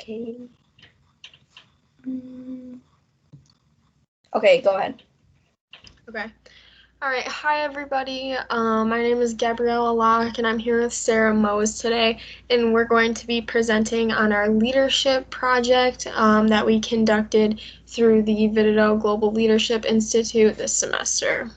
Okay. Okay, go ahead. Okay. All right. Hi, everybody. My name is Gabriella Locke, and I'm here with Sarah Mose today, and we're going to be presenting on our leadership project that we conducted through the Vidito Global Leadership Institute this semester.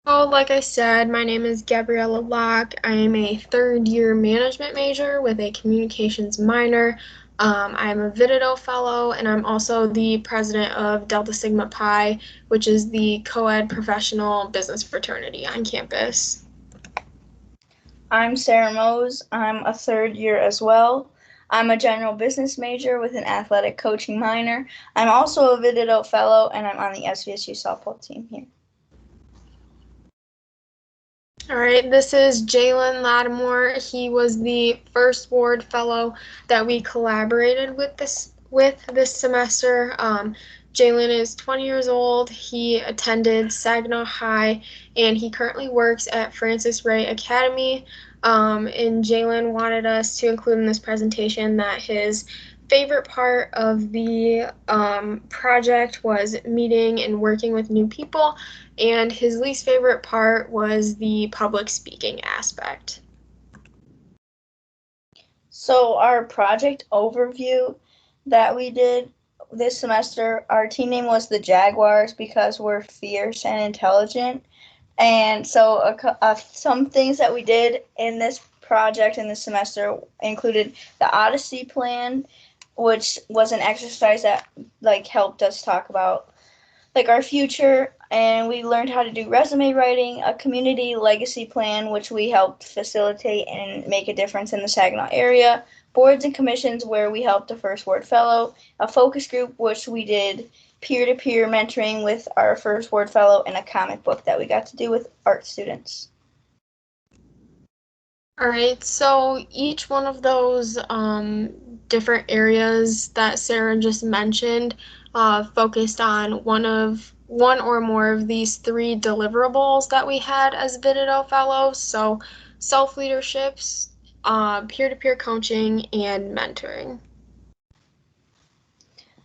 So, like I said, my name is Gabriella Locke. I am a third-year management major with a communications minor. I'm a Vidito Fellow, and I'm also the president of Delta Sigma Pi, which is the co-ed professional business fraternity on campus. I'm Sarah Mose. I'm a third year as well. I'm a general business major with an athletic coaching minor. I'm also a Vidito Fellow, and I'm on the SVSU softball team here. All right, this is Jalen Lattimore. He was the first ward fellow that we collaborated with this semester. Jalen is 20 years old. He attended Saginaw High, and he currently works at Francis Ray Academy. And Jalen wanted us to include in this presentation that his favorite part of the project was meeting and working with new people, and his least favorite part was the public speaking aspect. So our project overview that we did this semester, our team name was the Jaguars because we're fierce and intelligent. And so some things that we did in this project in this semester included the Odyssey plan, which was an exercise that helped us talk about our future, and we learned how to do resume writing, a community legacy plan, which we helped facilitate and make a difference in the Saginaw area, boards and commissions, where we helped a first ward fellow, a focus group, which we did peer-to-peer mentoring with our first ward fellow, and a comic book that we got to do with art students. All right, so each one of those different areas that Sarah just mentioned focused on one or more of these three deliverables that we had as Vidito Fellows. So self-leaderships, peer-to-peer coaching, and mentoring.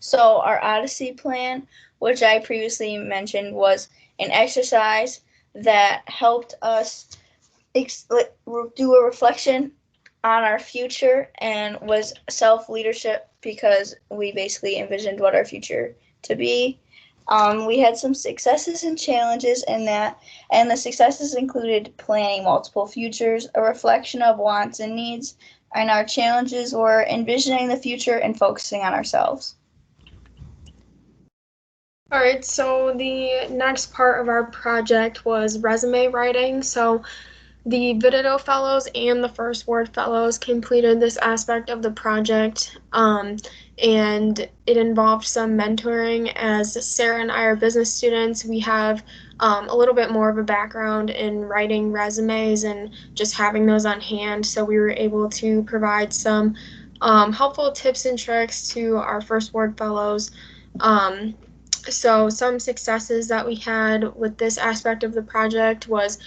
So our Odyssey plan, which I previously mentioned, was an exercise that helped us do a reflection on our future and was self-leadership because we basically envisioned what our future to be. We had some successes and challenges in that, and the successes included planning multiple futures, a reflection of wants and needs, and our challenges were envisioning the future and focusing on ourselves. All right, so the next part of our project was resume writing. So the Vidito Fellows and the First Ward Fellows completed this aspect of the project, and it involved some mentoring. As Sarah and I are business students, we have a little bit more of a background in writing resumes and just having those on hand, so we were able to provide some helpful tips and tricks to our First Ward Fellows. So some successes that we had with this aspect of the project was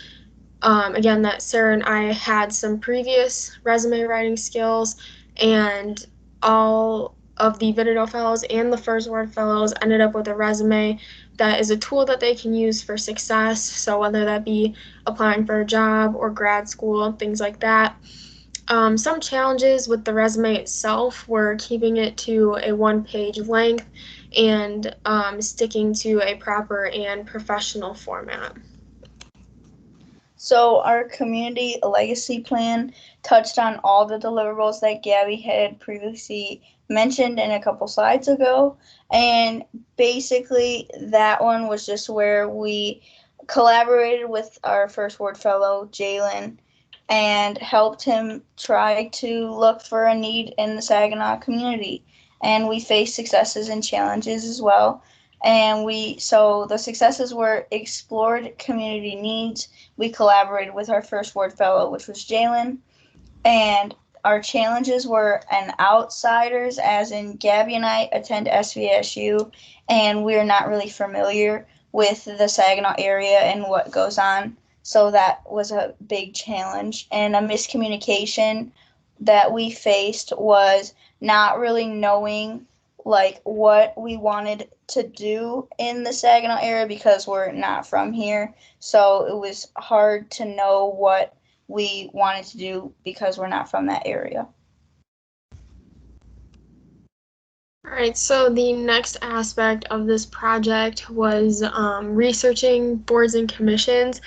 again, that Sarah and I had some previous resume writing skills, and all of the Vidito Fellows and the First Ward Fellows ended up with a resume that is a tool that they can use for success. So whether that be applying for a job or grad school, things like that. Some challenges with the resume itself were keeping it to a one-page length and sticking to a proper and professional format. So our community legacy plan touched on all the deliverables that Gabby had previously mentioned in a couple slides ago. And basically that one was just where we collaborated with our first ward fellow, Jalen, and helped him try to look for a need in the Saginaw community. And we faced successes and challenges as well. And so the successes were explored community needs. We collaborated with our first ward fellow, which was Jalen. And our challenges were an outsiders, as in Gabby and I attend SVSU, and we're not really familiar with the Saginaw area and what goes on. So that was a big challenge. And a miscommunication that we faced was not really knowing like what we wanted to do in the Saginaw area because we're not from here. So it was hard to know what we wanted to do because we're not from that area. All right, so the next aspect of this project was researching boards and commissions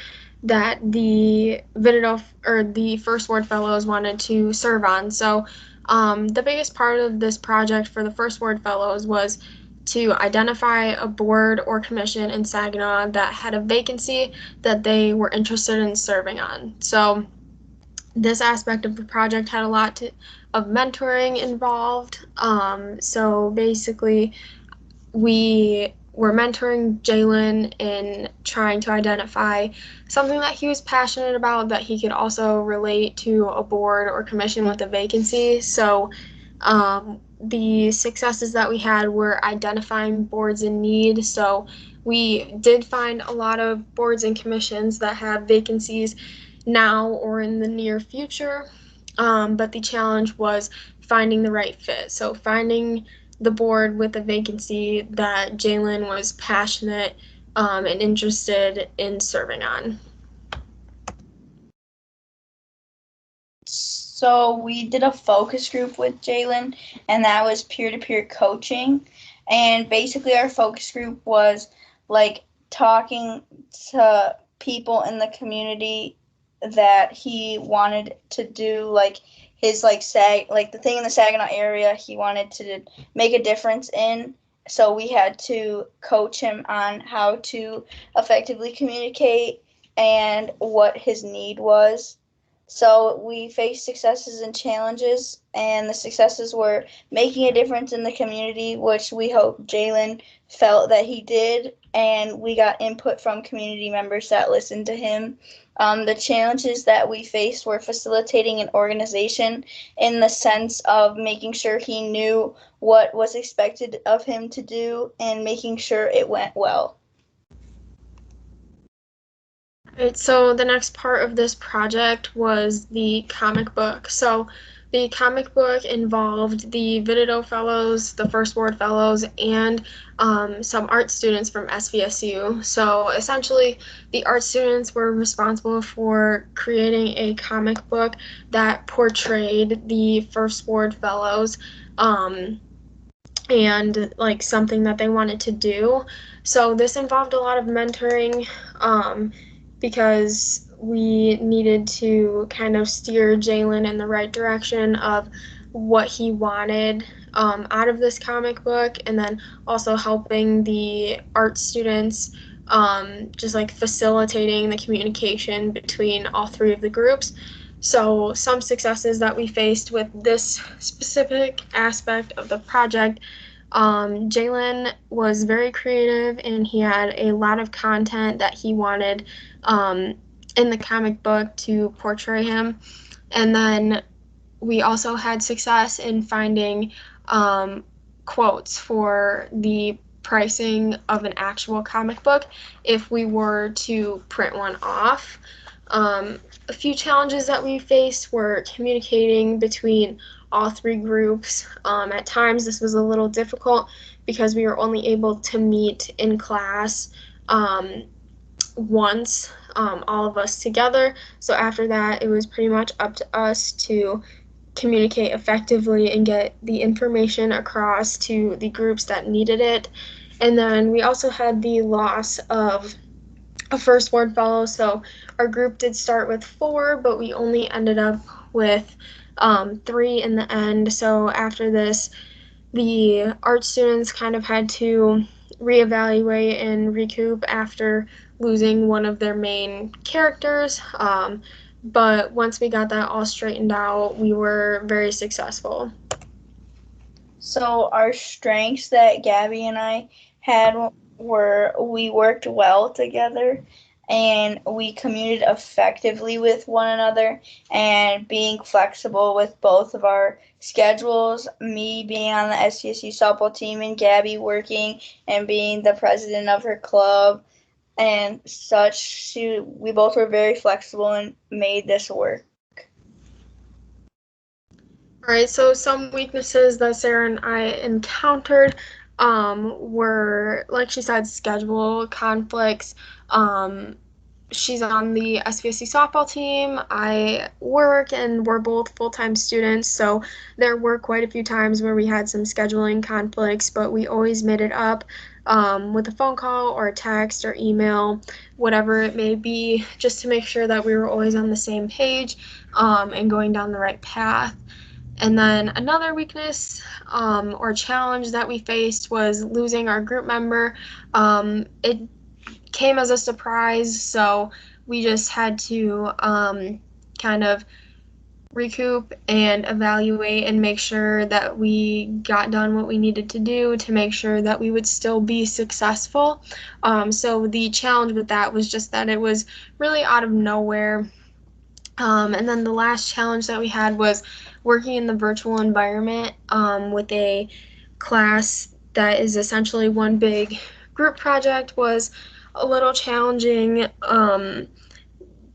that the Vididov or the First Ward Fellows wanted to serve on. So the biggest part of this project for the First Ward Fellows was to identify a board or commission in Saginaw that had a vacancy that they were interested in serving on. So this aspect of the project had a lot of mentoring involved. So basically, we were mentoring Jalen in trying to identify something that he was passionate about that he could also relate to a board or commission with a vacancy. So the successes that we had were identifying boards in need. So we did find a lot of boards and commissions that have vacancies now or in the near future. But the challenge was finding the right fit. So finding the board with a vacancy that Jalen was passionate and interested in serving on. So we did a focus group with Jalen, and that was peer-to-peer coaching. And basically, our focus group was like talking to people in the community that he wanted to do, like his like the thing in the Saginaw area he wanted to make a difference in. So we had to coach him on how to effectively communicate and what his need was. So we faced successes and challenges, and the successes were making a difference in the community, which we hope Jalen felt that he did, and we got input from community members that listened to him. The challenges that we faced were facilitating an organization in the sense of making sure he knew what was expected of him to do and making sure it went well. Right, so the next part of this project was the comic book. So the comic book involved the Vidito Fellows, the First Ward Fellows, and some art students from SVSU. So essentially, the art students were responsible for creating a comic book that portrayed the First Ward Fellows. And like something that they wanted to do. So this involved a lot of mentoring because we needed to kind of steer Jalen in the right direction of what he wanted out of this comic book, and then also helping the art students, just like facilitating the communication between all three of the groups. So, some successes that we faced with this specific aspect of the project, Jalen was very creative and he had a lot of content that he wanted in the comic book to portray him. And then we also had success in finding quotes for the pricing of an actual comic book if we were to print one off. A few challenges that we faced were communicating between all three groups. At times, this was a little difficult because we were only able to meet in class once, all of us together. So after that, it was pretty much up to us to communicate effectively and get the information across to the groups that needed it. And then we also had the loss of a first ward fellow. So our group did start with 4, but we only ended up with 3 in the end. So after this, the art students kind of had to reevaluate and recoup after losing one of their main characters. But once we got that all straightened out, we were very successful. So our strengths that Gabby and I had were we worked well together and we communicated effectively with one another and being flexible with both of our schedules, me being on the SVSU softball team and Gabby working and being the president of her club and such. We both were very flexible and made this work. right, so some weaknesses that Sarah and I encountered were, like she said, schedule conflicts. She's on the SVSU softball team. I work, and we're both full-time students, so there were quite a few times where we had some scheduling conflicts, but we always made it up with a phone call or a text or email, whatever it may be, just to make sure that we were always on the same page and going down the right path. And then another weakness or challenge that we faced was losing our group member. It came as a surprise, so we just had to kind of recoup and evaluate and make sure that we got done what we needed to do to make sure that we would still be successful. So the challenge with that was just that it was really out of nowhere. And then the last challenge that we had was working in the virtual environment with a class that is essentially one big group project was a little challenging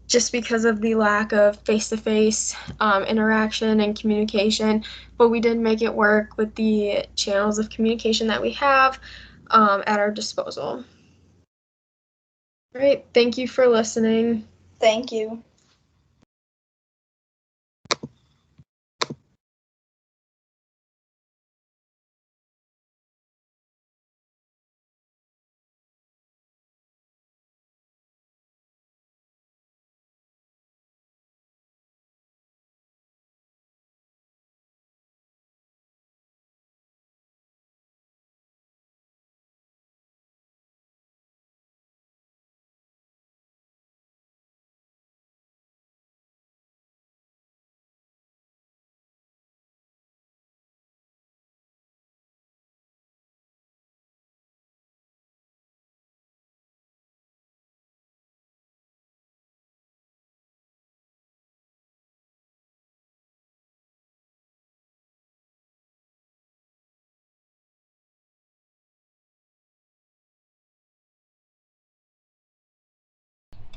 just because of the lack of face-to-face interaction and communication, but we did make it work with the channels of communication that we have at our disposal. All right, thank you for listening. Thank you.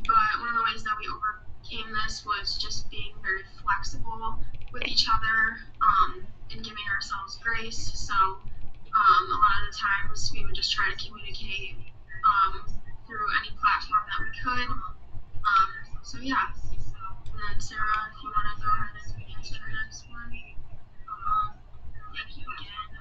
But one of the ways that we overcame this was just being very flexible with each other and giving ourselves grace. So a lot of the times we would just try to communicate through any platform that we could. So yeah. And then Sarah, if you want to go ahead and answer the next one. Thank you again.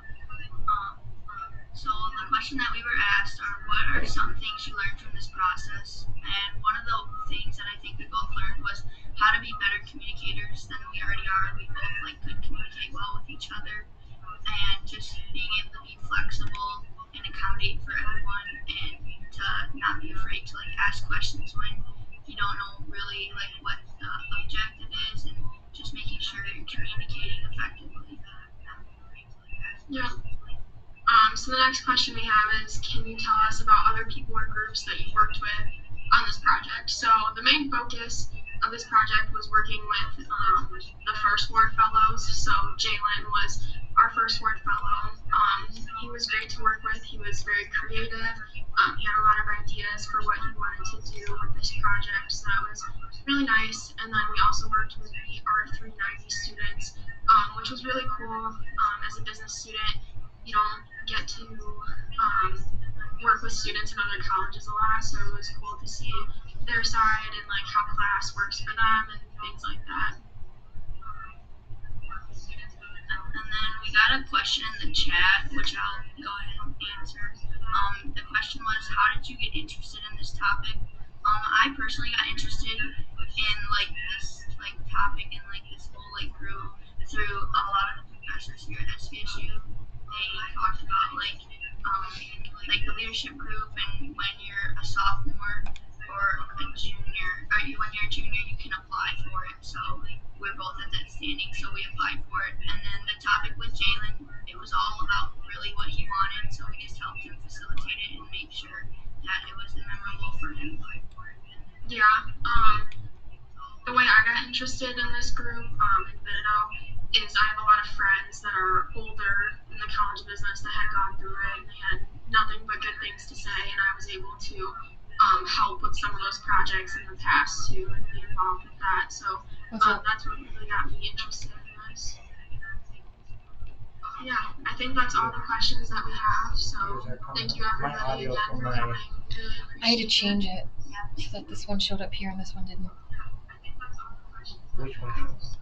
So the question that we were asked are, what are some things you learned from this process? And one of the things that I think we both learned was how to be better communicators than we already are. We both could communicate well with each other, and just being able to be flexible and accommodate for everyone, and to not be afraid to ask questions when you don't know really what the objective is, and just making sure that you're communicating effectively. Yeah. So the next question we have is, can you tell us about other people or groups that you worked with on this project? So the main focus of this project was working with the First Ward Fellows. So Jalen was our First Ward Fellow. He was great to work with. He was very creative. He had a lot of ideas for what he wanted to do with this project. So that was really nice. And then we also worked with the R390 students, which was really cool. As a business student, you don't get to work with students in other colleges a lot, so it was cool to see their side and how class works for them and things like that. And then we got a question in the chat, which I'll go ahead and answer. The question was, how did you get interested in this topic? I personally got interested in this topic and this whole group through a lot of the professors here at SVSU. They talked about the leadership group, and when you're a sophomore or a junior, or when you're a junior, you can apply for it. So we're both at that standing, so we applied for it. And then the topic with Jalen, it was all about really what he wanted, so we just helped him facilitate it and make sure that it was memorable for him. Yeah. The way I got interested in this group in Vito is I have a lot of friends that are older in the college business that had gone through it, and they had nothing but good things to say, and I was able to help with some of those projects in the past too and be involved with that. So that's what really got me interested in this. Yeah, I think that's all the questions that we have. So thank you everybody again for coming. I had to change it so that this one showed up here and this one didn't. Which one shows?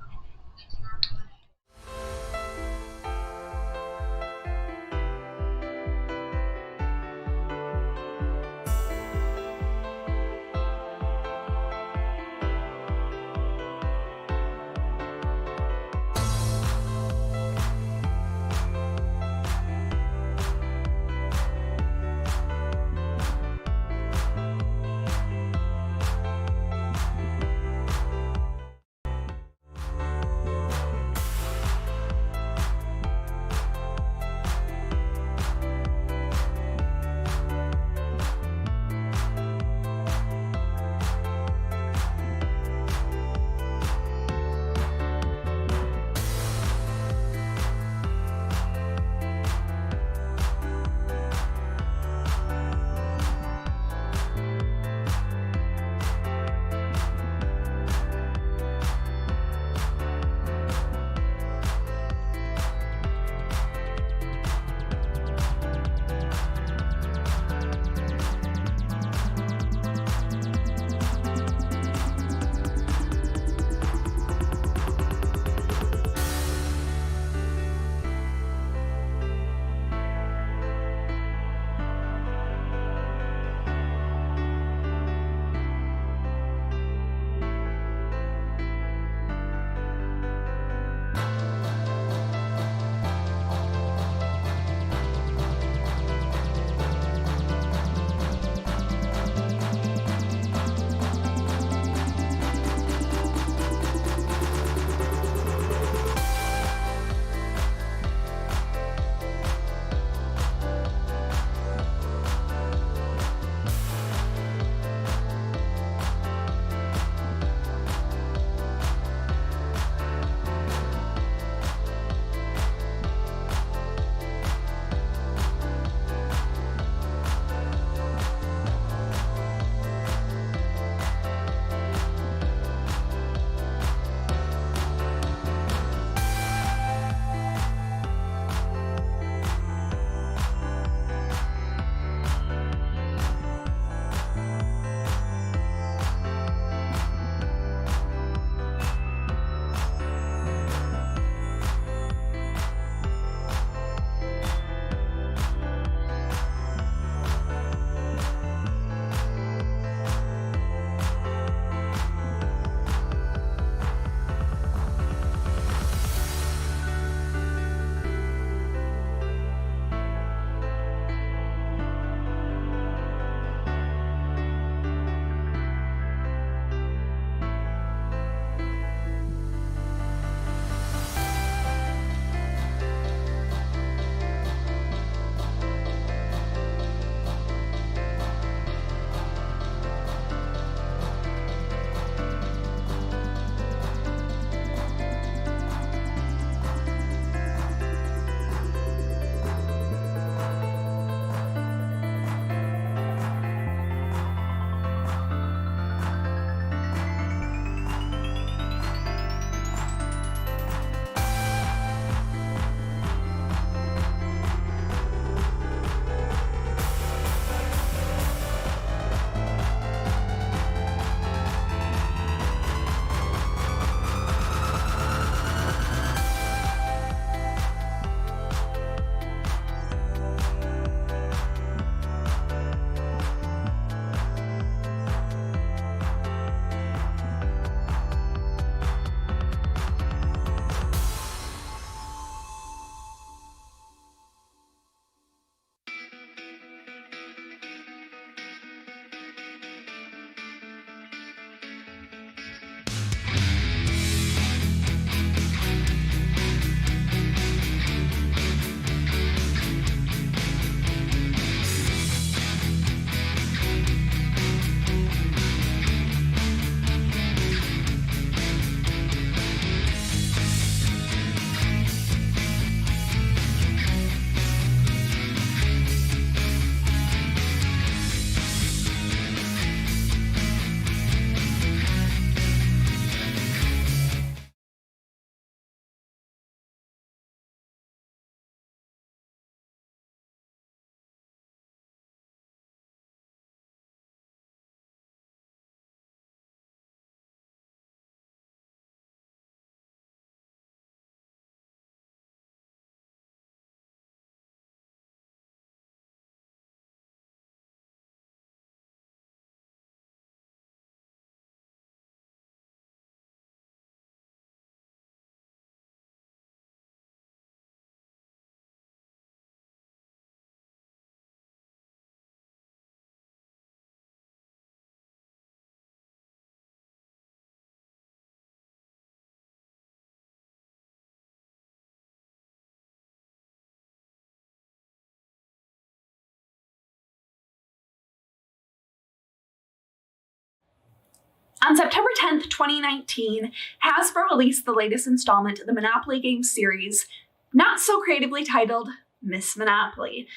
On September 10th, 2019, Hasbro released the latest installment of the Monopoly game series, not so creatively titled Miss Monopoly.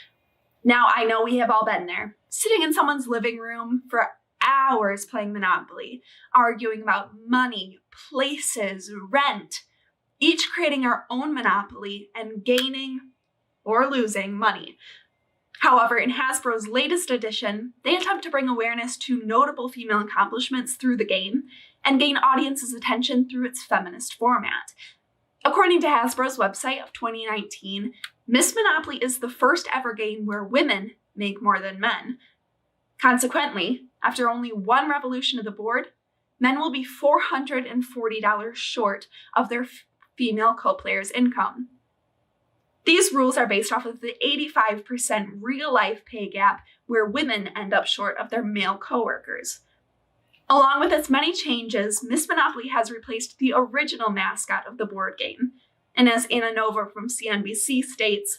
Now, I know we have all been there, sitting in someone's living room for hours playing Monopoly, arguing about money, places, rent, each creating our own Monopoly and gaining or losing money. However, in Hasbro's latest edition, they attempt to bring awareness to notable female accomplishments through the game and gain audiences' attention through its feminist format. According to Hasbro's website of 2019, Miss Monopoly is the first ever game where women make more than men. Consequently, after only one revolution of the board, men will be $440 short of their female co-players' income. These rules are based off of the 85% real-life pay gap where women end up short of their male coworkers. Along with its many changes, Miss Monopoly has replaced the original mascot of the board game. And as Anna Nova from CNBC states,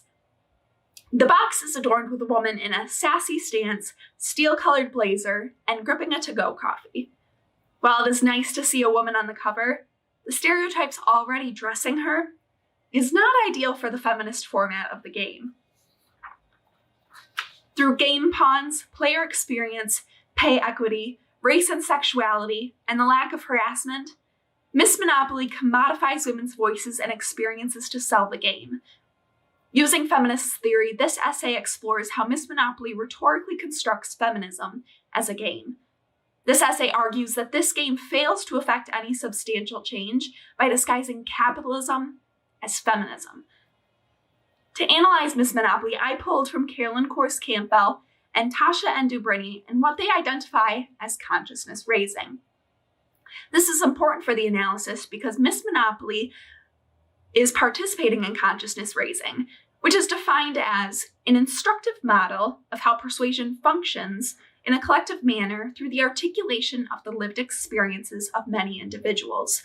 the box is adorned with a woman in a sassy stance, steel-colored blazer, and gripping a to-go coffee. While it is nice to see a woman on the cover, the stereotypes already dressing her is not ideal for the feminist format of the game. Through game pawns, player experience, pay equity, race and sexuality, and the lack of harassment, Miss Monopoly commodifies women's voices and experiences to sell the game. Using feminist theory, this essay explores how Miss Monopoly rhetorically constructs feminism as a game. This essay argues that this game fails to effect any substantial change by disguising capitalism as feminism. To analyze Miss Monopoly, I pulled from Carolyn Corse Campbell and Tasha N. Dubrini and what they identify as consciousness raising. This is important for the analysis because Miss Monopoly is participating in consciousness raising, which is defined as an instructive model of how persuasion functions in a collective manner through the articulation of the lived experiences of many individuals.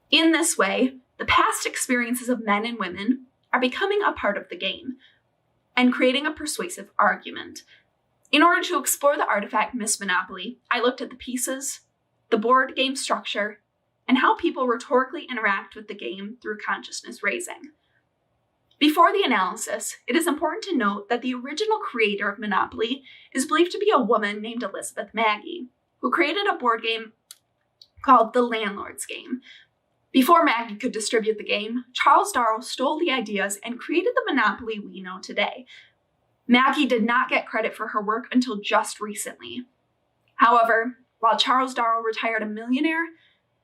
In this way, the past experiences of men and women are becoming a part of the game and creating a persuasive argument. In order to explore the artifact Miss Monopoly, I looked at the pieces, the board game structure, and how people rhetorically interact with the game through consciousness raising. Before the analysis, it is important to note that the original creator of Monopoly is believed to be a woman named Elizabeth Maggie, who created a board game called The Landlord's Game. Before Maggie could distribute the game, Charles Darrow stole the ideas and created the Monopoly we know today. Maggie did not get credit for her work until just recently. However, while Charles Darrow retired a millionaire,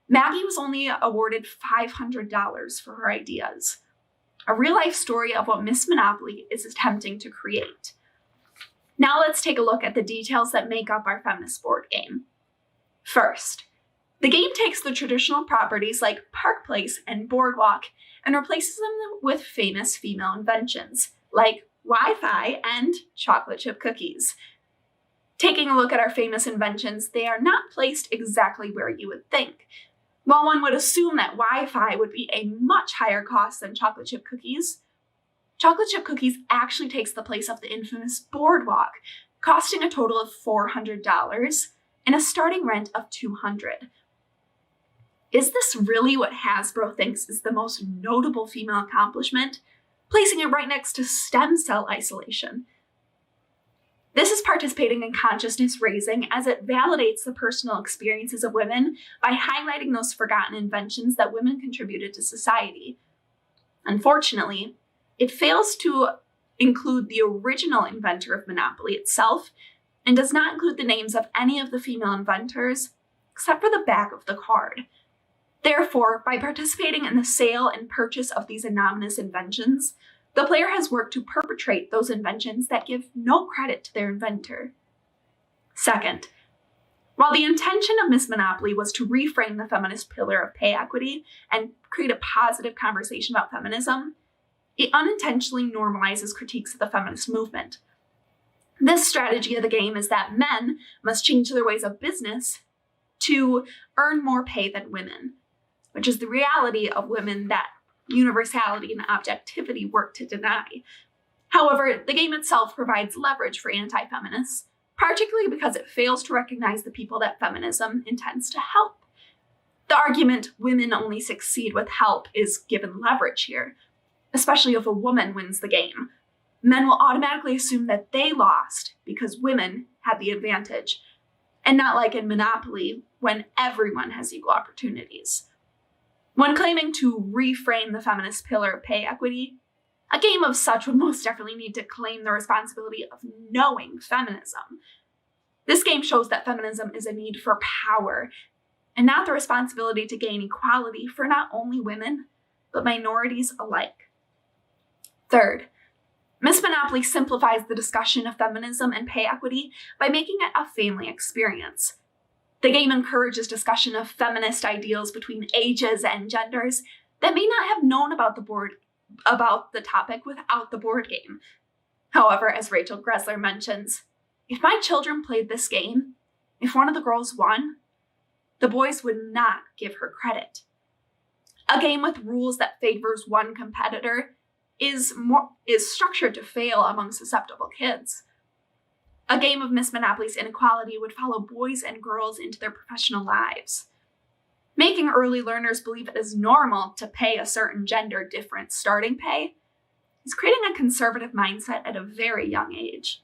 Maggie was only awarded $500 for her ideas. A real-life story of what Miss Monopoly is attempting to create. Now let's take a look at the details that make up our feminist board game. First, the game takes the traditional properties like Park Place and Boardwalk and replaces them with famous female inventions like Wi-Fi and chocolate chip cookies. Taking a look at our famous inventions, they are not placed exactly where you would think. While one would assume that Wi-Fi would be a much higher cost than chocolate chip cookies actually takes the place of the infamous Boardwalk, costing a total of $400 and a starting rent of $200. Is this really what Hasbro thinks is the most notable female accomplishment, placing it right next to stem cell isolation? This is participating in consciousness raising as it validates the personal experiences of women by highlighting those forgotten inventions that women contributed to society. Unfortunately, it fails to include the original inventor of Monopoly itself and does not include the names of any of the female inventors except for the back of the card. Therefore, by participating in the sale and purchase of these anonymous inventions, the player has worked to perpetrate those inventions that give no credit to their inventor. Second, while the intention of Miss Monopoly was to reframe the feminist pillar of pay equity and create a positive conversation about feminism, it unintentionally normalizes critiques of the feminist movement. This strategy of the game is that men must change their ways of business to earn more pay than women, which is the reality of women that universality and objectivity work to deny. However, the game itself provides leverage for anti-feminists, particularly because it fails to recognize the people that feminism intends to help. The argument women only succeed with help is given leverage here, especially if a woman wins the game. Men will automatically assume that they lost because women had the advantage, and not like in Monopoly when everyone has equal opportunities. When claiming to reframe the feminist pillar of pay equity, a game of such would most definitely need to claim the responsibility of knowing feminism. This game shows that feminism is a need for power, and not the responsibility to gain equality for not only women, but minorities alike. Third, Miss Monopoly simplifies the discussion of feminism and pay equity by making it a family experience. The game encourages discussion of feminist ideals between ages and genders that may not have known about the topic without the board game. However, as Rachel Gressler mentions, if my children played this game, if one of the girls won, the boys would not give her credit. A game with rules that favors one competitor is structured to fail among susceptible kids. A game of Miss Monopoly's inequality would follow boys and girls into their professional lives. Making early learners believe it is normal to pay a certain gender different starting pay is creating a conservative mindset at a very young age.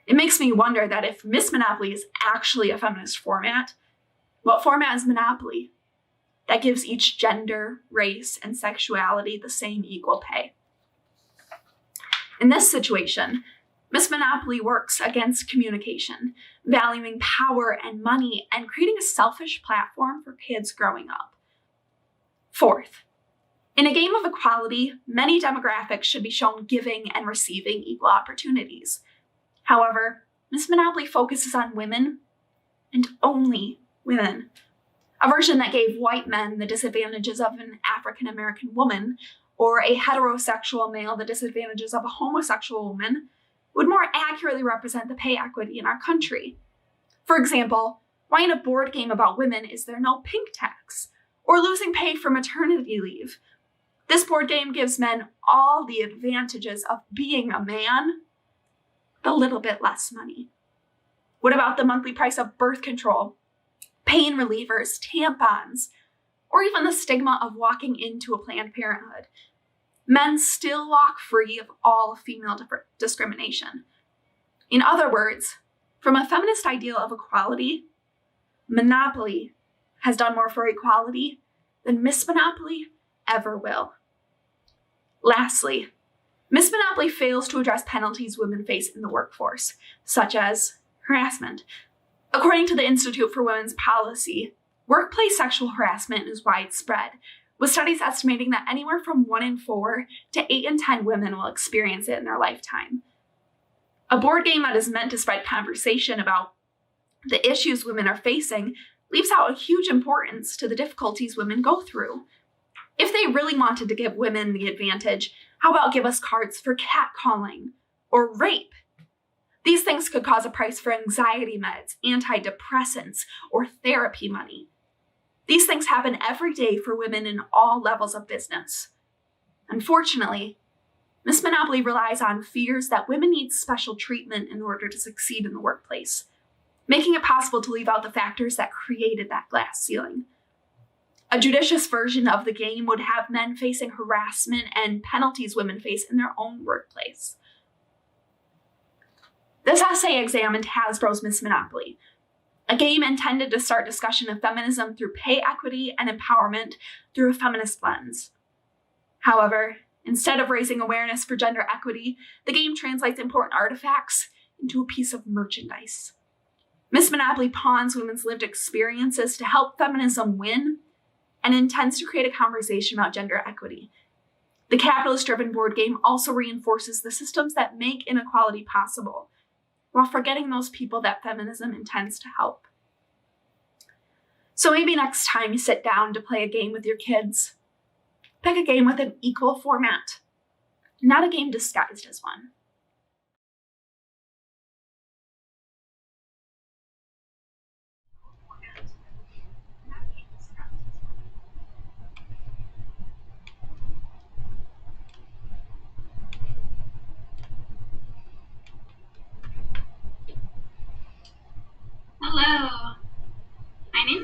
It makes me wonder that if Miss Monopoly is actually a feminist format, what format is Monopoly that gives each gender, race, and sexuality the same equal pay? In this situation, Miss Monopoly works against communication, valuing power and money, and creating a selfish platform for kids growing up. Fourth, in a game of equality, many demographics should be shown giving and receiving equal opportunities. However, Miss Monopoly focuses on women and only women. A version that gave white men the disadvantages of an African American woman, or a heterosexual male the disadvantages of a homosexual woman, would more accurately represent the pay equity in our country. For example, why in a board game about women is there no pink tax, or losing pay for maternity leave? This board game gives men all the advantages of being a man, but a little bit less money. What about the monthly price of birth control, pain relievers, tampons, or even the stigma of walking into a Planned Parenthood? Men still walk free of all female discrimination. In other words, from a feminist ideal of equality, Monopoly has done more for equality than Miss Monopoly ever will. Lastly, Miss Monopoly fails to address penalties women face in the workforce, such as harassment. According to the Institute for Women's Policy, workplace sexual harassment is widespread, with studies estimating that anywhere from 1 in 4 to 8 in 10 women will experience it in their lifetime. A board game that is meant to spread conversation about the issues women are facing leaves out a huge importance to the difficulties women go through. If they really wanted to give women the advantage, how about give us cards for catcalling or rape? These things could cause a price for anxiety meds, antidepressants, or therapy money. These things happen every day for women in all levels of business. Unfortunately, Miss Monopoly relies on fears that women need special treatment in order to succeed in the workplace, making it possible to leave out the factors that created that glass ceiling. A judicious version of the game would have men facing harassment and penalties women face in their own workplace. This essay examined Hasbro's Miss Monopoly, a game intended to start discussion of feminism through pay equity and empowerment through a feminist lens. However, instead of raising awareness for gender equity, the game translates important artifacts into a piece of merchandise. Miss Monopoly pawns women's lived experiences to help feminism win and intends to create a conversation about gender equity. The capitalist-driven board game also reinforces the systems that make inequality possible, while forgetting those people that feminism intends to help. So maybe next time you sit down to play a game with your kids, pick a game with an equal format, not a game disguised as one.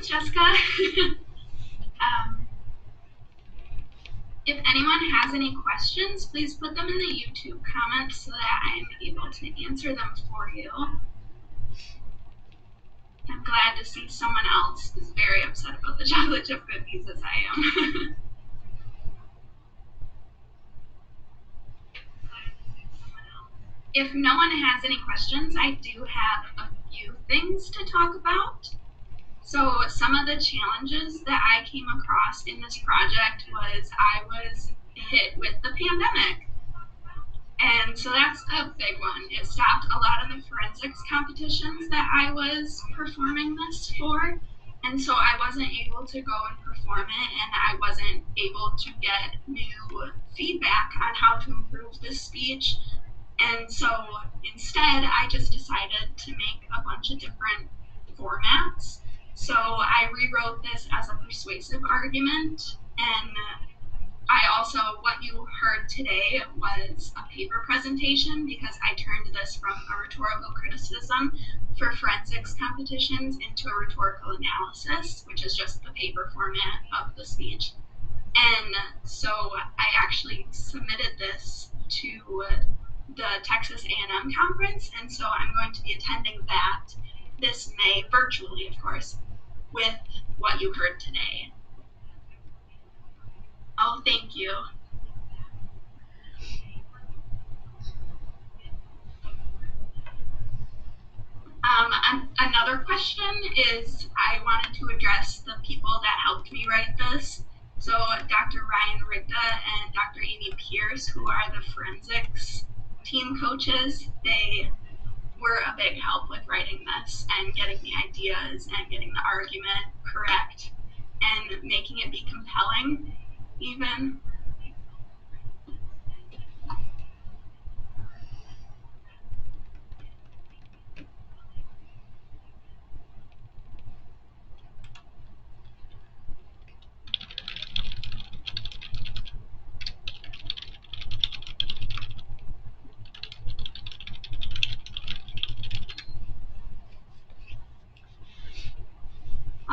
questions, Jessica. If anyone has any questions, please put them in the YouTube comments so that I'm able to answer them for you. I'm glad to see someone else is very upset about the chocolate chip cookies as I am. If no one has any questions, I do have a few things to talk about. So some of the challenges that I came across in this project was I was hit with the pandemic. And so that's a big one. It stopped a lot of the forensics competitions that I was performing this for. And so I wasn't able to go and perform it, and I wasn't able to get new feedback on how to improve this speech. And so instead, I just decided to make a bunch of different formats. So I rewrote this as a persuasive argument, and I also, what you heard today was a paper presentation because I turned this from a rhetorical criticism for forensics competitions into a rhetorical analysis, which is just the paper format of the speech. And so I actually submitted this to the Texas A&M conference, and so I'm going to be attending that this May, virtually of course, with what you heard today. Oh, thank you. Another question is, I wanted to address the people that helped me write this. So Dr. Ryan Rigda and Dr. Amy Pierce, who are the forensics team coaches, they were a big help with writing this and getting the ideas and getting the argument correct and making it be compelling even.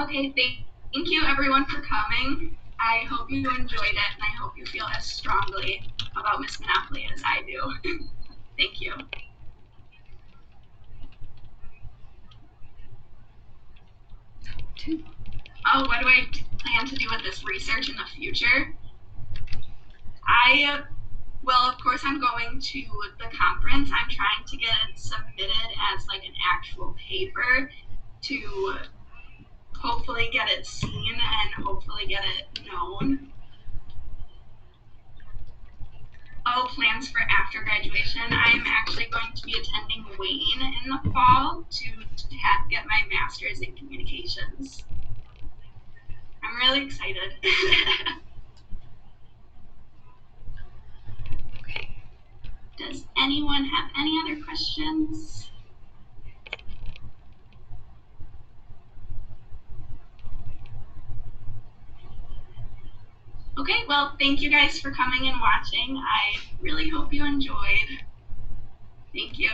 Okay, thank you everyone for coming. I hope you enjoyed it, and I hope you feel as strongly about Miss Monopoly as I do. Thank you. Oh, what do I plan to do with this research in the future? Well, of course, I'm going to the conference. I'm trying to get it submitted as like an actual paper to hopefully get it seen and hopefully get it known. Oh, plans for after graduation. I'm actually going to be attending Wayne in the fall to get my master's in communications. I'm really excited. Okay. Does anyone have any other questions? Okay, well, thank you guys for coming and watching. I really hope you enjoyed. Thank you.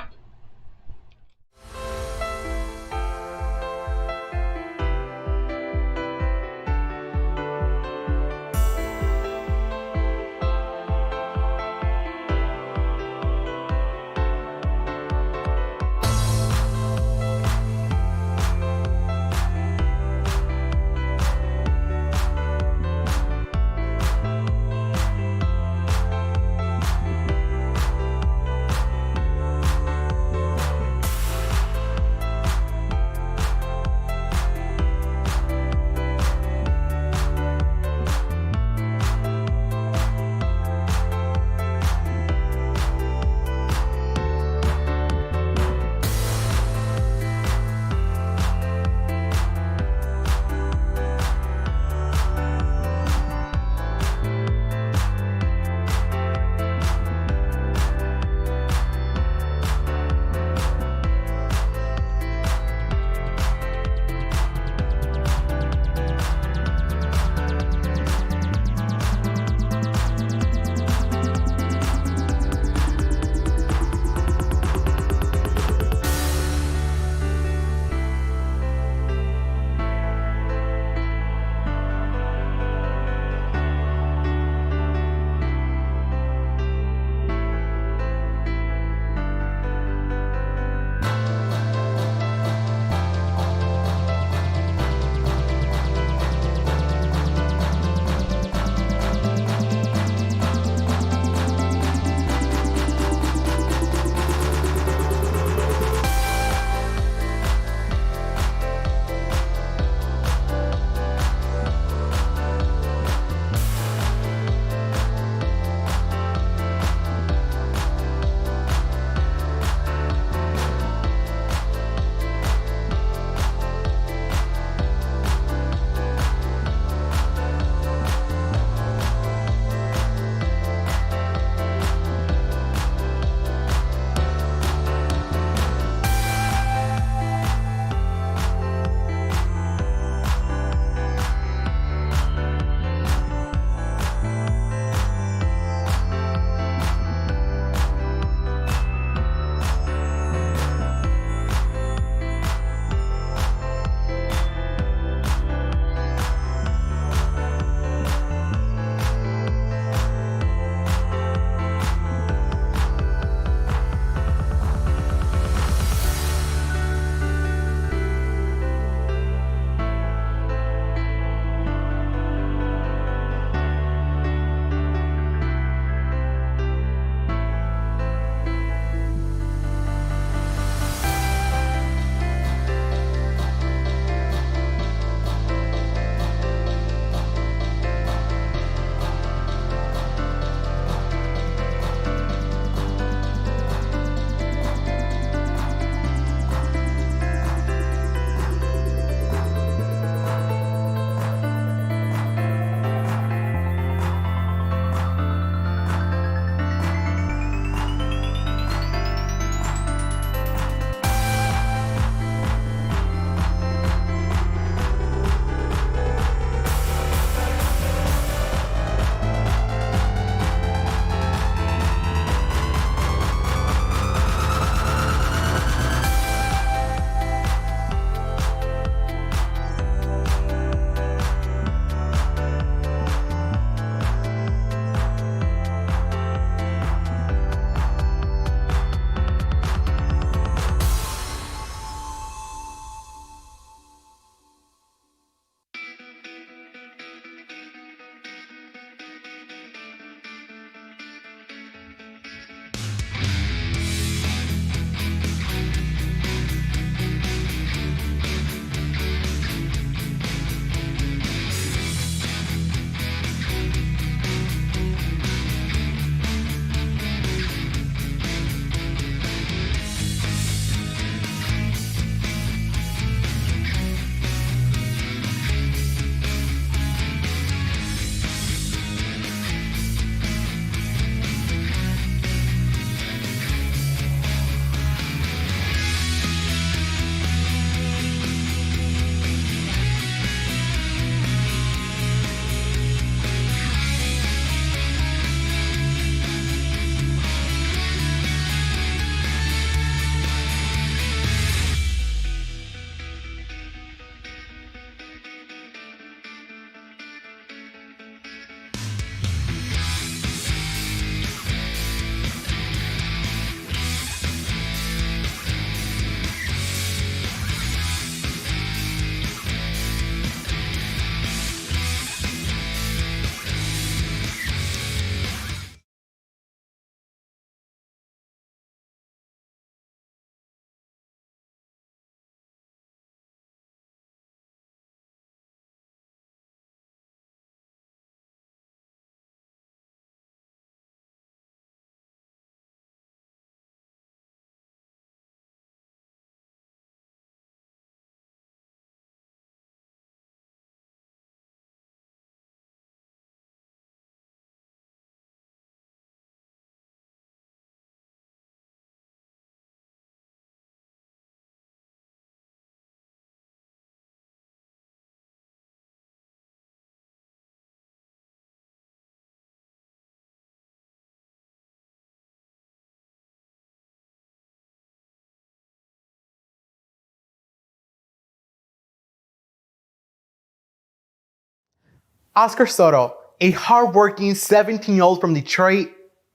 Oscar Soto, a hardworking 17-year-old from Detroit,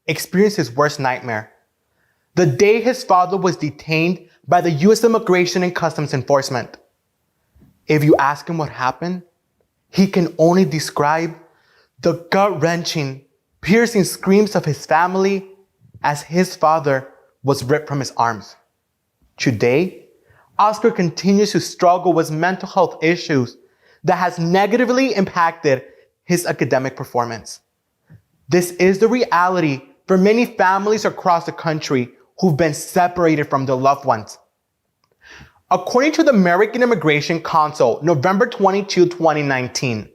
experienced his worst nightmare. The day his father was detained by the U.S. Immigration and Customs Enforcement. If you ask him what happened, he can only describe the gut-wrenching, piercing screams of his family as his father was ripped from his arms. Today, Oscar continues to struggle with mental health issues that has negatively impacted his academic performance. This is the reality for many families across the country who've been separated from their loved ones. According to the American Immigration Council, November 22, 2019,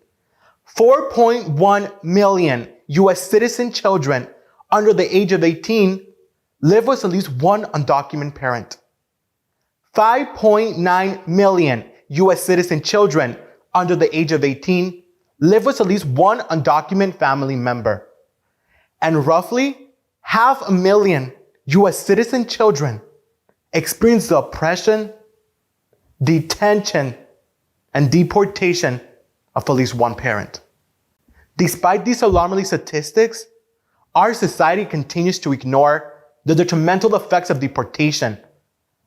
4.1 million U.S. citizen children under the age of 18 live with at least one undocumented parent. 5.9 million U.S. citizen children under the age of 18 live with at least one undocumented family member. And roughly 500,000 U.S. citizen children experience the oppression, detention, and deportation of at least one parent. Despite these alarming statistics, our society continues to ignore the detrimental effects of deportation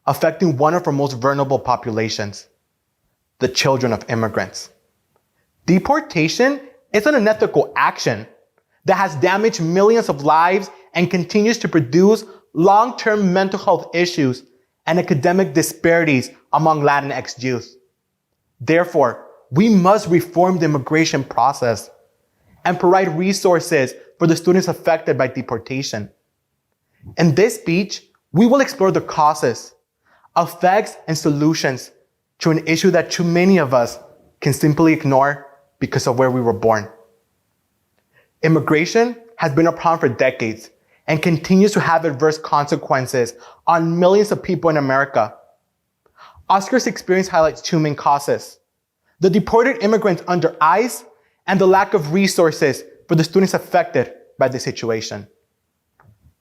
affecting one of our most vulnerable populations, the children of immigrants. Deportation is an unethical action that has damaged millions of lives and continues to produce long-term mental health issues and academic disparities among Latinx youth. Therefore, we must reform the immigration process and provide resources for the students affected by deportation. In this speech, we will explore the causes, effects, and solutions to an issue that too many of us can simply ignore because of where we were born. Immigration has been a problem for decades and continues to have adverse consequences on millions of people in America. Oscar's experience highlights two main causes: the deported immigrants under ICE and the lack of resources for the students affected by the situation.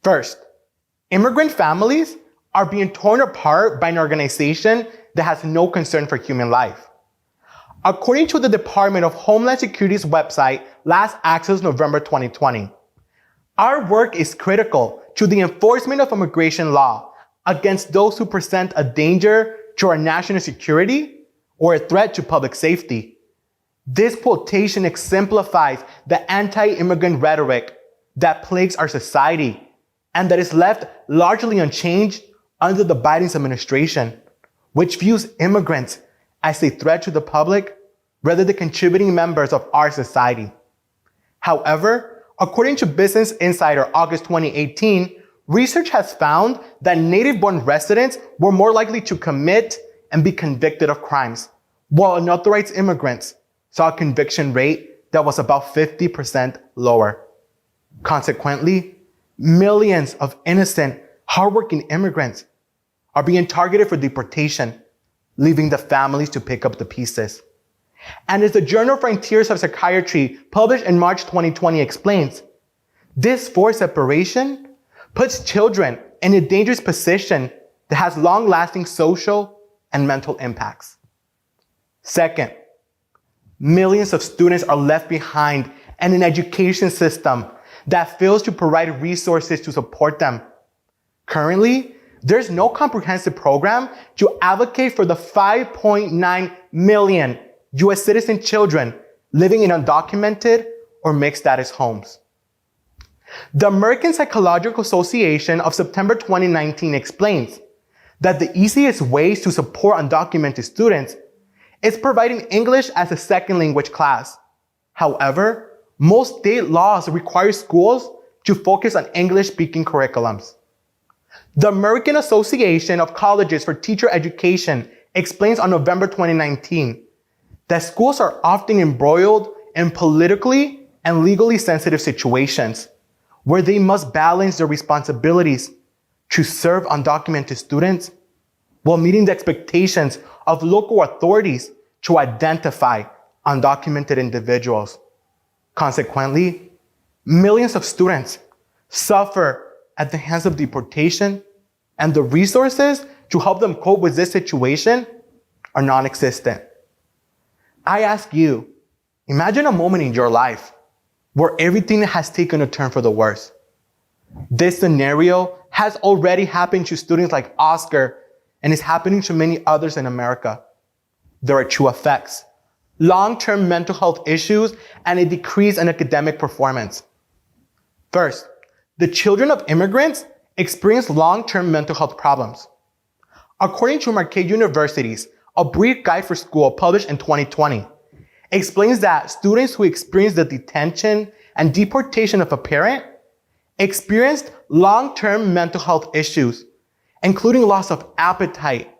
First, immigrant families are being torn apart by an organization that has no concern for human life. According to the Department of Homeland Security's website, last accessed November 2020, our work is critical to the enforcement of immigration law against those who present a danger to our national security or a threat to public safety. This quotation exemplifies the anti-immigrant rhetoric that plagues our society and that is left largely unchanged under the Biden administration, which views immigrants as a threat to the public rather than contributing members of our society. However, according to Business Insider August 2018, research has found that native-born residents were more likely to commit and be convicted of crimes, while unauthorized immigrants saw a conviction rate that was about 50% lower. Consequently, millions of innocent, hardworking immigrants are being targeted for deportation, leaving the families to pick up the pieces. And as the journal Frontiers of Psychiatry, published in March 2020, explains, this forced separation puts children in a dangerous position that has long-lasting social and mental impacts. Second, millions of students are left behind in an education system that fails to provide resources to support them. Currently, there's no comprehensive program to advocate for the 5.9 million U.S. citizen children living in undocumented or mixed status homes. The American Psychological Association of September 2019 explains that the easiest ways to support undocumented students is providing English as a second language class. However, most state laws require schools to focus on English-speaking curriculums. The American Association of Colleges for Teacher Education explains on November 2019 that schools are often embroiled in politically and legally sensitive situations where they must balance their responsibilities to serve undocumented students while meeting the expectations of local authorities to identify undocumented individuals. Consequently, millions of students suffer at the hands of deportation, and the resources to help them cope with this situation are non-existent. I ask you, Imagine a moment in your life where everything has taken a turn for the worse. This scenario has already happened to students like Oscar and is happening to many others in America. There are two effects: long-term mental health issues and a decrease in academic performance. First, the children of immigrants experience long-term mental health problems. According to Marquette University's A Brief Guide for School published in 2020, explains that students who experience the detention and deportation of a parent experienced long-term mental health issues, including loss of appetite,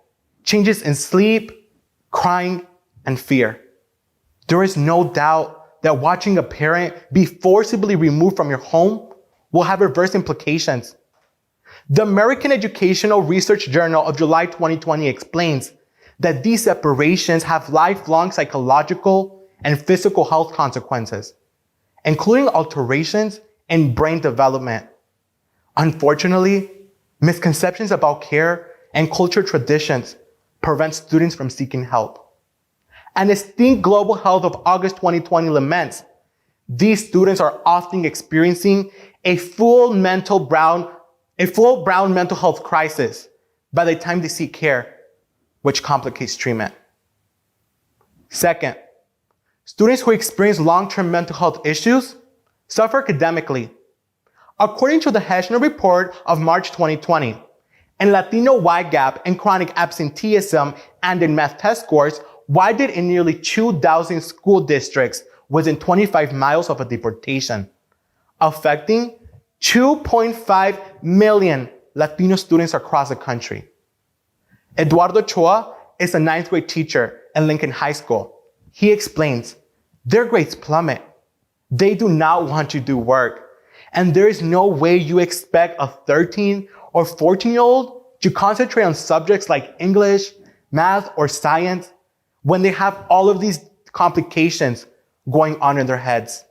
changes in sleep, crying, and fear. There is no doubt that watching a parent be forcibly removed from your home will have reverse implications. The American Educational Research Journal of July 2020 explains that these separations have lifelong psychological and physical health consequences, including alterations in brain development. Unfortunately, misconceptions about care and cultural traditions prevent students from seeking help. An esteemed Global Health of August 2020 laments these students are often experiencing a full brown mental health crisis by the time they seek care, which complicates treatment. Second, students who experience long-term mental health issues suffer academically. According to the Heschner Report of March 2020, in Latino wide gap and chronic absenteeism and in math test scores widened in nearly 2,000 school districts within 25 miles of a deportation, affecting 2.5 million Latino students across the country. Eduardo Choa is a 9th grade teacher at Lincoln High School. He explains, their grades plummet. They do not want to do work. And there is no way you expect a 13 or 14-year-old to concentrate on subjects like English, math, or science when they have all of these complications going on in their heads.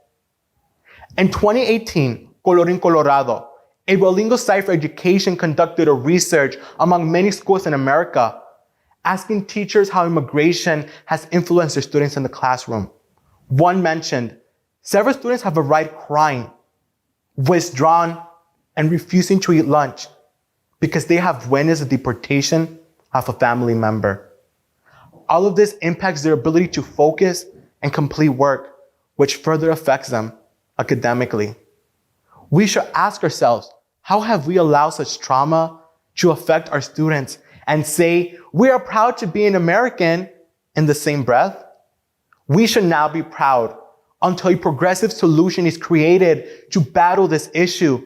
In 2018, Colorín Colorado, a bilingual site for education conducted a research among many schools in America, asking teachers how immigration has influenced their students in the classroom. One mentioned, several students have arrived crying, withdrawn, and refusing to eat lunch because they have witnessed the deportation of a family member. All of this impacts their ability to focus and complete work, which further affects them academically. We should ask ourselves, how have we allowed such trauma to affect our students and say, we are proud to be an American in the same breath? We should now be proud until a progressive solution is created to battle this issue.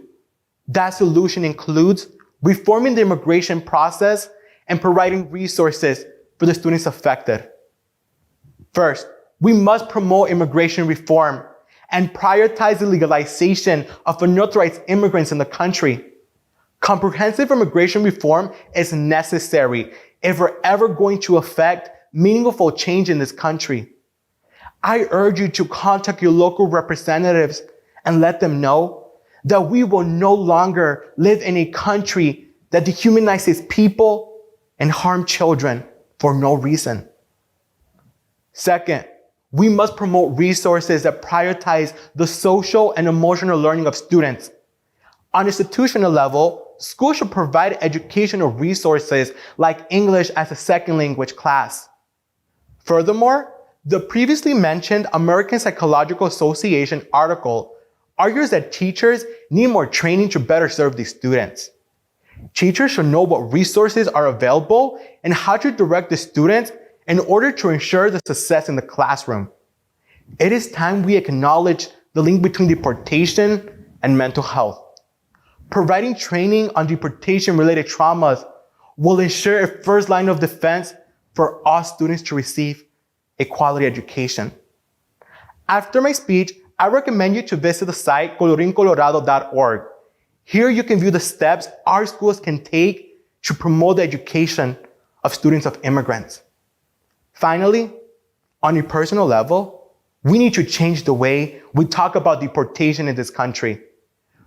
That solution includes reforming the immigration process and providing resources for the students affected. First, we must promote immigration reform and prioritize the legalization of unauthorized immigrants in the country. Comprehensive immigration reform is necessary if we're ever going to affect meaningful change in this country. I urge you to contact your local representatives and let them know that we will no longer live in a country that dehumanizes people and harm children for no reason. Second, we must promote resources that prioritize the social and emotional learning of students. On institutional level, schools should provide educational resources like English as a second language class. Furthermore, the previously mentioned American Psychological Association article argues that teachers need more training to better serve these students. Teachers should know what resources are available and how to direct the students in order to ensure the success in the classroom. It is time we acknowledge the link between deportation and mental health. Providing training on deportation-related traumas will ensure a first line of defense for all students to receive a quality education. After my speech, I recommend you to visit the site colorincolorado.org. Here you can view the steps our schools can take to promote the education of students of immigrants. Finally, on a personal level, we need to change the way we talk about deportation in this country.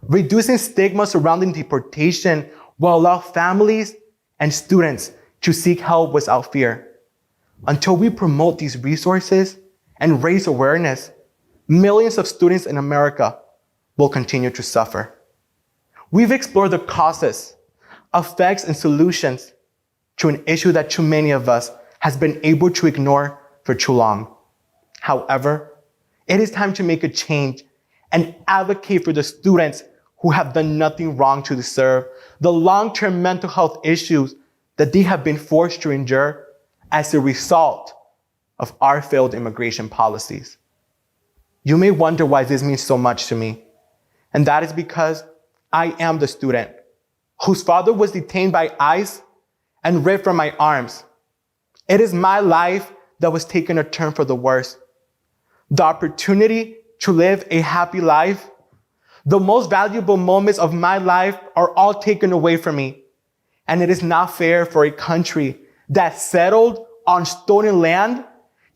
Reducing stigma surrounding deportation will allow families and students to seek help without fear. Until we promote these resources, and raise awareness, millions of students in America will continue to suffer. We've explored the causes, effects, and solutions to an issue that too many of us has been able to ignore for too long. However, it is time to make a change and advocate for the students who have done nothing wrong to deserve the long-term mental health issues that they have been forced to endure as a result of our failed immigration policies. You may wonder why this means so much to me, and that is because I am the student whose father was detained by ICE and ripped from my arms. It is my life that was taking a turn for the worse. The opportunity to live a happy life, the most valuable moments of my life are all taken away from me. And it is not fair for a country that settled on stolen land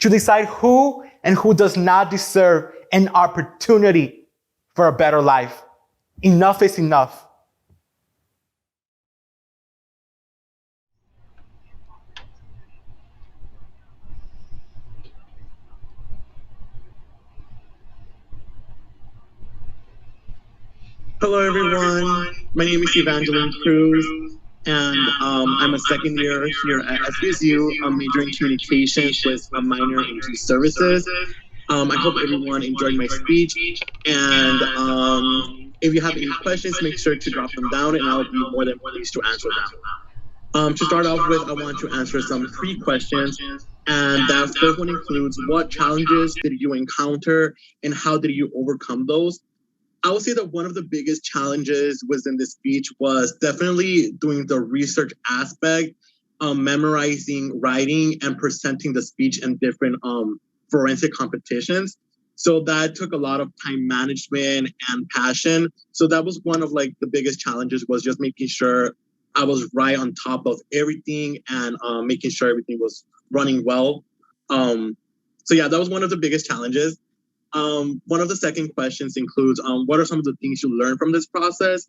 to decide who and who does not deserve an opportunity for a better life. Enough is enough. Hello, everyone. My name is Evangeline Cruz, and I'm a second year here at SVSU. I'm majoring in communications with a minor in youth services. I hope everyone enjoyed my speech, and if you have any questions, make sure to drop them down, and I'll be more than pleased to answer them. To start off with, I want to answer some pre-questions, and that first one includes: what challenges did you encounter, and how did you overcome those? I would say that one of the biggest challenges within this speech was definitely doing the research aspect, memorizing, writing, and presenting the speech in different forensic competitions. So that took a lot of time management and passion. So that was one of like the biggest challenges, was just making sure I was right on top of everything and making sure everything was running well. So yeah, that was one of the biggest challenges. One of the second questions includes, what are some of the things you learned from this process?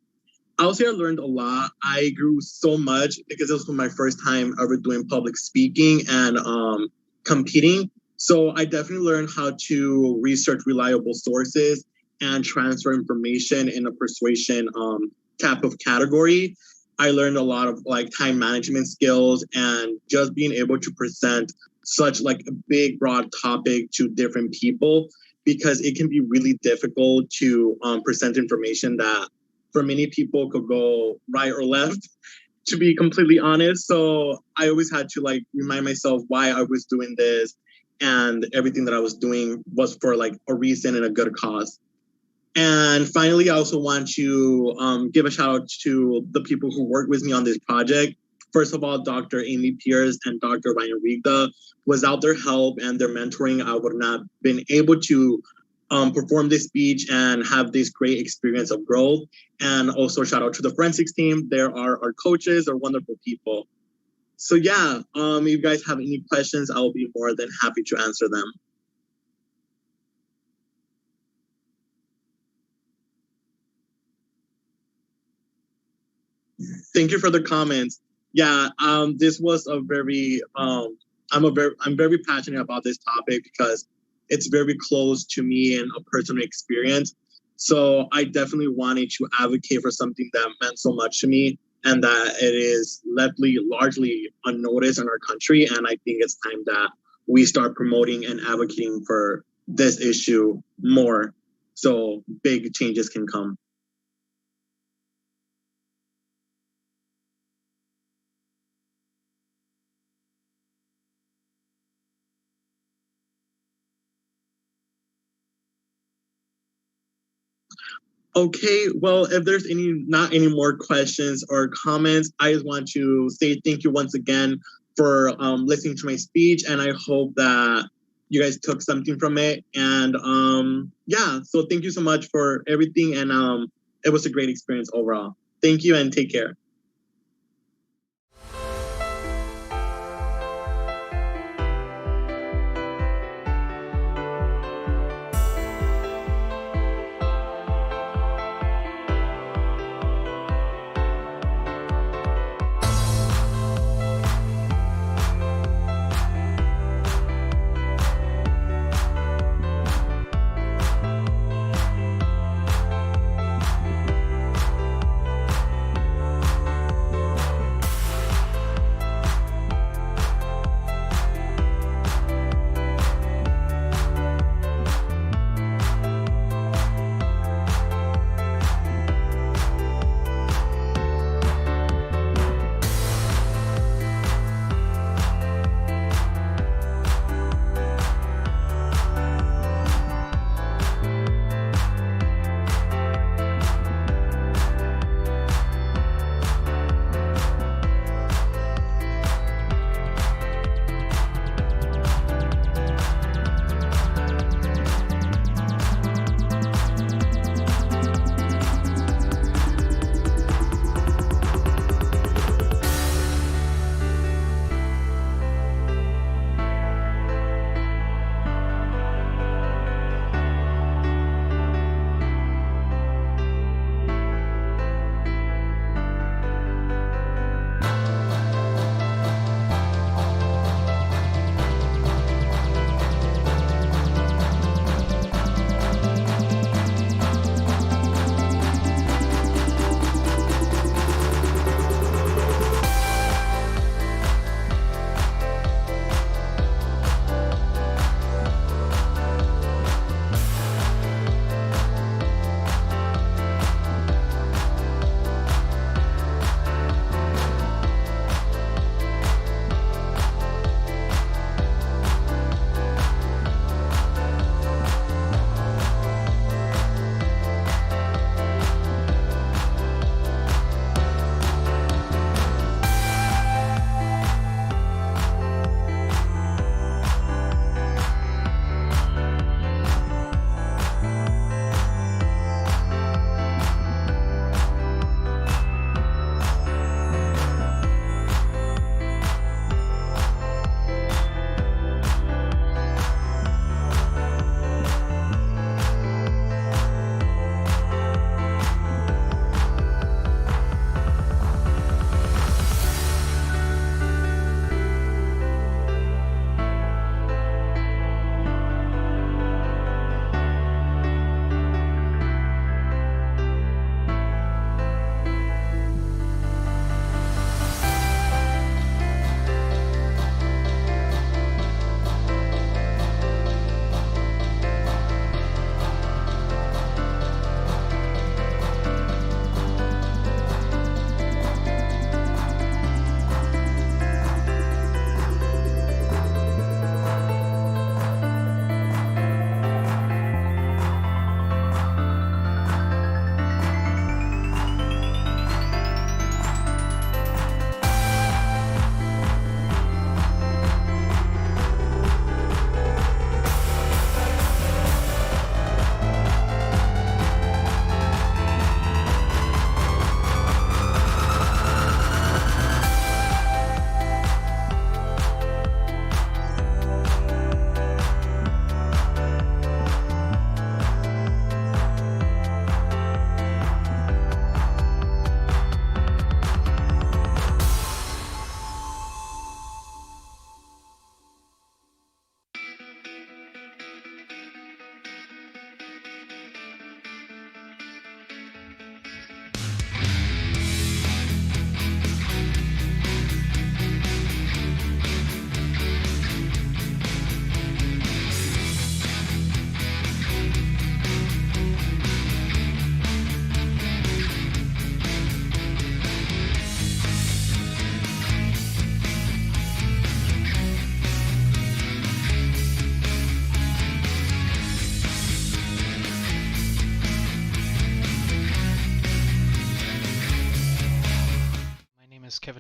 I would say I learned a lot. I grew so much because this was my first time ever doing public speaking and competing. So I definitely learned how to research reliable sources and transfer information in a persuasion type of category. I learned a lot of like time management skills and just being able to present such like a big, broad topic to different people, because it can be really difficult to present information that for many people could go right or left, to be completely honest. So I always had to like remind myself why I was doing this, and everything that I was doing was for like a reason and a good cause. And finally, I also want to give a shout out to the people who worked with me on this project. First of all, Dr. Amy Pierce and Dr. Ryan Rigda. Without their help and their mentoring, I would not have been able to perform this speech and have this great experience of growth. And also shout out to the forensics team. There are our coaches, are wonderful people. So yeah, if you guys have any questions, I will be more than happy to answer them. Thank you for the comments. Yeah, this was a very, I'm very passionate about this topic because it's very close to me and a personal experience. So I definitely wanted to advocate for something that meant so much to me, and that it is largely unnoticed in our country. And I think it's time that we start promoting and advocating for this issue more, so big changes can come. Okay, well, if there's not any more questions or comments, I just want to say thank you once again for listening to my speech, and I hope that you guys took something from it. And yeah, so thank you so much for everything, and it was a great experience overall. Thank you and take care.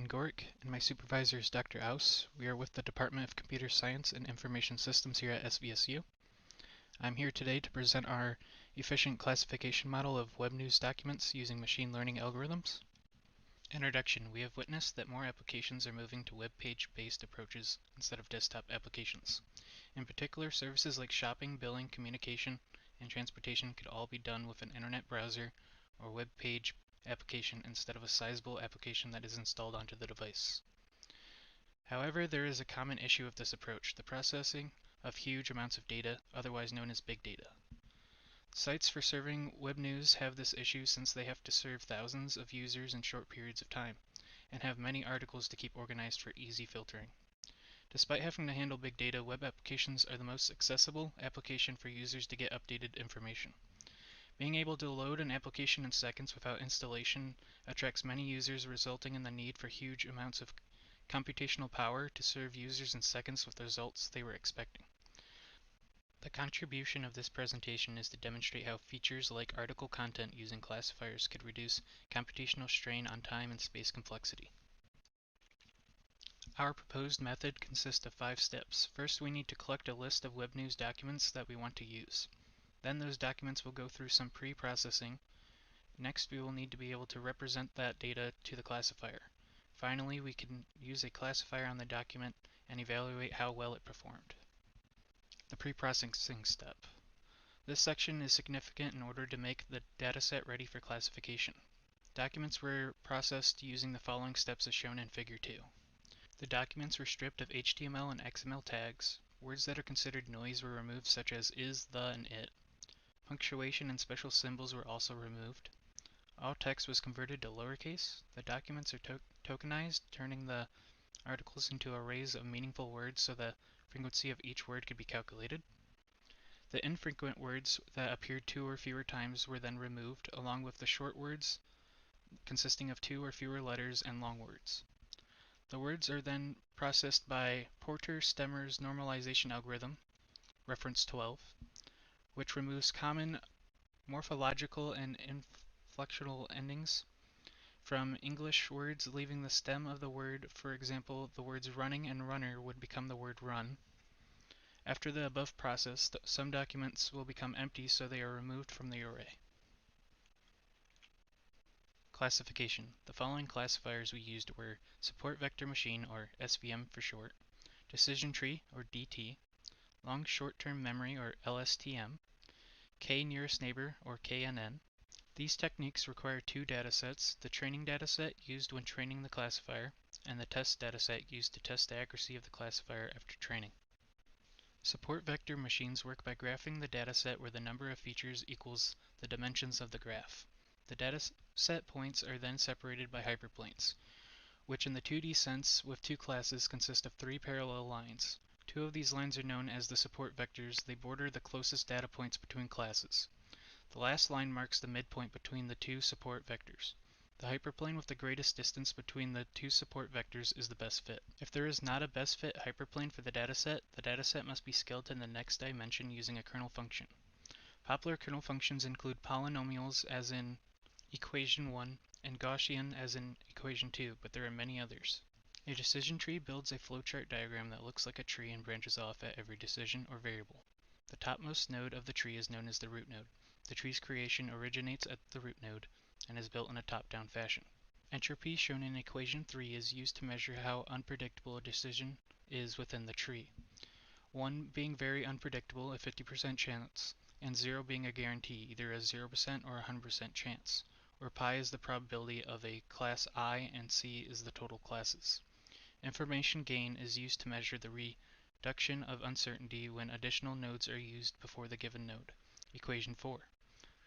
Gorick, and my supervisor is Dr. Aus. We are with the Department of Computer Science and Information Systems here at SVSU. I'm here today to present our efficient classification model of web news documents using machine learning algorithms. Introduction. We have witnessed that more applications are moving to web page-based approaches instead of desktop applications. In particular, services like shopping, billing, communication, and transportation could all be done with an internet browser or web page application instead of a sizable application that is installed onto the device. However, there is a common issue of this approach, the processing of huge amounts of data, otherwise known as big data. Sites for serving web news have this issue since they have to serve thousands of users in short periods of time, and have many articles to keep organized for easy filtering. Despite having to handle big data, web applications are the most accessible application for users to get updated information. Being able to load an application in seconds without installation attracts many users, resulting in the need for huge amounts of computational power to serve users in seconds with the results they were expecting. The contribution of this presentation is to demonstrate how features like article content using classifiers could reduce computational strain on time and space complexity. Our proposed method consists of 5 steps. First, we need to collect a list of web news documents that we want to use. Then those documents will go through some pre-processing. Next, we will need to be able to represent that data to the classifier. Finally, we can use a classifier on the document and evaluate how well it performed. The pre-processing step. This section is significant in order to make the dataset ready for classification. Documents were processed using the following steps as shown in Figure 2. The documents were stripped of HTML and XML tags. Words that are considered noise were removed, such as is, the, and it. Punctuation and special symbols were also removed. All text was converted to lowercase. The documents are tokenized, turning the articles into arrays of meaningful words so the frequency of each word could be calculated. The infrequent words that appeared 2 or fewer times were then removed, along with the short words consisting of 2 or fewer letters and long words. The words are then processed by Porter-Stemmer's normalization algorithm, reference 12, which removes common morphological and inflectional endings from English words, leaving the stem of the word. For example, the words running and runner would become the word run. After the above process, some documents will become empty, so they are removed from the array. Classification. The following classifiers we used were support vector machine, or SVM for short, decision tree, or DT, long short-term memory, or LSTM, K nearest neighbor, or KNN. These techniques require 2 datasets, the training dataset used when training the classifier, and the test dataset used to test the accuracy of the classifier after training. Support vector machines work by graphing the dataset where the number of features equals the dimensions of the graph. The dataset points are then separated by hyperplanes, which in the 2D sense with 2 classes consist of 3 parallel lines. 2 of these lines are known as the support vectors. They border the closest data points between classes. The last line marks the midpoint between the 2 support vectors. The hyperplane with the greatest distance between the 2 support vectors is the best fit. If there is not a best fit hyperplane for the dataset must be scaled to the next dimension using a kernel function. Popular kernel functions include polynomials as in equation 1 and Gaussian as in equation 2, but there are many others. A decision tree builds a flowchart diagram that looks like a tree and branches off at every decision or variable. The topmost node of the tree is known as the root node. The tree's creation originates at the root node and is built in a top-down fashion. Entropy, shown in equation 3, is used to measure how unpredictable a decision is within the tree. 1 being very unpredictable, a 50% chance, and 0 being a guarantee, either a 0% or a 100% chance, where pi is the probability of a class I and C is the total classes. Information gain is used to measure the reduction of uncertainty when additional nodes are used before the given node. Equation 4.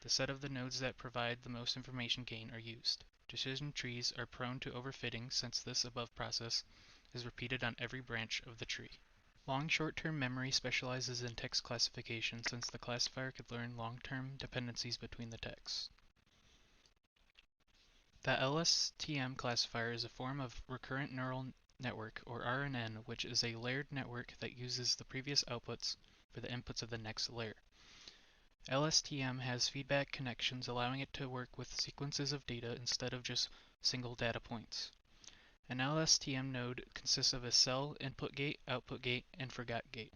The set of the nodes that provide the most information gain are used. Decision trees are prone to overfitting since this above process is repeated on every branch of the tree. Long short-term memory specializes in text classification since the classifier could learn long-term dependencies between the texts. The LSTM classifier is a form of recurrent neural network, or RNN, which is a layered network that uses the previous outputs for the inputs of the next layer. LSTM has feedback connections, allowing it to work with sequences of data instead of just single data points. An LSTM node consists of a cell, input gate, output gate, and forgot gate.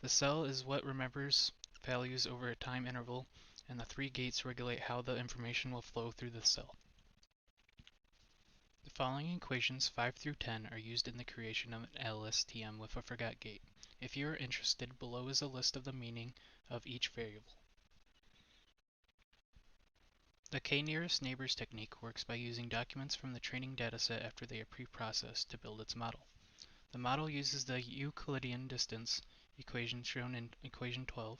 The cell is what remembers values over a time interval, and the three gates regulate how the information will flow through the cell. The following equations 5 through 10 are used in the creation of an LSTM with a forgot gate. If you are interested, below is a list of the meaning of each variable. The k-nearest neighbors technique works by using documents from the training dataset after they are pre-processed to build its model. The model uses the Euclidean distance equation shown in equation 12.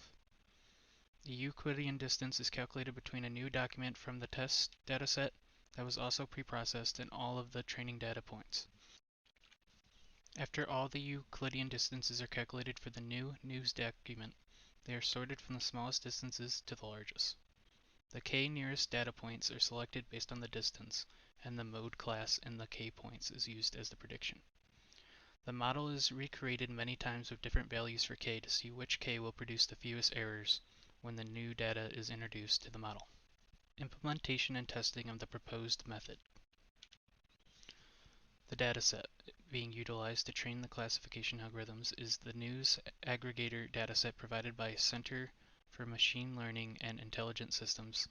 The Euclidean distance is calculated between a new document from the test dataset that was also pre-processed and all of the training data points. After all the Euclidean distances are calculated for the new news document, they are sorted from the smallest distances to the largest. The k nearest data points are selected based on the distance, and the mode class in the k points is used as the prediction. The model is recreated many times with different values for k to see which k will produce the fewest errors when the new data is introduced to the model. Implementation and testing of the proposed method. The dataset being utilized to train the classification algorithms is the news aggregator dataset provided by Center for Machine Learning and Intelligent Systems,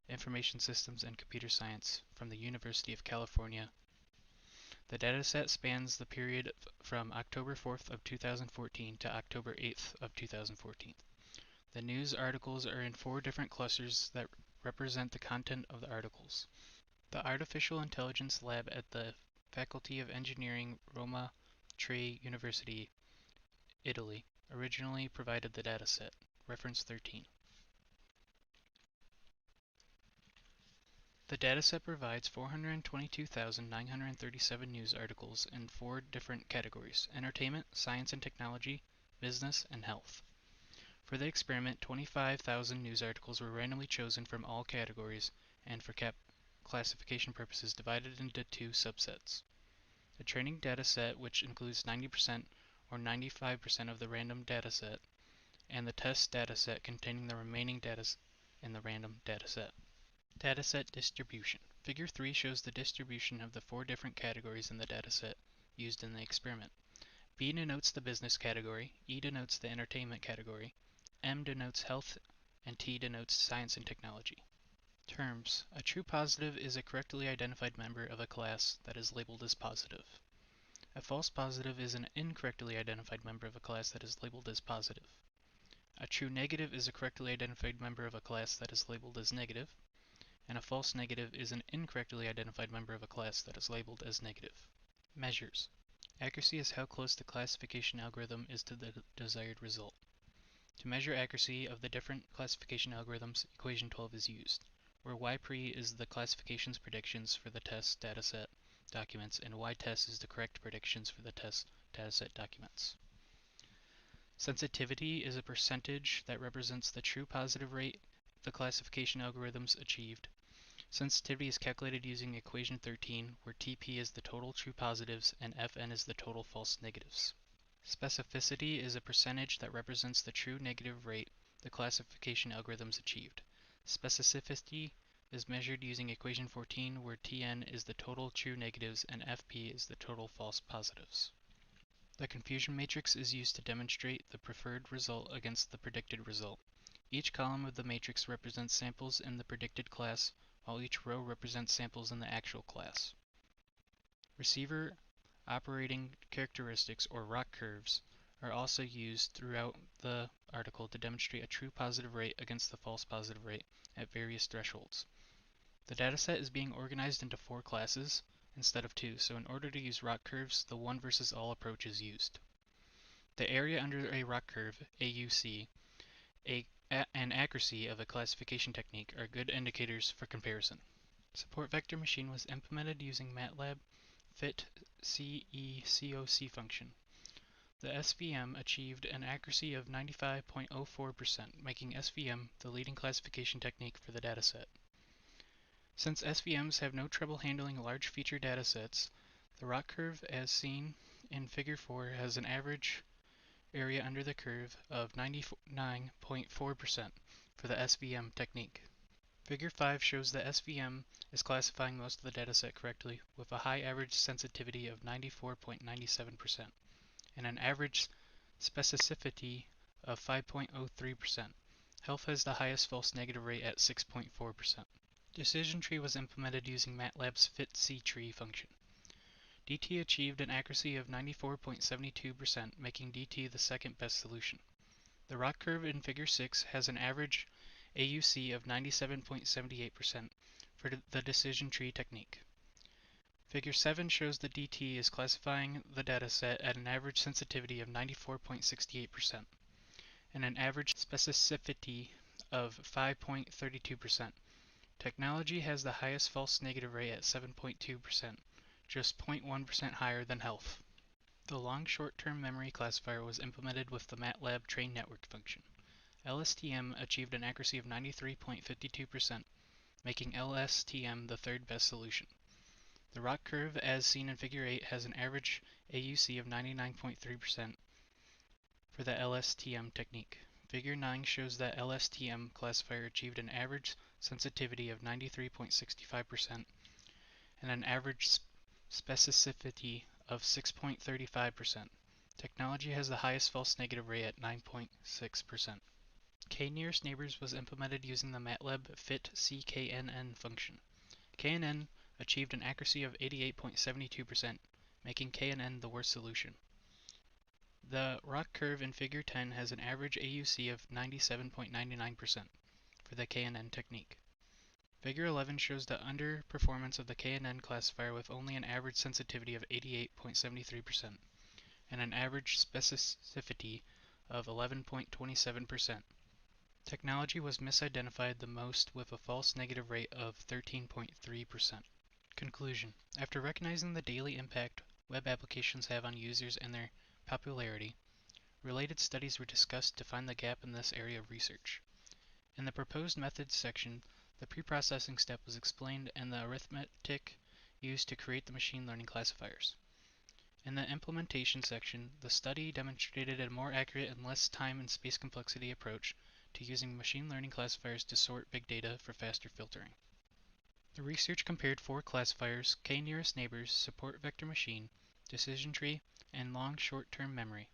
Information Systems and Computer Science from the University of California. The dataset spans the period from October 4th of 2014 to October 8th of 2014. The news articles are in 4 different clusters that represent the content of the articles. The Artificial Intelligence Lab at the Faculty of Engineering, Roma Tre University, Italy, originally provided the dataset. Reference 13. The dataset provides 422,937 news articles in 4 different categories: entertainment, science and technology, business, and health. For the experiment, 25,000 news articles were randomly chosen from all categories and for classification purposes divided into 2 subsets. The training dataset, which includes 90% or 95% of the random dataset, and the test dataset containing the remaining data in the random dataset. Dataset distribution. Figure 3 shows the distribution of the 4 different categories in the dataset used in the experiment. B denotes the business category, E denotes the entertainment category, M denotes health, and T denotes science and technology. Terms. A true positive is a correctly identified member of a class that is labeled as positive. A false positive is an incorrectly identified member of a class that is labeled as positive. A true negative is a correctly identified member of a class that is labeled as negative, and a false negative is an incorrectly identified member of a class that is labeled as negative. Measures. Accuracy is how close the classification algorithm is to the desired result. To measure accuracy of the different classification algorithms, equation 12 is used, where ypre is the classification's predictions for the test dataset documents and ytest is the correct predictions for the test dataset documents. Sensitivity is a percentage that represents the true positive rate the classification algorithms achieved. Sensitivity is calculated using equation 13, where TP is the total true positives and FN is the total false negatives. Specificity is a percentage that represents the true negative rate the classification algorithms achieved. Specificity is measured using equation 14, where Tn is the total true negatives and Fp is the total false positives. The confusion matrix is used to demonstrate the preferred result against the predicted result. Each column of the matrix represents samples in the predicted class, while each row represents samples in the actual class. Receiver operating characteristics, or ROC curves, are also used throughout the article to demonstrate a true positive rate against the false positive rate at various thresholds. The dataset is being organized into 4 classes instead of 2, so in order to use ROC curves, the one versus all approach is used. The area under a ROC curve, AUC, and accuracy of a classification technique are good indicators for comparison. Support vector machine was implemented using MATLAB fit CECOC function. The SVM achieved an accuracy of 95.04%, making SVM the leading classification technique for the dataset. Since SVMs have no trouble handling large feature datasets, the ROC curve, as seen in Figure 4, has an average area under the curve of 99.4% for the SVM technique. Figure 5 shows that SVM is classifying most of the dataset correctly with a high average sensitivity of 94.97% and an average specificity of 5.03%. Health has the highest false negative rate at 6.4%. Decision tree was implemented using MATLAB's fit-C-tree function. DT achieved an accuracy of 94.72%, making DT the second best solution. The ROC curve in Figure 6 has an average AUC of 97.78% for the decision tree technique. Figure 7 shows that DT is classifying the dataset at an average sensitivity of 94.68% and an average specificity of 5.32%. Technology has the highest false negative rate at 7.2%, just 0.1% higher than health. The long short-term memory classifier was implemented with the MATLAB train network function. LSTM achieved an accuracy of 93.52%, making LSTM the third best solution. The ROC curve, as seen in Figure 8, has an average AUC of 99.3% for the LSTM technique. Figure 9 shows that LSTM classifier achieved an average sensitivity of 93.65% and an average specificity of 6.35%. Technology has the highest false negative rate at 9.6%. K-nearest neighbors was implemented using the MATLAB fit-CKNN function. KNN achieved an accuracy of 88.72%, making KNN the worst solution. The ROC curve in Figure 10 has an average AUC of 97.99% for the KNN technique. Figure 11 shows the underperformance of the KNN classifier with only an average sensitivity of 88.73% and an average specificity of 11.27%. Technology was misidentified the most with a false negative rate of 13.3%. Conclusion. After recognizing the daily impact web applications have on users and their popularity, related studies were discussed to find the gap in this area of research. In the proposed methods section, the pre-processing step was explained and the arithmetic used to create the machine learning classifiers. In the implementation section, the study demonstrated a more accurate and less time and space complexity approach to using machine learning classifiers to sort big data for faster filtering. The research compared 4 classifiers: K-nearest neighbors, support vector machine, decision tree, and long short-term memory.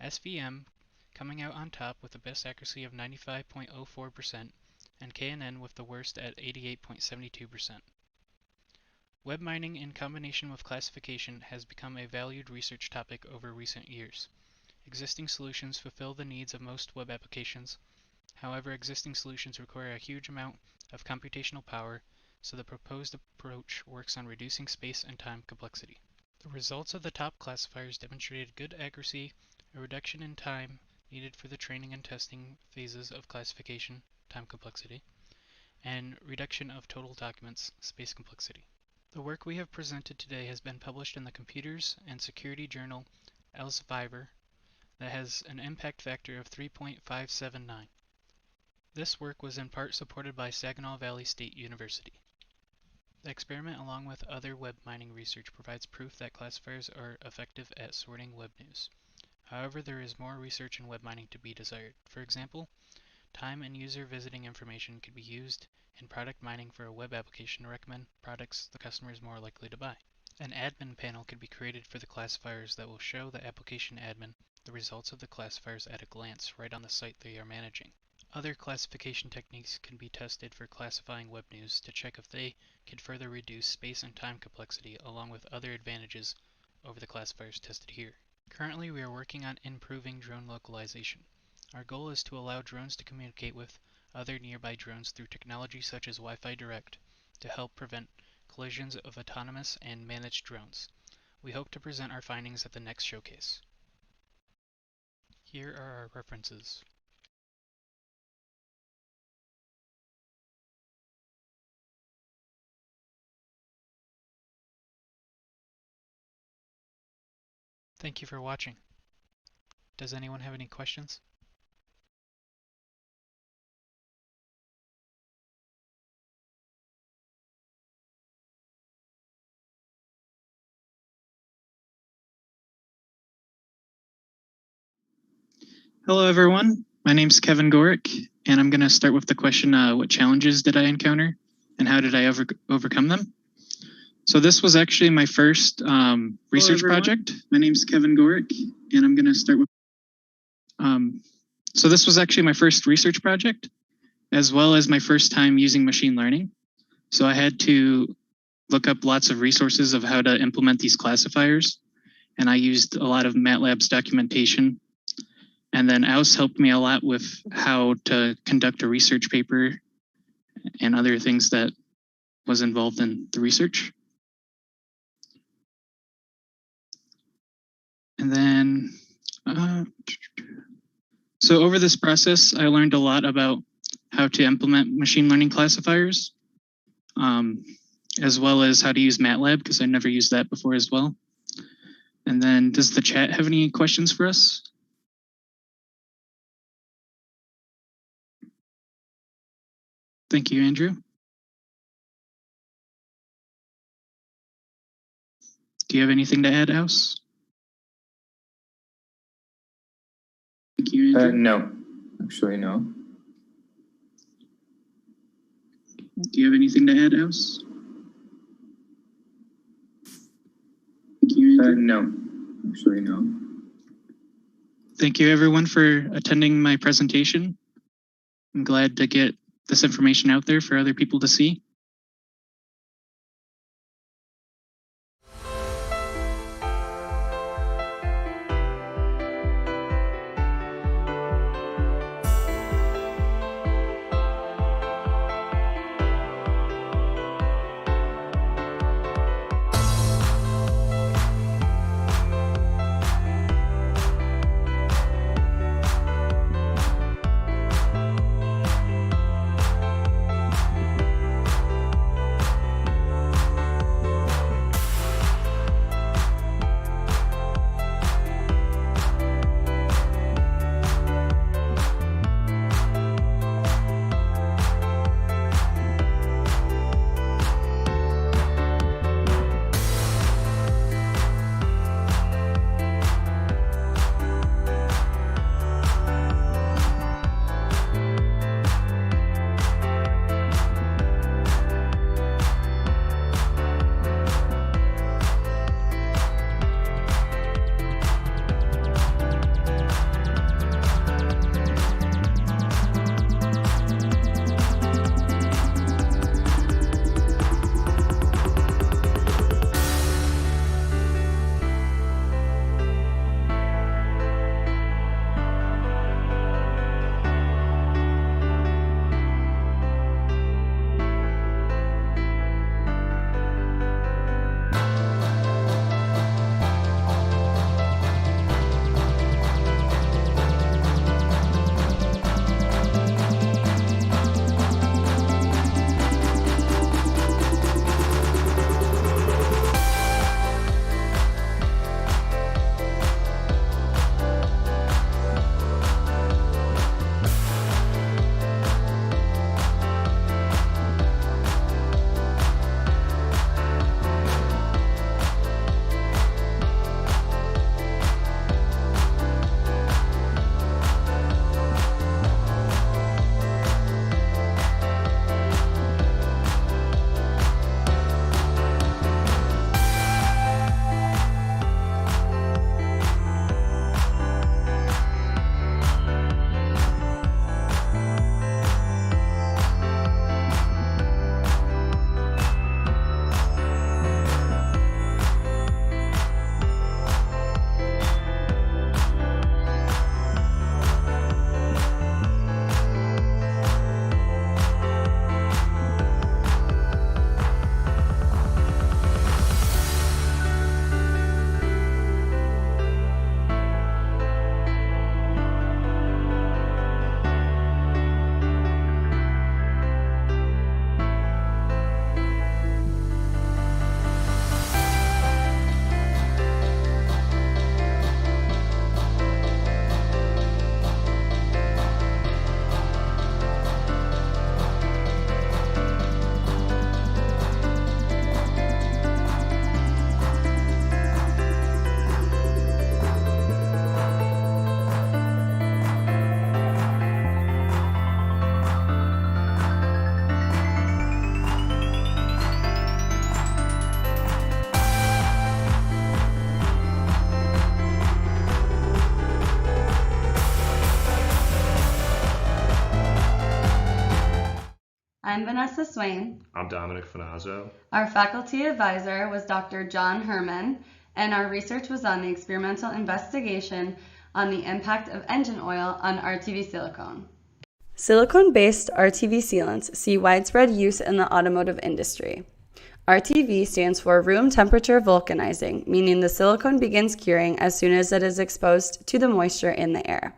SVM coming out on top with the best accuracy of 95.04% and KNN with the worst at 88.72%. Web mining in combination with classification has become a valued research topic over recent years. Existing solutions fulfill the needs of most web applications. However, existing solutions require a huge amount of computational power, so the proposed approach works on reducing space and time complexity. The results of the top classifiers demonstrated good accuracy, a reduction in time needed for the training and testing phases of classification, time complexity, and reduction of total documents, space complexity. The work we have presented today has been published in the Computers and Security Journal Elsevier that has an impact factor of 3.579. This work was in part supported by Saginaw Valley State University. The experiment, along with other web mining research, provides proof that classifiers are effective at sorting web news. However, there is more research in web mining to be desired. For example, time and user visiting information could be used in product mining for a web application to recommend products the customer is more likely to buy. An admin panel could be created for the classifiers that will show the application admin the results of the classifiers at a glance right on the site they are managing. Other classification techniques can be tested for classifying web news to check if they can further reduce space and time complexity along with other advantages over the classifiers tested here. Currently, we are working on improving drone localization. Our goal is to allow drones to communicate with other nearby drones through technology such as Wi-Fi Direct to help prevent collisions of autonomous and managed drones. We hope to present our findings at the next showcase. Here are our references. Thank you for watching. Does anyone have any questions? Hello, everyone. My name's Kevin Gorick, and I'm going to start with the question, what challenges did I encounter and how did I overcome them? So this was actually my first research project. My name's Kevin Gorick, and I'm going to start with... So this was actually my first research project, as well as my first time using machine learning. So I had to look up lots of resources of how to implement these classifiers, and I used a lot of MATLAB's documentation. And then Aus helped me a lot with how to conduct a research paper and other things that was involved in the research. And then, so over this process, I learned a lot about how to implement machine learning classifiers, as well as how to use MATLAB, because I never used that before as well. And then does the chat have any questions for us? Thank you, Andrew. Do you have anything to add, Aus? Thank you, Andrew. No, actually no. Do you have anything to add, Aus? Thank you, Andrew. No, actually no. Thank you, everyone, for attending my presentation. I'm glad to get this information out there for other people to see. I'm Vanessa Swain. I'm Dominic Finazzo. Our faculty advisor was Dr. John Herman, and our research was on the experimental investigation on the impact of engine oil on RTV silicone. Silicone-based RTV sealants see widespread use in the automotive industry. RTV stands for room temperature vulcanizing, meaning the silicone begins curing as soon as it is exposed to the moisture in the air.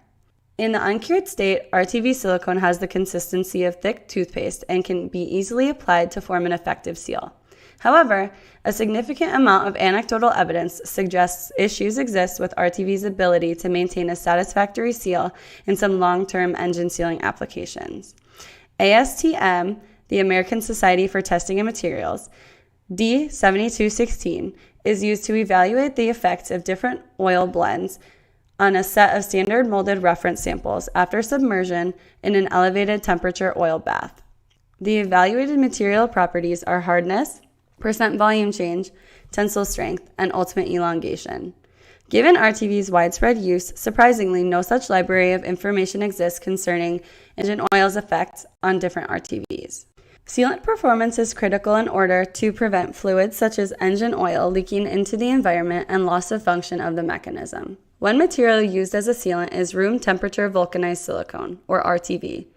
In the uncured state, RTV silicone has the consistency of thick toothpaste and can be easily applied to form an effective seal. However, a significant amount of anecdotal evidence suggests issues exist with RTV's ability to maintain a satisfactory seal in some long-term engine sealing applications. ASTM, the American Society for Testing and Materials, D7216, is used to evaluate the effects of different oil blends on a set of standard molded reference samples after submersion in an elevated temperature oil bath. The evaluated material properties are hardness, percent volume change, tensile strength, and ultimate elongation. Given RTV's widespread use, surprisingly, no such library of information exists concerning engine oil's effects on different RTVs. Sealant performance is critical in order to prevent fluids such as engine oil leaking into the environment and loss of function of the mechanism. One material used as a sealant is room temperature vulcanized silicone, or RTV.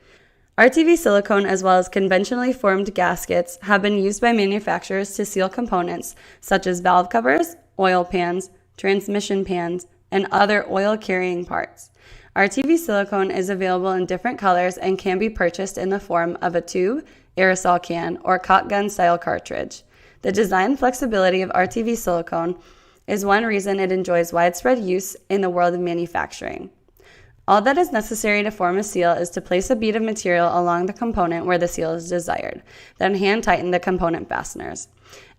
RTV silicone, as well as conventionally formed gaskets, have been used by manufacturers to seal components such as valve covers, oil pans, transmission pans, and other oil-carrying parts. RTV silicone is available in different colors and can be purchased in the form of a tube, aerosol can, or caulk gun-style cartridge. The design flexibility of RTV silicone is one reason it enjoys widespread use in the world of manufacturing. All that is necessary to form a seal is to place a bead of material along the component where the seal is desired, then hand tighten the component fasteners.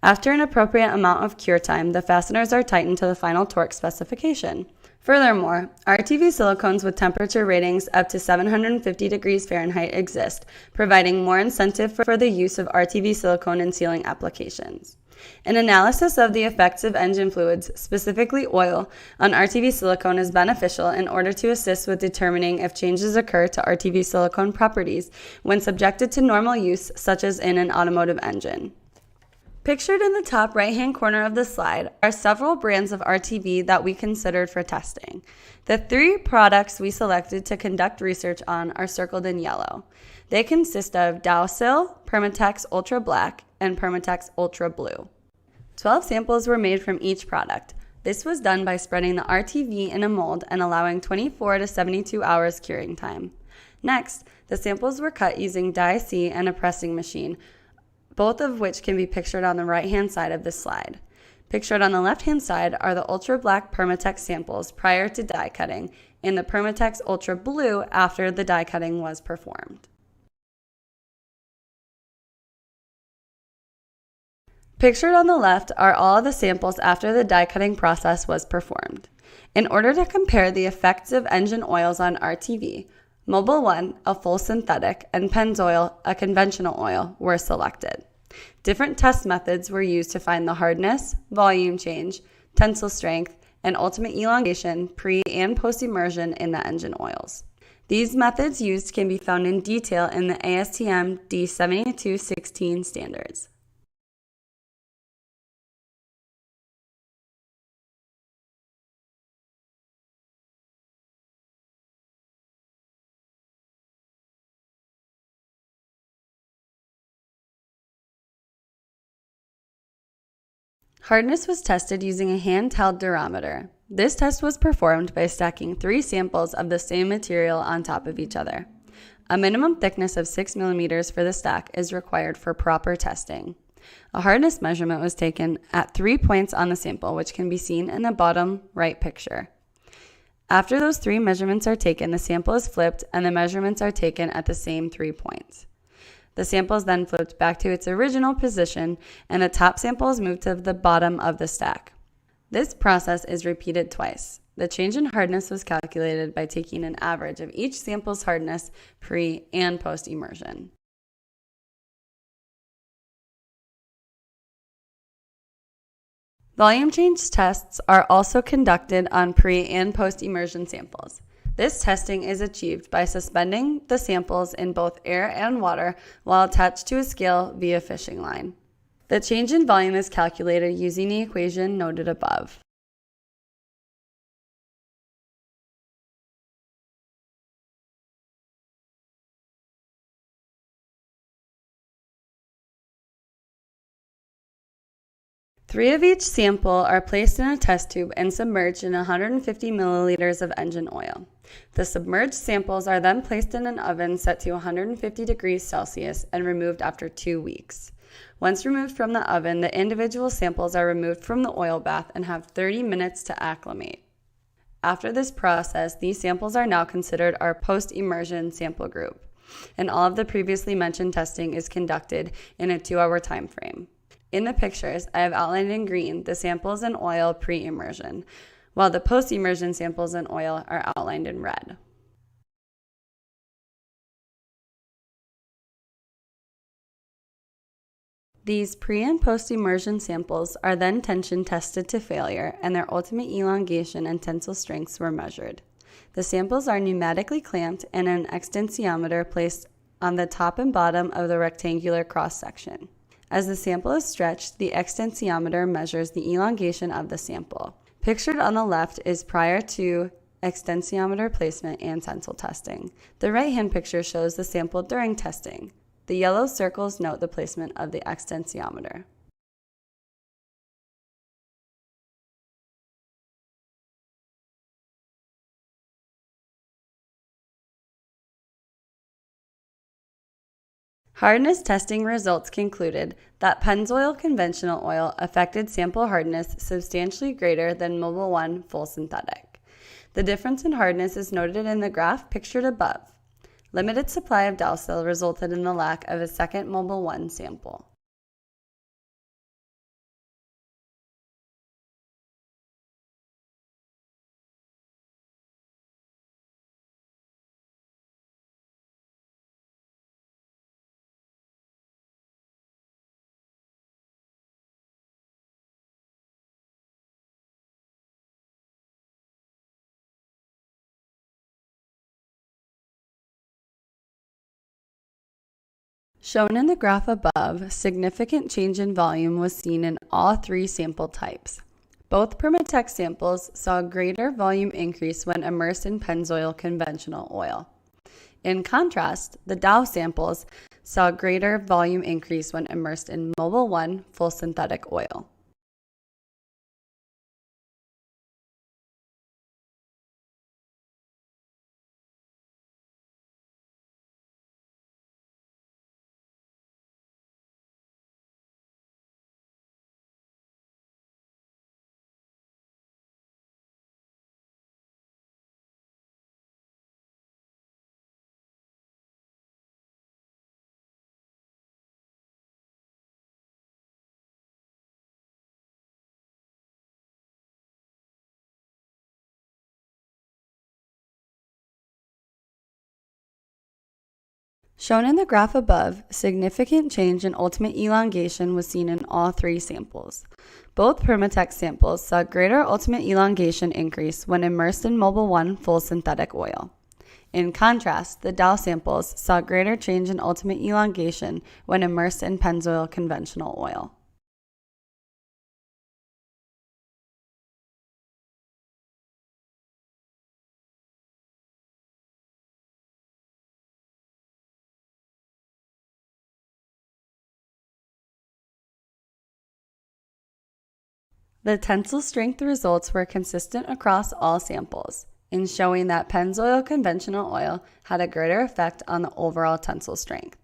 After an appropriate amount of cure time, the fasteners are tightened to the final torque specification. Furthermore, RTV silicones with temperature ratings up to 750 degrees Fahrenheit exist, providing more incentive for the use of RTV silicone in sealing applications. An analysis of the effects of engine fluids, specifically oil, on RTV silicone is beneficial in order to assist with determining if changes occur to RTV silicone properties when subjected to normal use, such as in an automotive engine. Pictured in the top right-hand corner of the slide are several brands of RTV that we considered for testing. The 3 products we selected to conduct research on are circled in yellow. They consist of Dowsil, Permatex Ultra Black, and Permatex Ultra Blue. 12 samples were made from each product. This was done by spreading the RTV in a mold and allowing 24 to 72 hours curing time. Next, the samples were cut using die-C and a pressing machine, both of which can be pictured on the right-hand side of this slide. Pictured on the left-hand side are the Ultra Black Permatex samples prior to die cutting and the Permatex Ultra Blue after the die cutting was performed. Pictured on the left are all of the samples after the die cutting process was performed. In order to compare the effects of engine oils on RTV, Mobil 1, a full synthetic, and Pennzoil, a conventional oil, were selected. Different test methods were used to find the hardness, volume change, tensile strength, and ultimate elongation pre- and post-immersion in the engine oils. These methods used can be found in detail in the ASTM D7216 standards. Hardness was tested using a handheld durometer. This test was performed by stacking 3 samples of the same material on top of each other. A minimum thickness of 6 millimeters for the stack is required for proper testing. A hardness measurement was taken at 3 points on the sample, which can be seen in the bottom right picture. After those 3 measurements are taken, the sample is flipped and the measurements are taken at the same 3 points. The sample is then flipped back to its original position and the top sample is moved to the bottom of the stack. This process is repeated twice. The change in hardness was calculated by taking an average of each sample's hardness pre- and post-immersion. Volume change tests are also conducted on pre- and post-immersion samples. This testing is achieved by suspending the samples in both air and water while attached to a scale via fishing line. The change in volume is calculated using the equation noted above. Three of each sample are placed in a test tube and submerged in 150 milliliters of engine oil. The submerged samples are then placed in an oven set to 150 degrees Celsius and removed after 2 weeks. Once removed from the oven, the individual samples are removed from the oil bath and have 30 minutes to acclimate. After this process, these samples are now considered our post-immersion sample group, and all of the previously mentioned testing is conducted in a 2-hour time frame. In the pictures, I have outlined in green the samples in oil pre-immersion, while the post-immersion samples in oil are outlined in red. These pre- and post-immersion samples are then tension tested to failure, and their ultimate elongation and tensile strengths were measured. The samples are pneumatically clamped and an extensiometer placed on the top and bottom of the rectangular cross-section. As the sample is stretched, the extensiometer measures the elongation of the sample. Pictured on the left is prior to extensiometer placement and tensile testing. The right-hand picture shows the sample during testing. The yellow circles note the placement of the extensiometer. Hardness testing results concluded that Pennzoil conventional oil affected sample hardness substantially greater than Mobil 1 full synthetic. The difference in hardness is noted in the graph pictured above. Limited supply of Dalsil resulted in the lack of a second Mobil 1 sample. Shown in the graph above, significant change in volume was seen in all 3 sample types. Both Permatex samples saw a greater volume increase when immersed in Pennzoil conventional oil. In contrast, the Dow samples saw a greater volume increase when immersed in Mobil 1 full synthetic oil. Shown in the graph above, significant change in ultimate elongation was seen in all 3 samples. Both Permatex samples saw greater ultimate elongation increase when immersed in Mobil 1 full synthetic oil. In contrast, the Dow samples saw greater change in ultimate elongation when immersed in Pennzoil conventional oil. The tensile strength results were consistent across all samples, in showing that Pennzoil conventional oil had a greater effect on the overall tensile strength.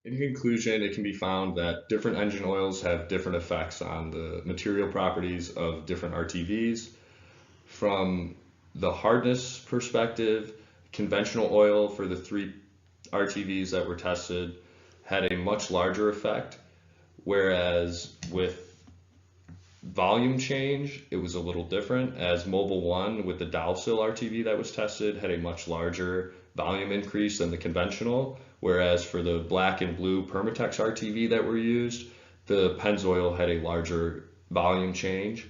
In conclusion, it can be found that different engine oils have different effects on the material properties of different RTVs. From the hardness perspective, conventional oil for the 3 RTVs that were tested had a much larger effect, whereas with volume change, it was a little different, as Mobile 1 with the Dowsill RTV that was tested had a much larger volume increase than the conventional, whereas for the black and blue Permatex RTV that were used, the Pennzoil had a larger volume change.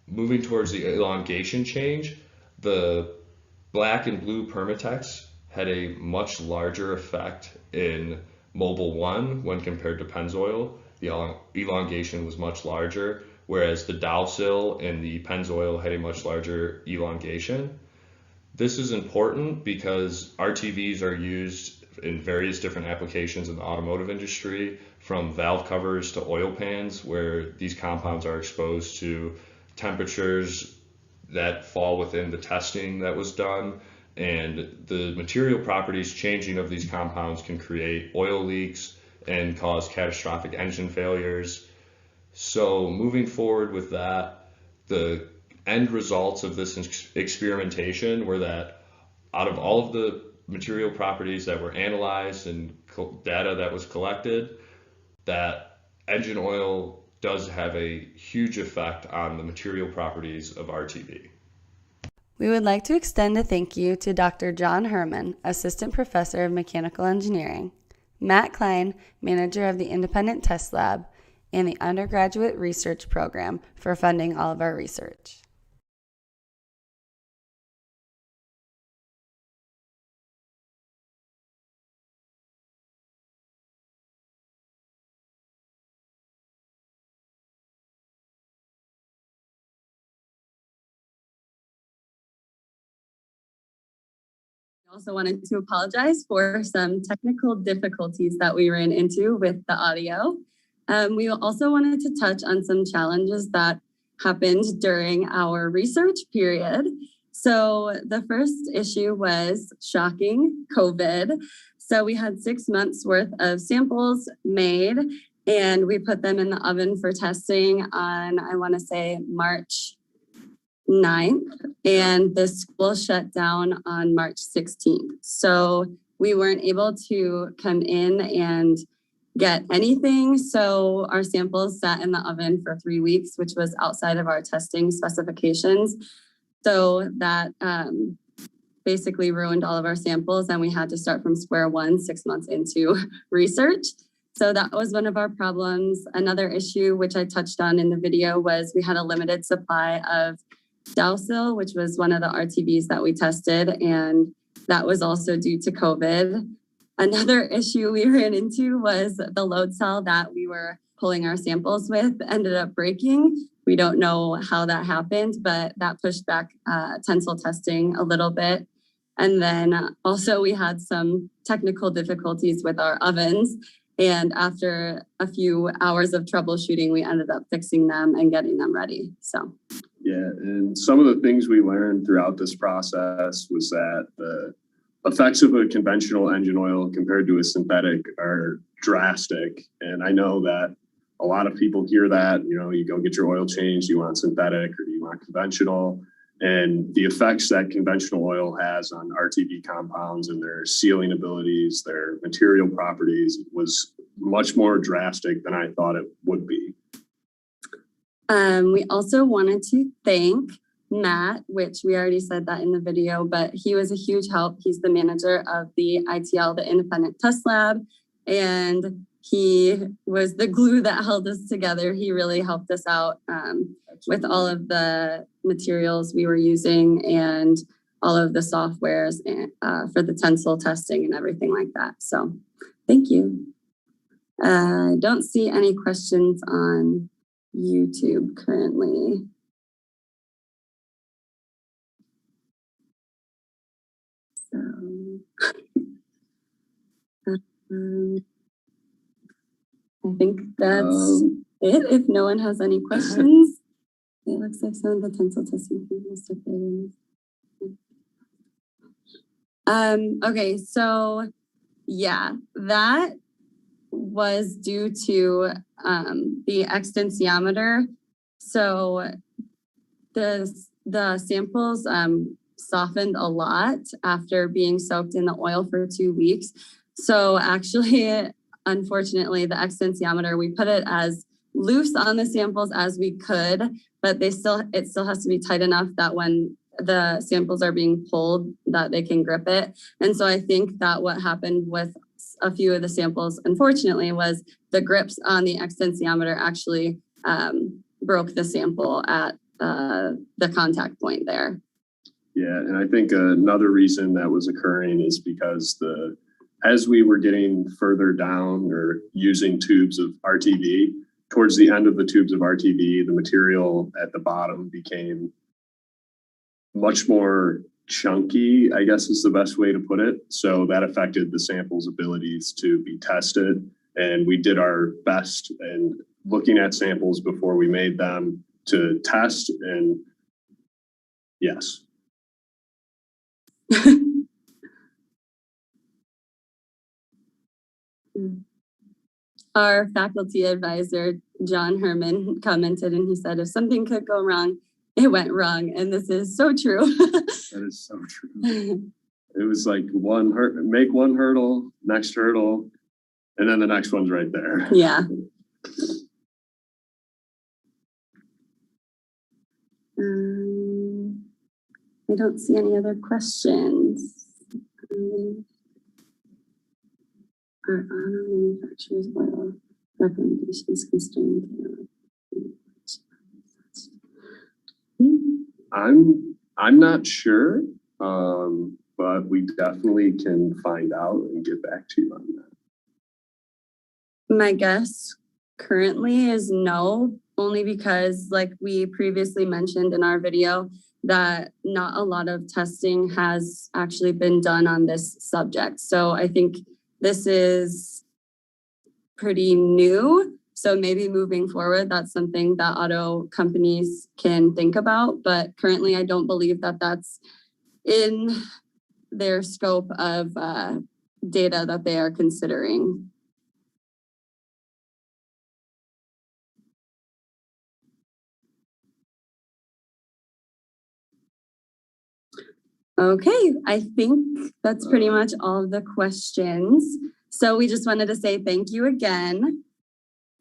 Moving towards the elongation change, the black and blue Permatex had a much larger effect in Mobile 1 when compared to Pennzoil. The elongation was much larger, whereas the Dowsill and the Pennzoil had a much larger elongation. This is important because RTVs are used in various different applications in the automotive industry, from valve covers to oil pans, where these compounds are exposed to temperatures that fall within the testing that was done, and the material properties changing of these compounds can create oil leaks and cause catastrophic engine failures. So moving forward with that, the end results of this experimentation were that out of all of the material properties that were analyzed and data that was collected, that engine oil does have a huge effect on the material properties of RTV. We would like to extend a thank you to Dr. John Herman, Assistant Professor of Mechanical Engineering, Matt Klein, Manager of the Independent Test Lab, and the Undergraduate Research Program for funding all of our research. I also wanted to apologize for some technical difficulties that we ran into with the audio. We also wanted to touch on some challenges that happened during our research period. So the first issue was shocking, COVID. So we had 6 months worth of samples made, and we put them in the oven for testing on, I want to say, March 9th, and the school shut down on March 16th. So we weren't able to come in and get anything. So our samples sat in the oven for 3 weeks, which was outside of our testing specifications. So that basically ruined all of our samples, and we had to start from square one 6 months into research. So that was one of our problems. Another issue, which I touched on in the video, was we had a limited supply of Dowsill, which was one of the RTVs that we tested, and that was also due to COVID. Another issue we ran into was the load cell that we were pulling our samples with ended up breaking. We don't know how that happened, but that pushed back tensile testing a little bit. And then also we had some technical difficulties with our ovens. And after a few hours of troubleshooting, we ended up fixing them and getting them ready. So. Yeah, and some of the things we learned throughout this process was that the effects of a conventional engine oil compared to a synthetic are drastic. And I know that a lot of people hear that, you know, you go get your oil changed, you want synthetic or do you want conventional? And the effects that conventional oil has on RTV compounds and their sealing abilities, their material properties, was much more drastic than I thought it would be. We also wanted to thank Matt, which we already said that in the video, but he was a huge help. He's the manager of the ITL, the Independent Test Lab, and he was the glue that held us together. He really helped us out with all of the materials we were using and all of the softwares for the tensile testing and everything like that. So thank you. I don't see any questions on YouTube currently. So I think that's it. If no one has any questions, it looks like some of the tensile testing must have been. Okay, so yeah, that was due to the extensiometer. So the samples softened a lot after being soaked in the oil for 2 weeks. So actually, unfortunately, the extensiometer, we put it as loose on the samples as we could, but it still has to be tight enough that when the samples are being pulled that they can grip it. And so I think that what happened with a few of the samples, unfortunately, was the grips on the extensiometer actually broke the sample at the contact point there. Yeah, and I think another reason that was occurring is because as we were getting further down or using tubes of RTV, towards the end of the tubes of RTV, the material at the bottom became much more chunky, I guess is the best way to put it. So that affected the sample's abilities to be tested. And we did our best in looking at samples before we made them to test. And yes. Our faculty advisor, John Herman, commented and he said, if something could go wrong, it went wrong. And this is so true. That is so true. It was like make one hurdle, next hurdle, and then the next one's right there. Yeah. I don't see any other questions. Are auto manufacturers oil recommendations concerning? I'm not sure, but we definitely can find out and get back to you on that. My guess currently is no, only because, like we previously mentioned in our video, that not a lot of testing has actually been done on this subject. So I think this is pretty new. So maybe moving forward, that's something that auto companies can think about. But currently, I don't believe that that's in their scope of data that they are considering. Okay, I think that's pretty much all of the questions. So we just wanted to say thank you again.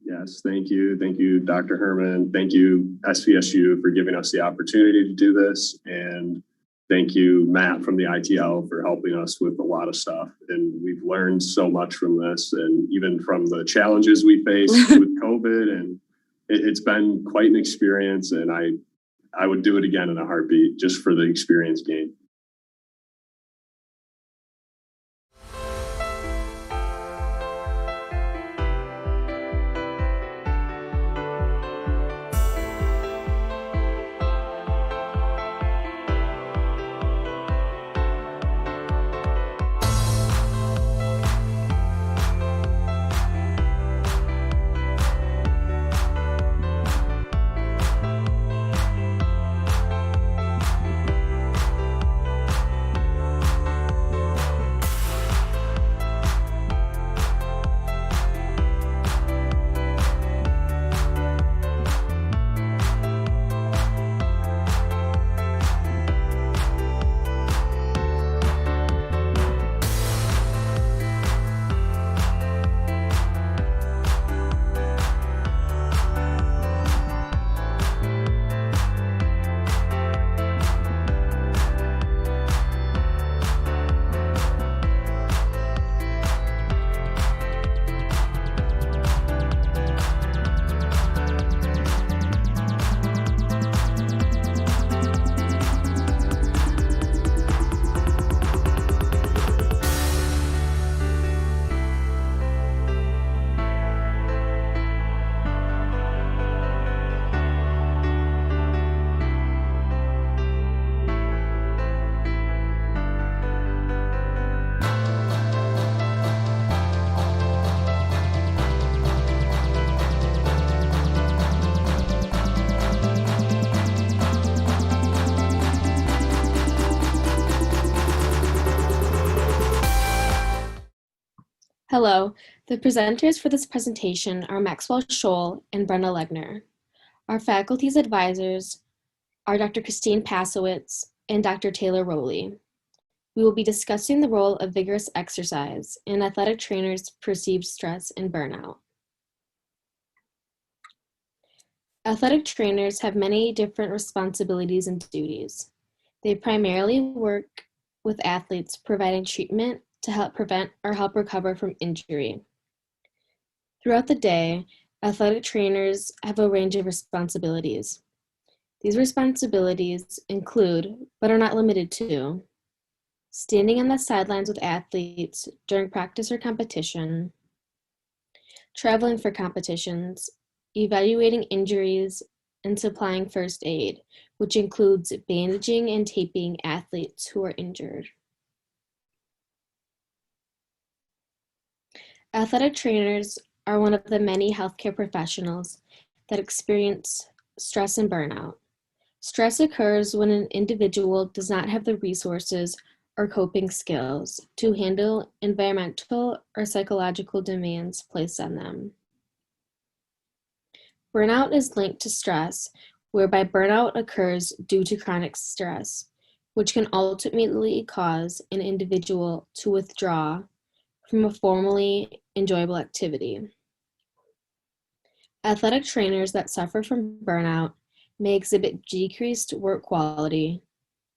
Yes, thank you. Thank you, Dr. Herman. Thank you, SVSU, for giving us the opportunity to do this. And thank you, Matt, from the ITL, for helping us with a lot of stuff. And we've learned so much from this, and even from the challenges we faced with COVID. And it's been quite an experience. And I would do it again in a heartbeat just for the experience gained. Hello, the presenters for this presentation are Maxwell Scholl and Brenda Legner. Our faculty's advisors are Dr. Christine Pasowitz and Dr. Taylor Rowley. We will be discussing the role of vigorous exercise in athletic trainers' perceived stress and burnout. Athletic trainers have many different responsibilities and duties. They primarily work with athletes, providing treatment to help prevent or help recover from injury. Throughout the day, athletic trainers have a range of responsibilities. These responsibilities include, but are not limited to, standing on the sidelines with athletes during practice or competition, traveling for competitions, evaluating injuries, and supplying first aid, which includes bandaging and taping athletes who are injured. Athletic trainers are one of the many healthcare professionals that experience stress and burnout. Stress occurs when an individual does not have the resources or coping skills to handle environmental or psychological demands placed on them. Burnout is linked to stress, whereby burnout occurs due to chronic stress, which can ultimately cause an individual to withdraw from a formerly enjoyable activity. Athletic trainers that suffer from burnout may exhibit decreased work quality,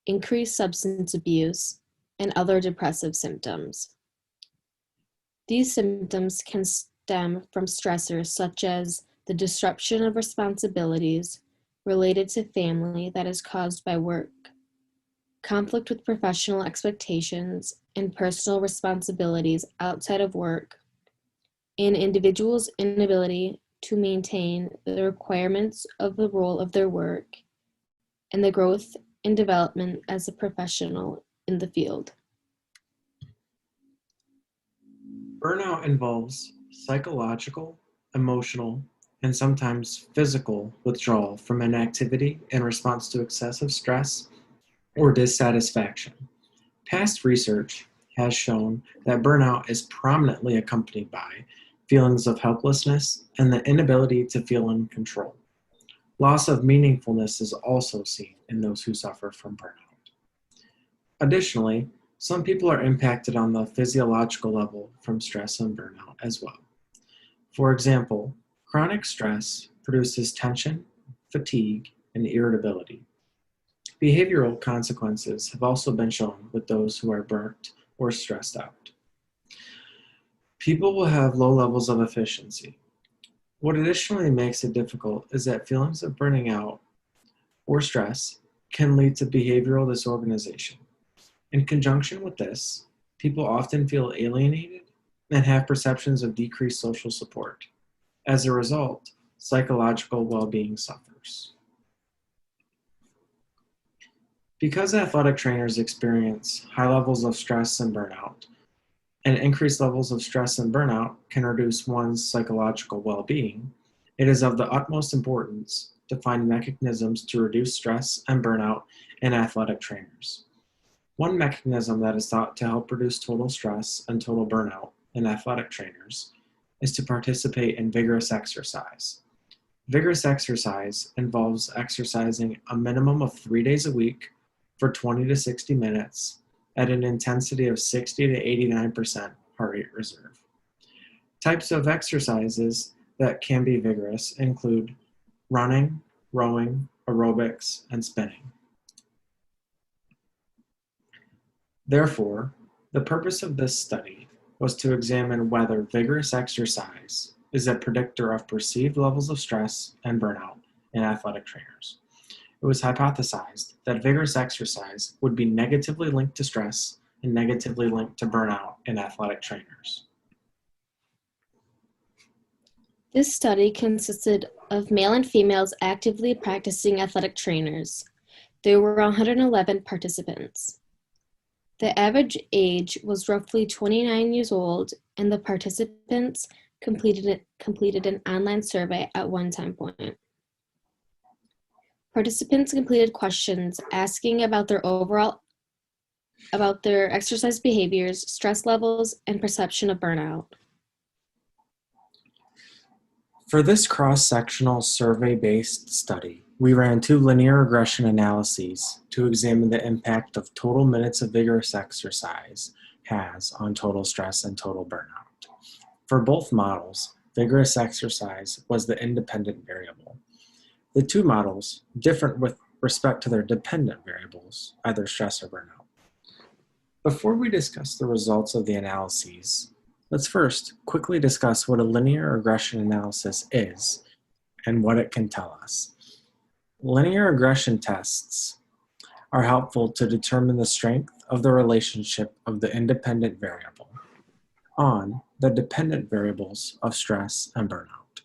increased substance abuse, and other depressive symptoms. These symptoms can stem from stressors such as the disruption of responsibilities related to family that is caused by work, conflict with professional expectations and personal responsibilities outside of work, and individuals' inability to maintain the requirements of the role of their work and the growth and development as a professional in the field. Burnout involves psychological, emotional, and sometimes physical withdrawal from an activity in response to excessive stress or dissatisfaction. Past research has shown that burnout is prominently accompanied by feelings of helplessness and the inability to feel in control. Loss of meaningfulness is also seen in those who suffer from burnout. Additionally, some people are impacted on the physiological level from stress and burnout as well. For example, chronic stress produces tension, fatigue, and irritability. Behavioral consequences have also been shown with those who are burnt or stressed out. People will have low levels of efficiency. What additionally makes it difficult is that feelings of burning out or stress can lead to behavioral disorganization. In conjunction with this, people often feel alienated and have perceptions of decreased social support. As a result, psychological well-being suffers. Because athletic trainers experience high levels of stress and burnout, and increased levels of stress and burnout can reduce one's psychological well-being, it is of the utmost importance to find mechanisms to reduce stress and burnout in athletic trainers. One mechanism that is thought to help reduce total stress and total burnout in athletic trainers is to participate in vigorous exercise. Vigorous exercise involves exercising a minimum of 3 days a week for 20 to 60 minutes at an intensity of 60 to 89% heart rate reserve. Types of exercises that can be vigorous include running, rowing, aerobics, and spinning. Therefore, the purpose of this study was to examine whether vigorous exercise is a predictor of perceived levels of stress and burnout in athletic trainers. It was hypothesized that vigorous exercise would be negatively linked to stress and negatively linked to burnout in athletic trainers. This study consisted of male and females actively practicing athletic trainers. There were 111 participants. The average age was roughly 29 years old, and the participants completed an online survey at one time point. Participants completed questions asking about their exercise behaviors, stress levels, and perception of burnout. For this cross-sectional survey-based study, we ran 2 linear regression analyses to examine the impact of total minutes of vigorous exercise has on total stress and total burnout. For both models, vigorous exercise was the independent variable. The two models differ with respect to their dependent variables, either stress or burnout. Before we discuss the results of the analyses, let's first quickly discuss what a linear regression analysis is and what it can tell us. Linear regression tests are helpful to determine the strength of the relationship of the independent variable on the dependent variables of stress and burnout.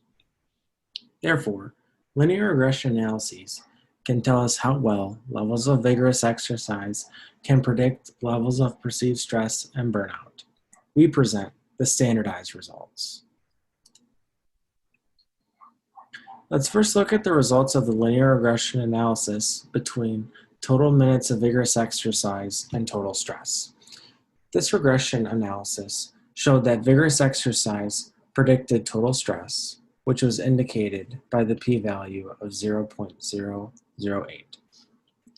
Therefore, linear regression analyses can tell us how well levels of vigorous exercise can predict levels of perceived stress and burnout. We present the standardized results. Let's first look at the results of the linear regression analysis between total minutes of vigorous exercise and total stress. This regression analysis showed that vigorous exercise predicted total stress, which was indicated by the p-value of 0.008.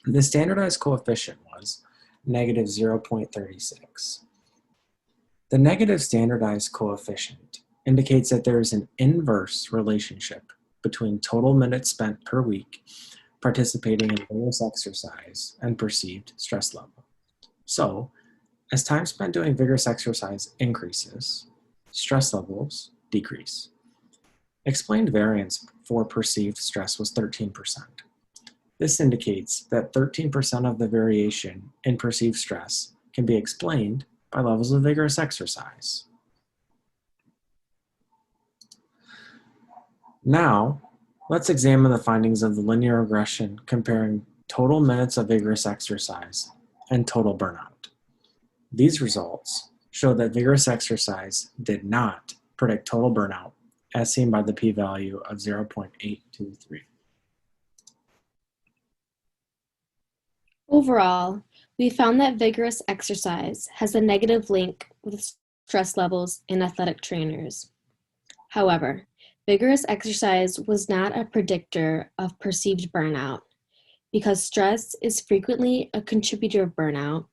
The standardized coefficient was negative 0.36. The negative standardized coefficient indicates that there is an inverse relationship between total minutes spent per week participating in vigorous exercise and perceived stress level. So, as time spent doing vigorous exercise increases, stress levels decrease. Explained variance for perceived stress was 13%. This indicates that 13% of the variation in perceived stress can be explained by levels of vigorous exercise. Now, let's examine the findings of the linear regression comparing total minutes of vigorous exercise and total burnout. These results show that vigorous exercise did not predict total burnout, as seen by the p-value of 0.823. Overall, we found that vigorous exercise has a negative link with stress levels in athletic trainers. However, vigorous exercise was not a predictor of perceived burnout because stress is frequently a contributor of burnout.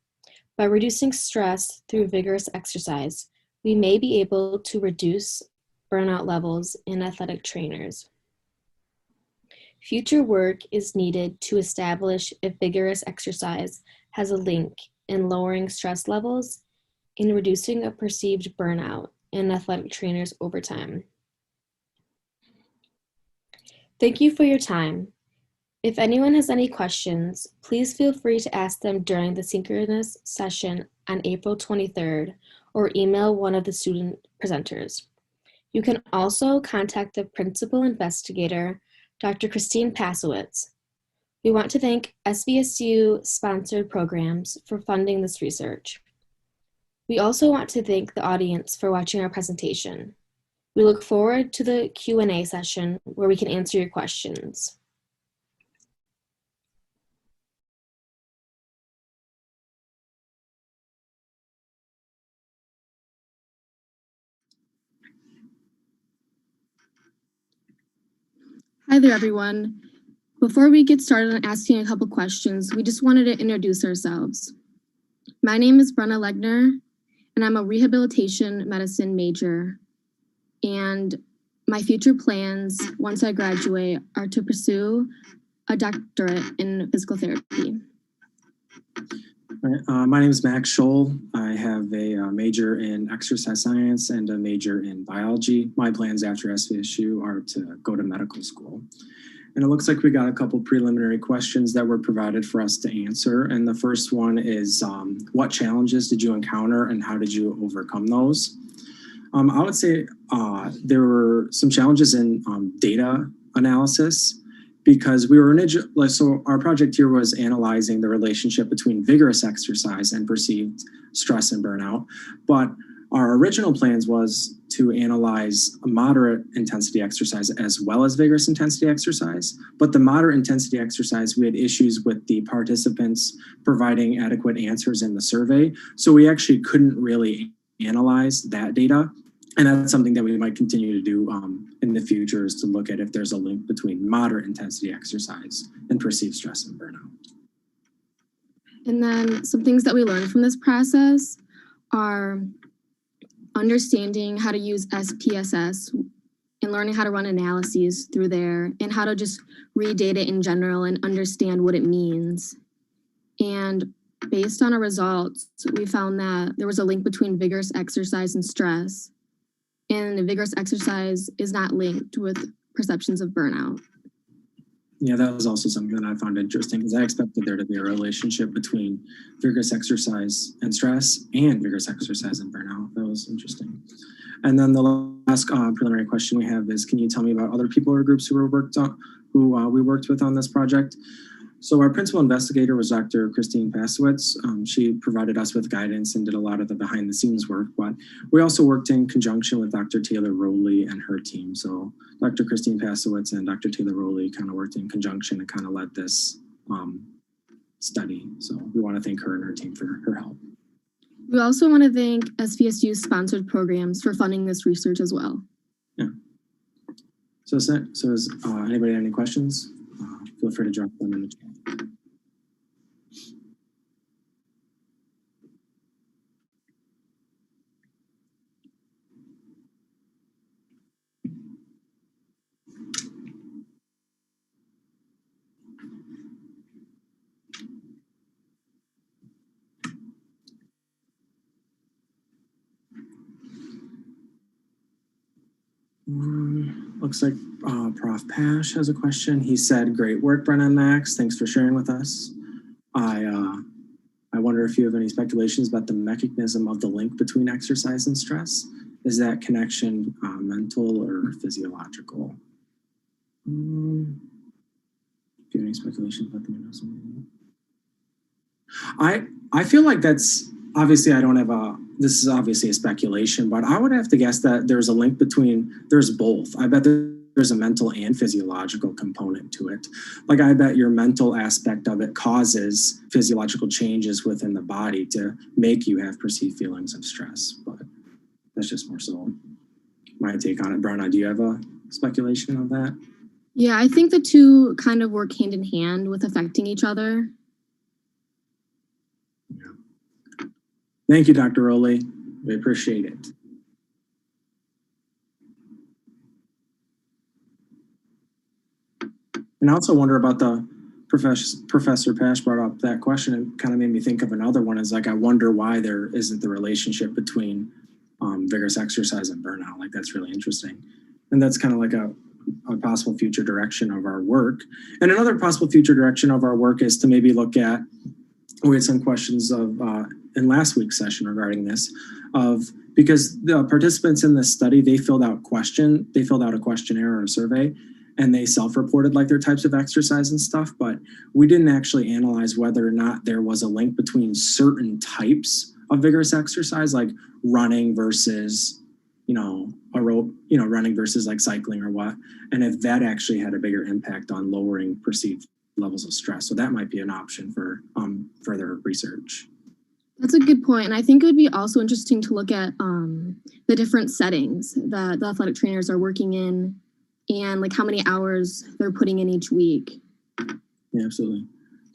By reducing stress through vigorous exercise, we may be able to reduce burnout levels in athletic trainers. Future work is needed to establish if vigorous exercise has a link in lowering stress levels and reducing a perceived burnout in athletic trainers over time. Thank you for your time. If anyone has any questions, please feel free to ask them during the synchronous session on April 23rd or email one of the student presenters. You can also contact the principal investigator, Dr. Christine Pasowitz. We want to thank SVSU sponsored programs for funding this research. We also want to thank the audience for watching our presentation. We look forward to the Q&A session where we can answer your questions. Hi there, everyone. Before we get started on asking a couple questions, we just wanted to introduce ourselves. My name is Brenna Legner, and I'm a rehabilitation medicine major. And my future plans, once I graduate, are to pursue a doctorate in physical therapy. My name is Max Scholl. I have a major in exercise science and a major in biology. My plans after SVSU are to go to medical school. And it looks like we got a couple preliminary questions that were provided for us to answer. And the first one is, what challenges did you encounter and how did you overcome those? I would say there were some challenges in data analysis, because we were so our project here was analyzing the relationship between vigorous exercise and perceived stress and burnout. But our original plans was to analyze a moderate intensity exercise as well as vigorous intensity exercise. But the moderate intensity exercise, we had issues with the participants providing adequate answers in the survey. So we actually couldn't really analyze that data. And that's something that we might continue to do in the future, is to look at if there's a link between moderate intensity exercise and perceived stress and burnout. And then some things that we learned from this process are understanding how to use SPSS and learning how to run analyses through there and how to just read data in general and understand what it means. And based on our results, we found that there was a link between vigorous exercise and stress. And vigorous exercise is not linked with perceptions of burnout. Yeah, that was also something that I found interesting because I expected there to be a relationship between vigorous exercise and stress and vigorous exercise and burnout. That was interesting. And then the last preliminary question we have is, can you tell me about other people or groups who we worked with on this project? So our principal investigator was Dr. Christine Pasowitz. She provided us with guidance and did a lot of the behind the scenes work, but we also worked in conjunction with Dr. Taylor Rowley and her team. So Dr. Christine Pasowitz and Dr. Taylor Rowley kind of worked in conjunction and kind of led this study. So we want to thank her and her team for her help. We also want to thank SVSU sponsored programs for funding this research as well. Yeah. So is anybody have any questions? Feel free to drop them in the chat. Looks like Prof. Pash has a question. He said, "Great work, Brenna and Max. Thanks for sharing with us. I wonder if you have any speculations about the mechanism of the link between exercise and stress. Is that connection mental or physiological?" Do you have any speculations about the mechanism? I feel like that's obviously, I don't have this is obviously a speculation, but I would have to guess that there's a link there's both. I bet there's a mental and physiological component to it. Like I bet your mental aspect of it causes physiological changes within the body to make you have perceived feelings of stress, but that's just more so my take on it. Brenna, do you have a speculation of that? Yeah, I think the two kind of work hand in hand with affecting each other. Thank you, Dr. Rowley. We appreciate it. And I also wonder about the Professor Pash brought up that question and kind of made me think of another one. Is like, I wonder why there isn't the relationship between vigorous exercise and burnout. Like, that's really interesting. And that's kind of like a possible future direction of our work. And another possible future direction of our work is to maybe look at, we had some questions of in last week's session regarding this, because the participants in this study, they filled out a questionnaire or a survey, and they self-reported like their types of exercise and stuff, but we didn't actually analyze whether or not there was a link between certain types of vigorous exercise, like running versus, running versus like cycling or what, and if that actually had a bigger impact on lowering perceived levels of stress. So that might be an option for further research. That's a good point. And I think it would be also interesting to look at the different settings that the athletic trainers are working in and like how many hours they're putting in each week. Yeah, absolutely.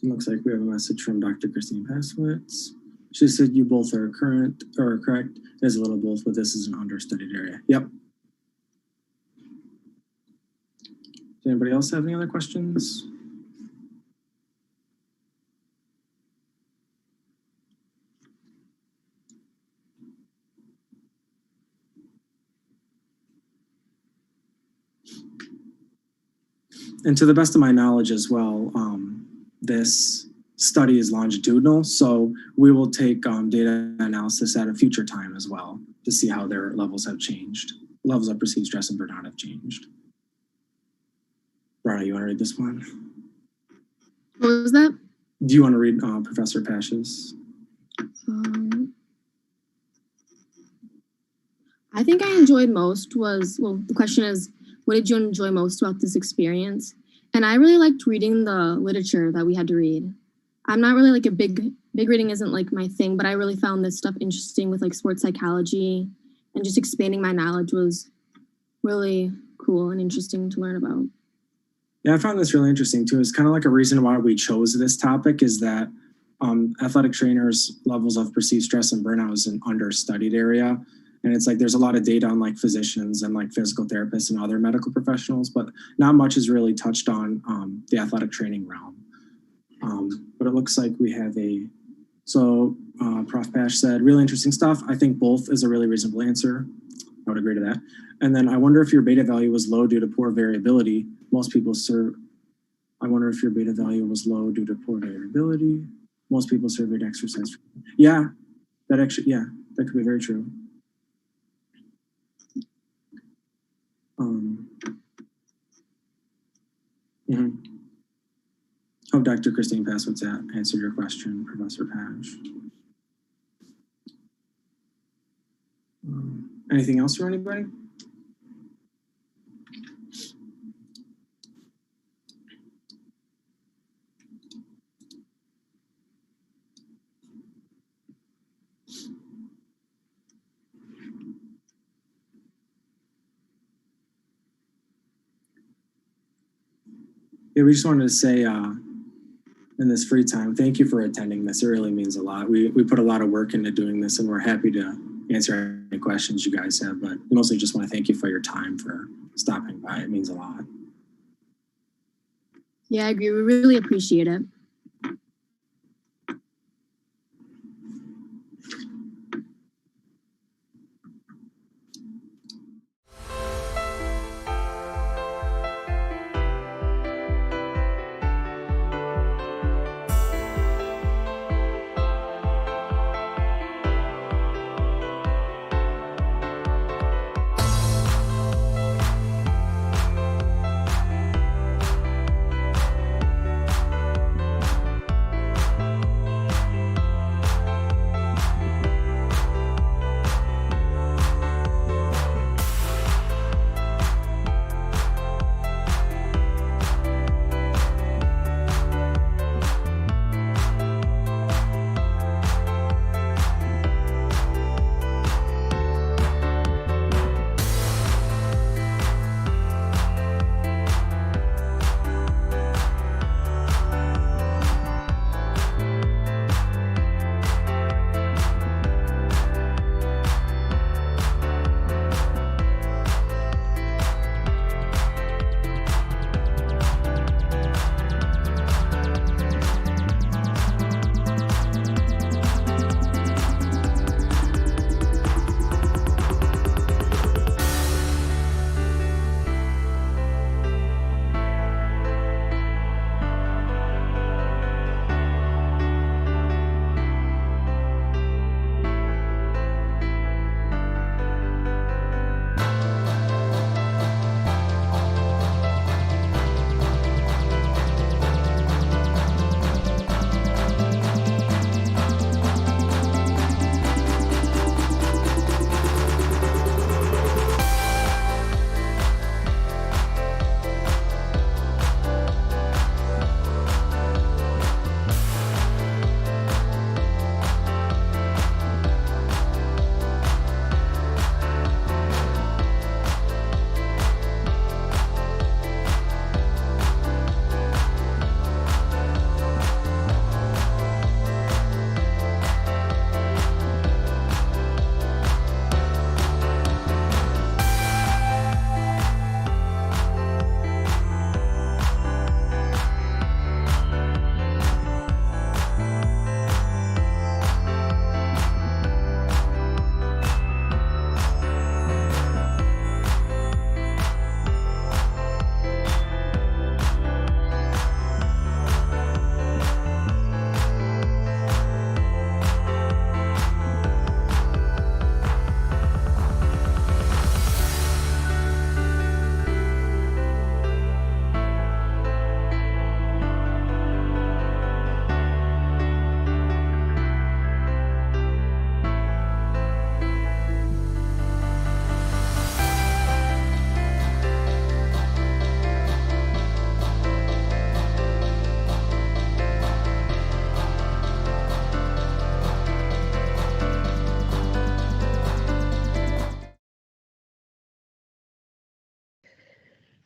It looks like we have a message from Dr. Christine Pasowitz. She said you both are correct. There's a little both, but this is an understudied area. Yep. Does anybody else have any other questions? And to the best of my knowledge as well, this study is longitudinal, so we will take data analysis at a future time as well to see how their levels have changed. Levels of perceived stress and burnout have changed. Brenna, you want to read this one? What was that? Do you want to read Professor Pash's? I think I enjoyed most the question is, what did you enjoy most about this experience? And I really liked reading the literature that we had to read. I'm not really like a big reading isn't like my thing, but I really found this stuff interesting with like sports psychology, and just expanding my knowledge was really cool and interesting to learn about. Yeah, I found this really interesting too. It's kind of like a reason why we chose this topic is that athletic trainers' levels of perceived stress and burnout is an understudied area. And it's like there's a lot of data on like physicians and like physical therapists and other medical professionals, but not much is really touched on the athletic training realm. But it looks like we have Prof. Pash said, really interesting stuff. I think both is a really reasonable answer. I would agree to that. And then I wonder if your beta value was low due to poor variability. I wonder if your beta value was low due to poor variability. Most people surveyed exercise. Yeah, that could be very true. Hope Dr. Christine Passwitz answered your question, Professor Pash. Anything else for anybody? Yeah, we just wanted to say in this free time, thank you for attending this. It really means a lot. We put a lot of work into doing this, and we're happy to answer any questions you guys have, but we mostly just want to thank you for your time, for stopping by. It means a lot. Yeah, I agree. We really appreciate it.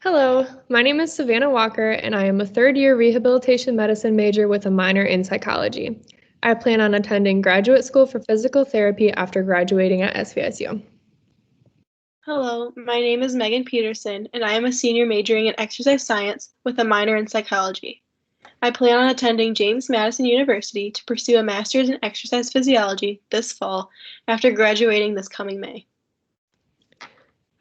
Hello, my name is Savannah Walker, and I am a third-year rehabilitation medicine major with a minor in psychology. I plan on attending graduate school for physical therapy after graduating at SVSU. Hello, my name is Megan Peterson, and I am a senior majoring in exercise science with a minor in psychology. I plan on attending James Madison University to pursue a master's in exercise physiology this fall after graduating this coming May.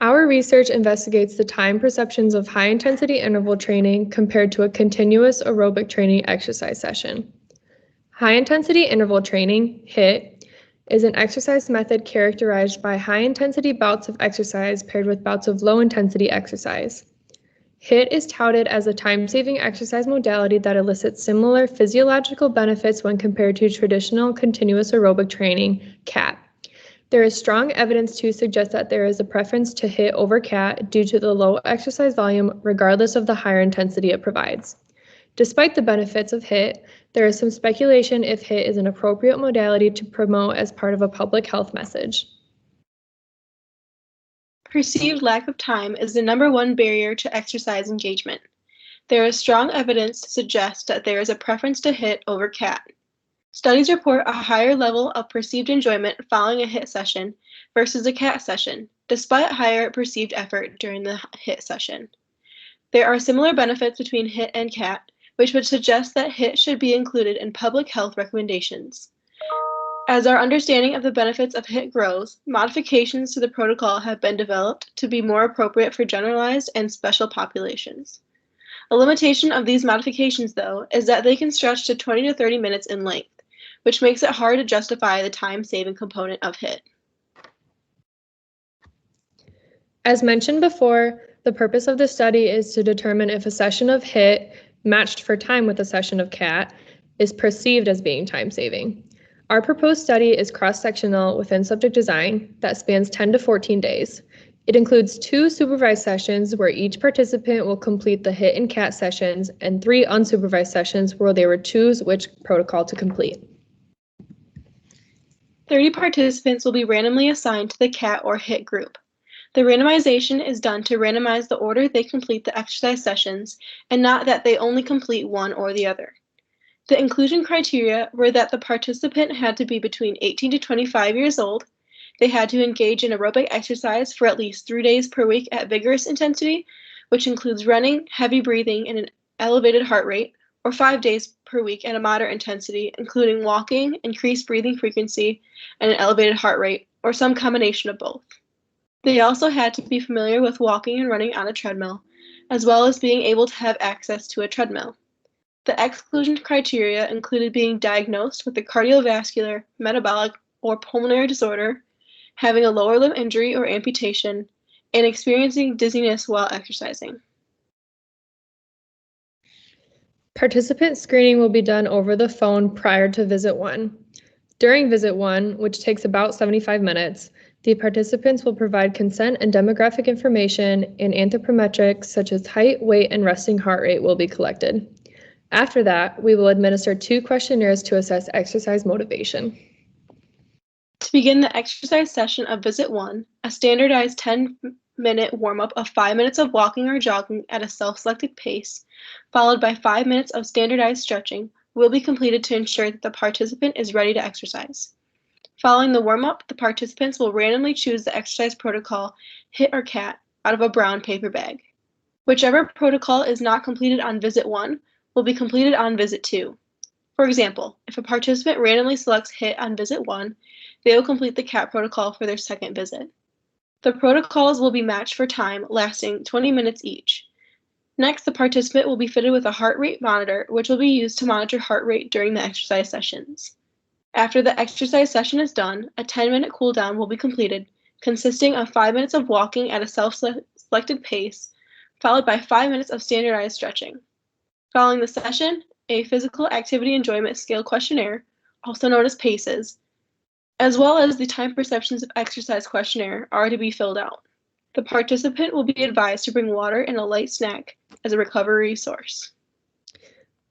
Our research investigates the time perceptions of high-intensity interval training compared to a continuous aerobic training exercise session. High-intensity interval training, HIIT, is an exercise method characterized by high-intensity bouts of exercise paired with bouts of low-intensity exercise. HIIT is touted as a time-saving exercise modality that elicits similar physiological benefits when compared to traditional continuous aerobic training, CAT. There is strong evidence to suggest that there is a preference to HIIT over CAT due to the low exercise volume, regardless of the higher intensity it provides. Despite the benefits of HIIT, there is some speculation if HIIT is an appropriate modality to promote as part of a public health message. Perceived lack of time is the #1 barrier to exercise engagement. There is strong evidence to suggest that there is a preference to HIIT over CAT. Studies report a higher level of perceived enjoyment following a HIIT session versus a CAT session, despite higher perceived effort during the HIIT session. There are similar benefits between HIIT and CAT, which would suggest that HIIT should be included in public health recommendations. As our understanding of the benefits of HIIT grows, modifications to the protocol have been developed to be more appropriate for generalized and special populations. A limitation of these modifications, though, is that they can stretch to 20 to 30 minutes in length, which makes it hard to justify the time-saving component of HIIT. As mentioned before, the purpose of the study is to determine if a session of HIIT matched for time with a session of CAT is perceived as being time-saving. Our proposed study is cross-sectional within subject design that spans 10 to 14 days. It includes 2 supervised sessions where each participant will complete the HIIT and CAT sessions and 3 unsupervised sessions where they will choose which protocol to complete. 30 participants will be randomly assigned to the CAT or HIIT group. The randomization is done to randomize the order they complete the exercise sessions and not that they only complete one or the other. The inclusion criteria were that the participant had to be between 18 to 25 years old, they had to engage in aerobic exercise for at least 3 days per week at vigorous intensity, which includes running, heavy breathing, and an elevated heart rate, or 5 days per week at a moderate intensity, including walking, increased breathing frequency, and an elevated heart rate, or some combination of both. They also had to be familiar with walking and running on a treadmill, as well as being able to have access to a treadmill. The exclusion criteria included being diagnosed with a cardiovascular, metabolic, or pulmonary disorder, having a lower limb injury or amputation, and experiencing dizziness while exercising. Participant screening will be done over the phone prior to visit 1. During visit 1, which takes about 75 minutes, the participants will provide consent and demographic information, and anthropometrics such as height, weight, and resting heart rate will be collected. After that, we will administer 2 questionnaires to assess exercise motivation. To begin the exercise session of visit 1, a standardized 10-minute warm-up of 5 minutes of walking or jogging at a self-selected pace, followed by 5 minutes of standardized stretching, will be completed to ensure that the participant is ready to exercise. Following the warm-up, the participants will randomly choose the exercise protocol, HIIT or CAT, out of a brown paper bag. Whichever protocol is not completed on visit 1 will be completed on visit 2. For example, if a participant randomly selects HIIT on visit 1, they will complete the CAT protocol for their second visit. The protocols will be matched for time lasting 20 minutes each. Next, the participant will be fitted with a heart rate monitor, which will be used to monitor heart rate during the exercise sessions. After the exercise session is done, a 10-minute cool down will be completed, consisting of 5 minutes of walking at a self-selected pace, followed by 5 minutes of standardized stretching. Following the session, a physical activity enjoyment scale questionnaire, also known as PACES, as well as the time perceptions of exercise questionnaire are to be filled out. The participant will be advised to bring water and a light snack as a recovery source.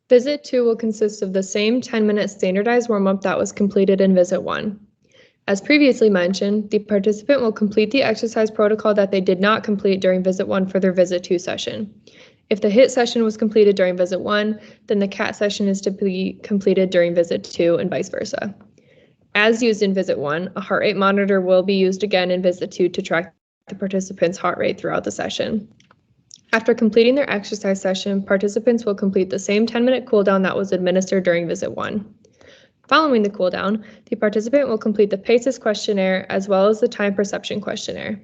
Visit 2 will consist of the same 10-minute standardized warm-up that was completed in Visit 1. As previously mentioned, the participant will complete the exercise protocol that they did not complete during Visit 1 for their Visit 2 session. If the HIIT session was completed during Visit 1, then the CAT session is to be completed during Visit 2 and vice versa. As used in Visit 1, a heart rate monitor will be used again in Visit 2 to track the participant's heart rate throughout the session. After completing their exercise session, participants will complete the same 10-minute cooldown that was administered during visit 1. Following the cooldown, the participant will complete the PACES questionnaire as well as the time perception questionnaire.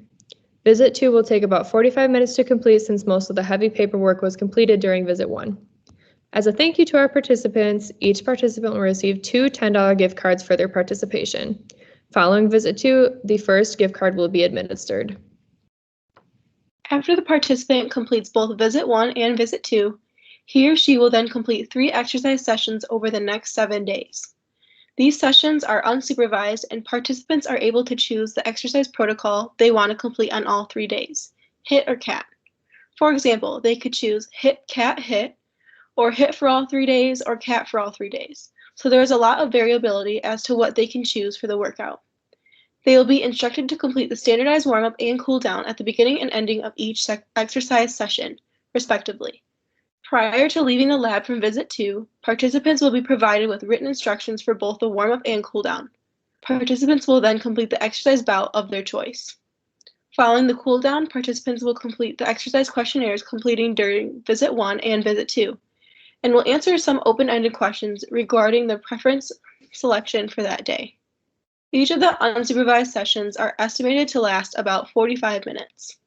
Visit 2 will take about 45 minutes to complete since most of the heavy paperwork was completed during visit 1. As a thank you to our participants, each participant will receive 2 $10 gift cards for their participation. Following visit 2, the first gift card will be administered. After the participant completes both visit 1 and visit 2, he or she will then complete 3 exercise sessions over the next 7 days. These sessions are unsupervised and participants are able to choose the exercise protocol they want to complete on all 3 days, HIT or CAT. For example, they could choose HIT, CAT, HIT, or HIT for all 3 days or CAT for all 3 days. So there is a lot of variability as to what they can choose for the workout. They will be instructed to complete the standardized warm-up and cool-down at the beginning and ending of each exercise session, respectively. Prior to leaving the lab from visit 2, participants will be provided with written instructions for both the warm-up and cool-down. Participants will then complete the exercise bout of their choice. Following the cool-down, participants will complete the exercise questionnaires completing during visit 1 and visit 2, and will answer some open-ended questions regarding their preference selection for that day. Each of the unsupervised sessions are estimated to last about 45 minutes.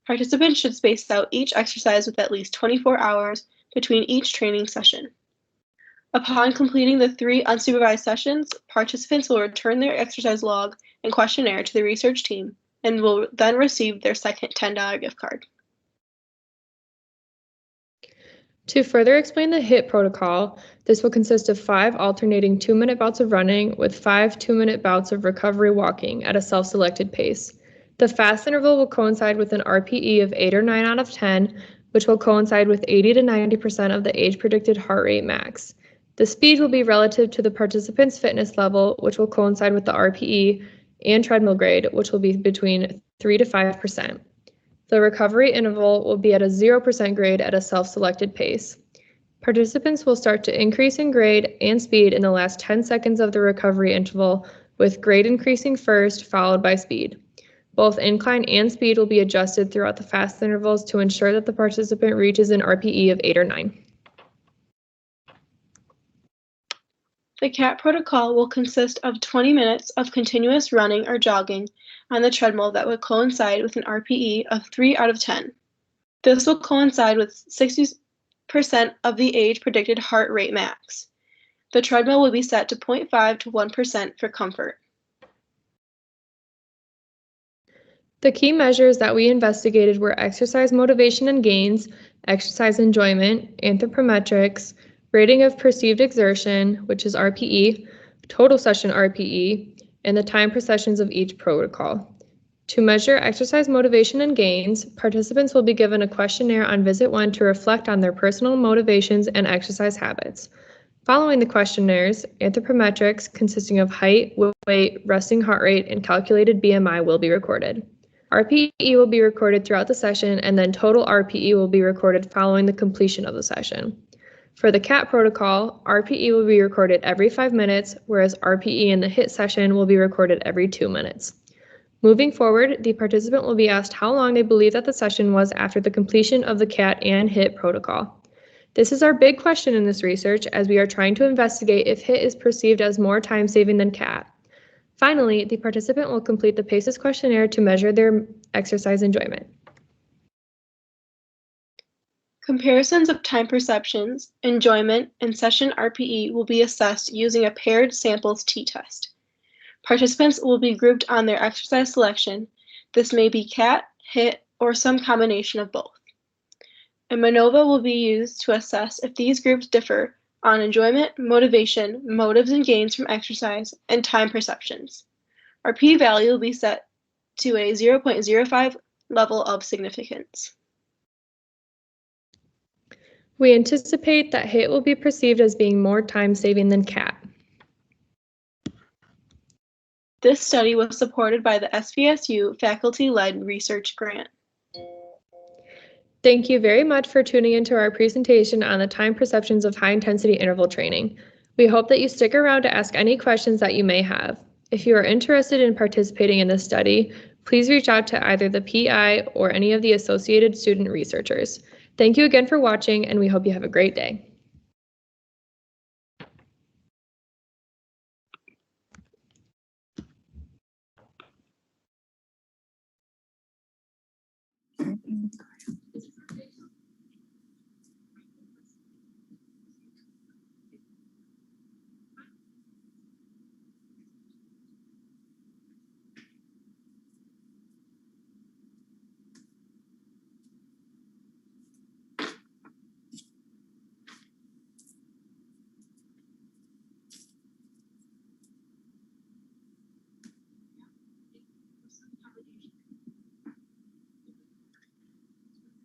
Participants should space out each exercise with at least 24 hours between each training session. Upon completing the 3 unsupervised sessions, participants will return their exercise log and questionnaire to the research team and will then receive their second $10 gift card. To further explain the HIT protocol, this will consist of 5 alternating 2-minute bouts of running with 5 2-minute bouts of recovery walking at a self-selected pace. The fast interval will coincide with an RPE of 8 or 9 out of 10, which will coincide with 80 to 90% of the age-predicted heart rate max. The speed will be relative to the participant's fitness level, which will coincide with the RPE, and treadmill grade, which will be between 3 to 5%. The recovery interval will be at a 0% grade at a self-selected pace. Participants will start to increase in grade and speed in the last 10 seconds of the recovery interval, with grade increasing first, followed by speed. Both incline and speed will be adjusted throughout the fast intervals to ensure that the participant reaches an RPE of 8 or 9. The CAT protocol will consist of 20 minutes of continuous running or jogging on the treadmill that would coincide with an RPE of 3 out of 10. This will coincide with 60% of the age predicted heart rate max. The treadmill will be set to 0.5 to 1% for comfort. The key measures that we investigated were exercise motivation and gains, exercise enjoyment, anthropometrics, rating of perceived exertion, which is RPE, total session RPE, and the time per sessions of each protocol. To measure exercise motivation and gains, participants will be given a questionnaire on visit 1 to reflect on their personal motivations and exercise habits. Following the questionnaires, anthropometrics consisting of height, weight, resting heart rate, and calculated BMI will be recorded. RPE will be recorded throughout the session, and then total RPE will be recorded following the completion of the session. For the CAT protocol, RPE will be recorded every 5 minutes, whereas RPE in the HIT session will be recorded every 2 minutes. Moving forward, the participant will be asked how long they believe that the session was after the completion of the CAT and HIT protocol. This is our big question in this research, as we are trying to investigate if HIT is perceived as more time-saving than CAT. Finally, the participant will complete the PACES questionnaire to measure their exercise enjoyment. Comparisons of time perceptions, enjoyment, and session RPE will be assessed using a paired samples t-test. Participants will be grouped on their exercise selection. This may be CAT, HIT, or some combination of both. A MANOVA will be used to assess if these groups differ on enjoyment, motivation, motives and gains from exercise, and time perceptions. Our p-value will be set to a 0.05 level of significance. We anticipate that HIT will be perceived as being more time-saving than CAT. This study was supported by the SVSU faculty-led research grant. Thank you very much for tuning into our presentation on the time perceptions of high-intensity interval training. We hope that you stick around to ask any questions that you may have. If you are interested in participating in this study, please reach out to either the PI or any of the associated student researchers. Thank you again for watching, and we hope you have a great day.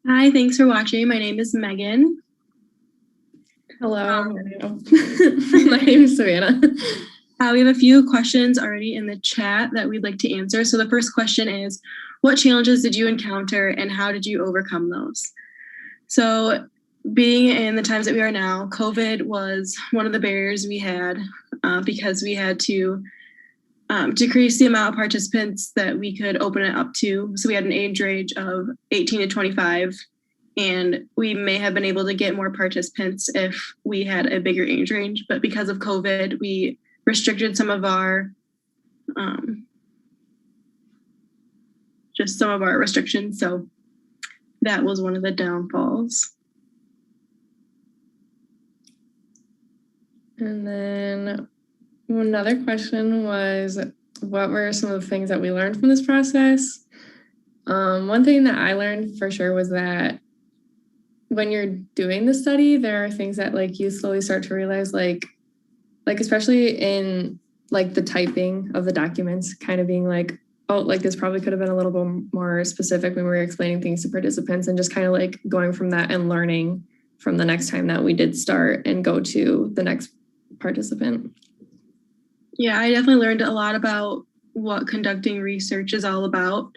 Hi, thanks for watching. My name is Megan. Hello, my name is Savannah. We have a few questions already in the chat that we'd like to answer. So the first question is, what challenges did you encounter and how did you overcome those? So being in the times that we are now, COVID was one of the barriers we had because we had to decrease the amount of participants that we could open it up to. So we had an age range of 18 to 25, and we may have been able to get more participants if we had a bigger age range. But because of COVID, we restricted some of our restrictions. So that was one of the downfalls. And then another question was, what were some of the things that we learned from this process? One thing that I learned for sure was that when you're doing the study, there are things that like you slowly start to realize, like especially in like the typing of the documents, kind of being like, oh, like this probably could have been a little bit more specific when we were explaining things to participants, and just kind of like going from that and learning from the next time that we did start and go to the next participant. Yeah, I definitely learned a lot about what conducting research is all about.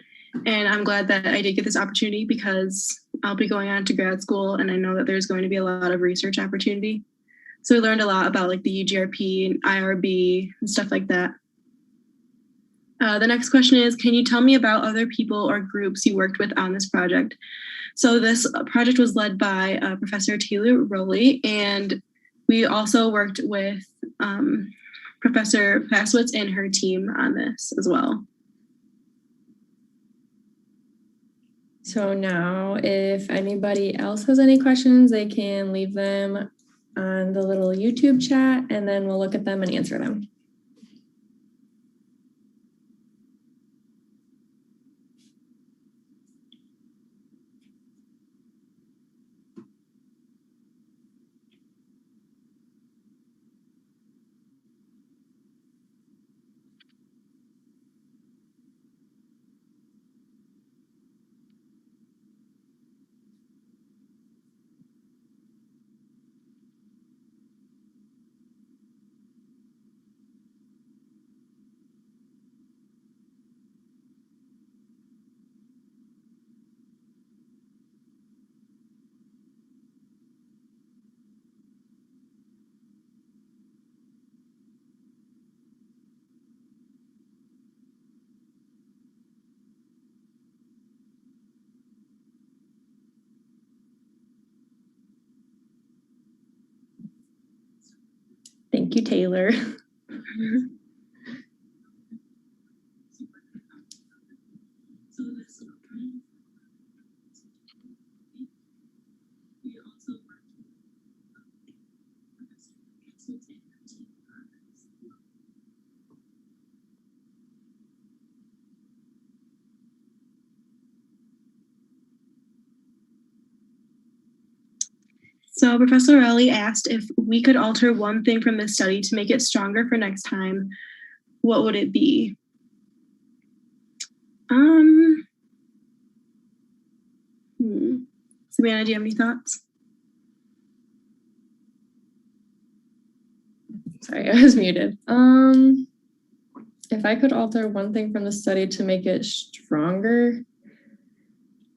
And I'm glad that I did get this opportunity because I'll be going on to grad school and I know that there's going to be a lot of research opportunity. So we learned a lot about like the UGRP and IRB and stuff like that. The next question is, can you tell me about other people or groups you worked with on this project? So this project was led by Professor Taylor Rowley, and we also worked with Professor Paswitz and her team on this as well. So now if anybody else has any questions, they can leave them on the little YouTube chat, and then we'll look at them and answer them. Thank you, Taylor. So Professor Rowley asked if we could alter one thing from this study to make it stronger for next time. What would it be? Savannah, do you have any thoughts? Sorry, I was muted. If I could alter one thing from the study to make it stronger,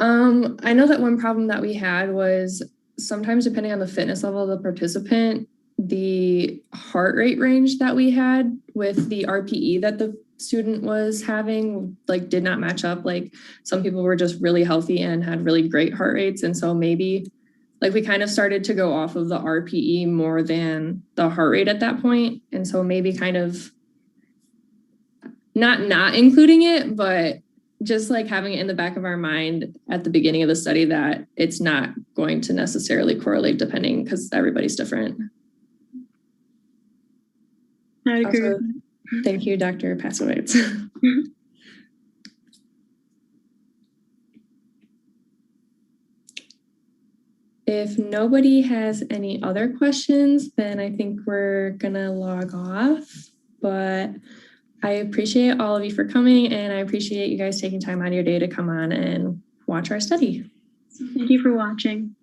I know that one problem that we had was sometimes depending on the fitness level of the participant, the heart rate range that we had with the RPE that the student was having like did not match up. Like some people were just really healthy and had really great heart rates. And so maybe like we kind of started to go off of the RPE more than the heart rate at that point. And so maybe kind of not including it, but just like having it in the back of our mind at the beginning of the study that it's not going to necessarily correlate depending because everybody's different. I agree. Also, thank you, Dr. Pasowitz. If nobody has any other questions, then I think we're gonna log off. But I appreciate all of you for coming, and I appreciate you guys taking time out of your day to come on and watch our study. Thank you for watching.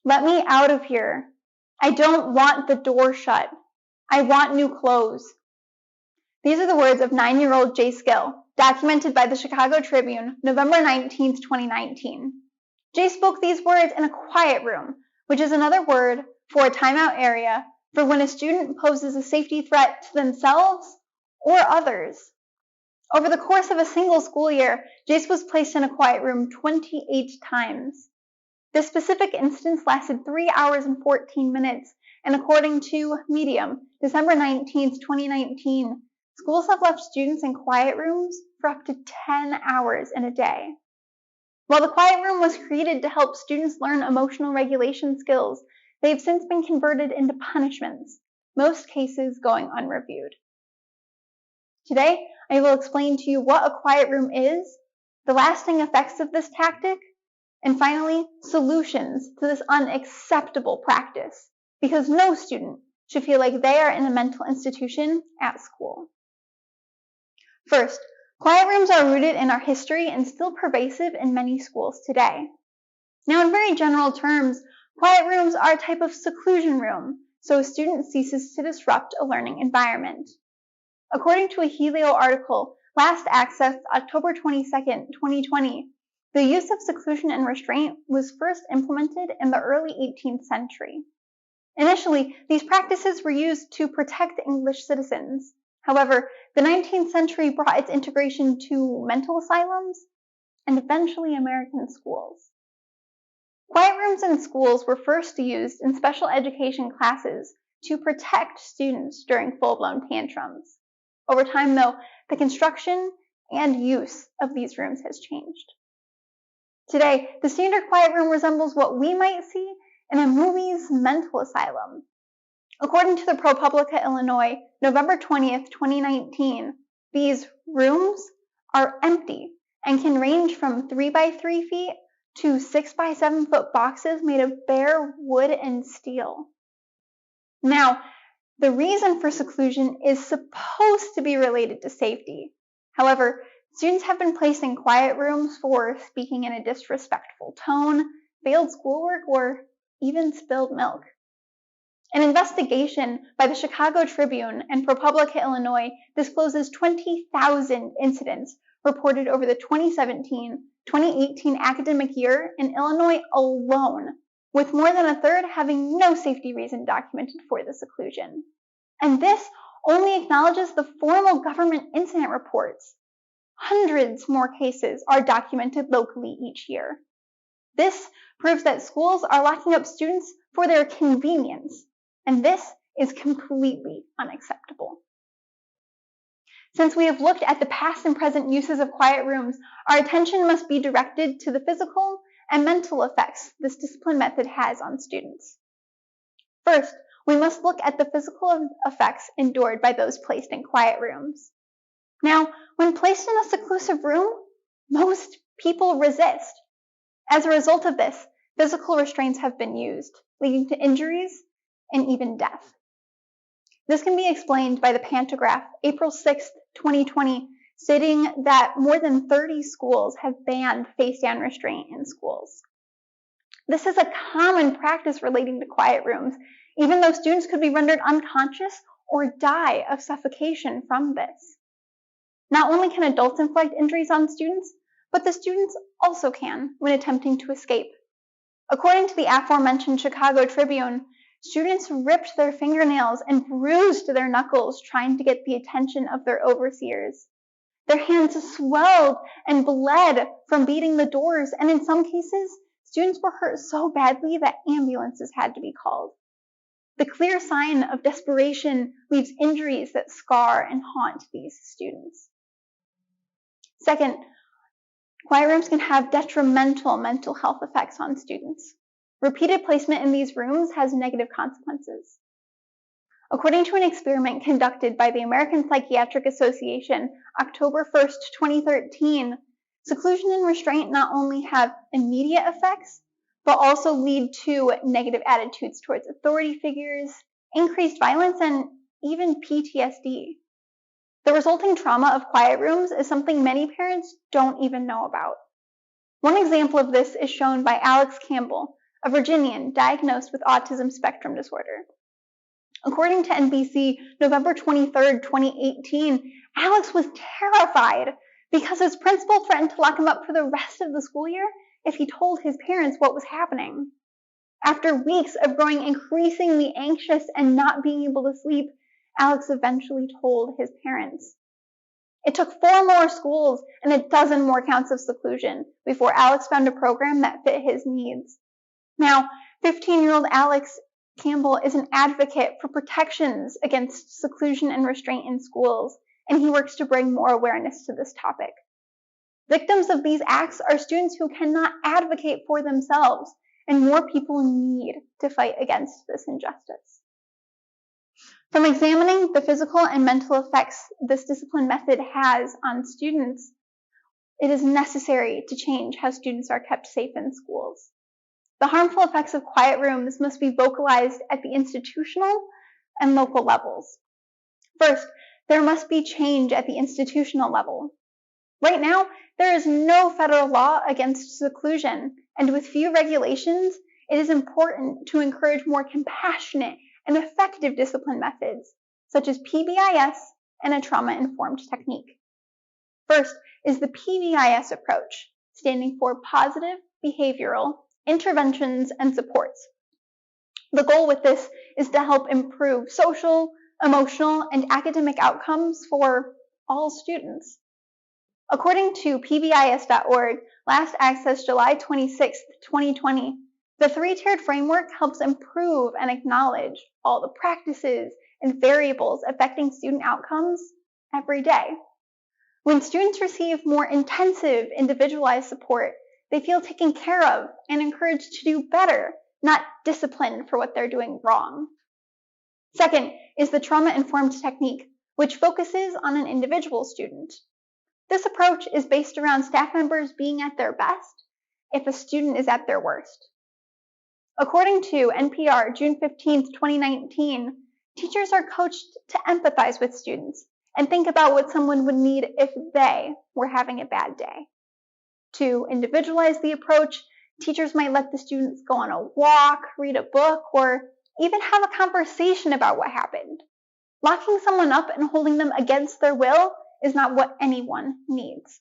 Let me out of here. I don't want the door shut. I want new clothes. These are the words of 9-year-old Jace Gill, documented by the Chicago Tribune, November 19, 2019. Jace spoke these words in a quiet room, which is another word for a timeout area for when a student poses a safety threat to themselves or others. Over the course of a single school year, Jace was placed in a quiet room 28 times. This specific instance lasted 3 hours and 14 minutes, and according to Medium, December 19, 2019, schools have left students in quiet rooms for up to 10 hours in a day. While the quiet room was created to help students learn emotional regulation skills, they have since been converted into punishments, most cases going unreviewed. Today, I will explain to you what a quiet room is, the lasting effects of this tactic, and finally, solutions to this unacceptable practice, because no student should feel like they are in a mental institution at school. First, quiet rooms are rooted in our history and still pervasive in many schools today. Now, in very general terms, quiet rooms are a type of seclusion room, so a student ceases to disrupt a learning environment. According to a Helio article, last accessed October 22, 2020, the use of seclusion and restraint was first implemented in the early 18th century. Initially, these practices were used to protect English citizens. However, the 19th century brought its integration to mental asylums and eventually American schools. Quiet rooms in schools were first used in special education classes to protect students during full-blown tantrums. Over time, though, the construction and use of these rooms has changed. Today, the standard quiet room resembles what we might see in a movie's mental asylum. According to the ProPublica Illinois, November 20th, 2019, these rooms are empty and can range from 3 by 3 feet to 6 by 7 foot boxes made of bare wood and steel. Now, the reason for seclusion is supposed to be related to safety. However, students have been placed in quiet rooms for speaking in a disrespectful tone, failed schoolwork, or even spilled milk. An investigation by the Chicago Tribune and ProPublica Illinois discloses 20,000 incidents reported over the 2017-2018 academic year in Illinois alone, with more than a third having no safety reason documented for the seclusion. And this only acknowledges the formal government incident reports. Hundreds more cases are documented locally each year. This proves that schools are locking up students for their convenience, and this is completely unacceptable. Since we have looked at the past and present uses of quiet rooms, our attention must be directed to the physical and mental effects this discipline method has on students. First, we must look at the physical effects endured by those placed in quiet rooms. Now, when placed in a seclusive room, most people resist. As a result of this, physical restraints have been used, leading to injuries and even death. This can be explained by the pantograph, April 6, 2020, stating that more than 30 schools have banned face-down restraint in schools. This is a common practice relating to quiet rooms, even though students could be rendered unconscious or die of suffocation from this. Not only can adults inflict injuries on students, but the students also can when attempting to escape. According to the aforementioned Chicago Tribune, students ripped their fingernails and bruised their knuckles trying to get the attention of their overseers. Their hands swelled and bled from beating the doors, and in some cases, students were hurt so badly that ambulances had to be called. The clear sign of desperation leaves injuries that scar and haunt these students. Second, quiet rooms can have detrimental mental health effects on students. Repeated placement in these rooms has negative consequences. According to an experiment conducted by the American Psychiatric Association, October 1, 2013, seclusion and restraint not only have immediate effects, but also lead to negative attitudes towards authority figures, increased violence, and even PTSD. The resulting trauma of quiet rooms is something many parents don't even know about. One example of this is shown by Alex Campbell, a Virginian diagnosed with autism spectrum disorder. According to NBC, November 23, 2018, Alex was terrified because his principal threatened to lock him up for the rest of the school year if he told his parents what was happening. After weeks of growing increasingly anxious and not being able to sleep, Alex eventually told his parents. It took 4 more schools and a dozen more counts of seclusion before Alex found a program that fit his needs. Now, 15-year-old Alex Campbell is an advocate for protections against seclusion and restraint in schools, and he works to bring more awareness to this topic. Victims of these acts are students who cannot advocate for themselves, and more people need to fight against this injustice. From examining the physical and mental effects this discipline method has on students, it is necessary to change how students are kept safe in schools. The harmful effects of quiet rooms must be vocalized at the institutional and local levels. First, there must be change at the institutional level. Right now, there is no federal law against seclusion, and with few regulations, it is important to encourage more compassionate and effective discipline methods, such as PBIS and a trauma-informed technique. First is the PBIS approach, standing for Positive Behavioral Interventions and Supports. The goal with this is to help improve social, emotional, and academic outcomes for all students. According to pbis.org, last accessed July 26, 2020, the 3-tiered framework helps improve and acknowledge all the practices and variables affecting student outcomes every day. When students receive more intensive, individualized support, they feel taken care of and encouraged to do better, not disciplined for what they're doing wrong. Second is the trauma-informed technique, which focuses on an individual student. This approach is based around staff members being at their best if a student is at their worst. According to NPR, June 15, 2019, teachers are coached to empathize with students and think about what someone would need if they were having a bad day. To individualize the approach, teachers might let the students go on a walk, read a book, or even have a conversation about what happened. Locking someone up and holding them against their will is not what anyone needs.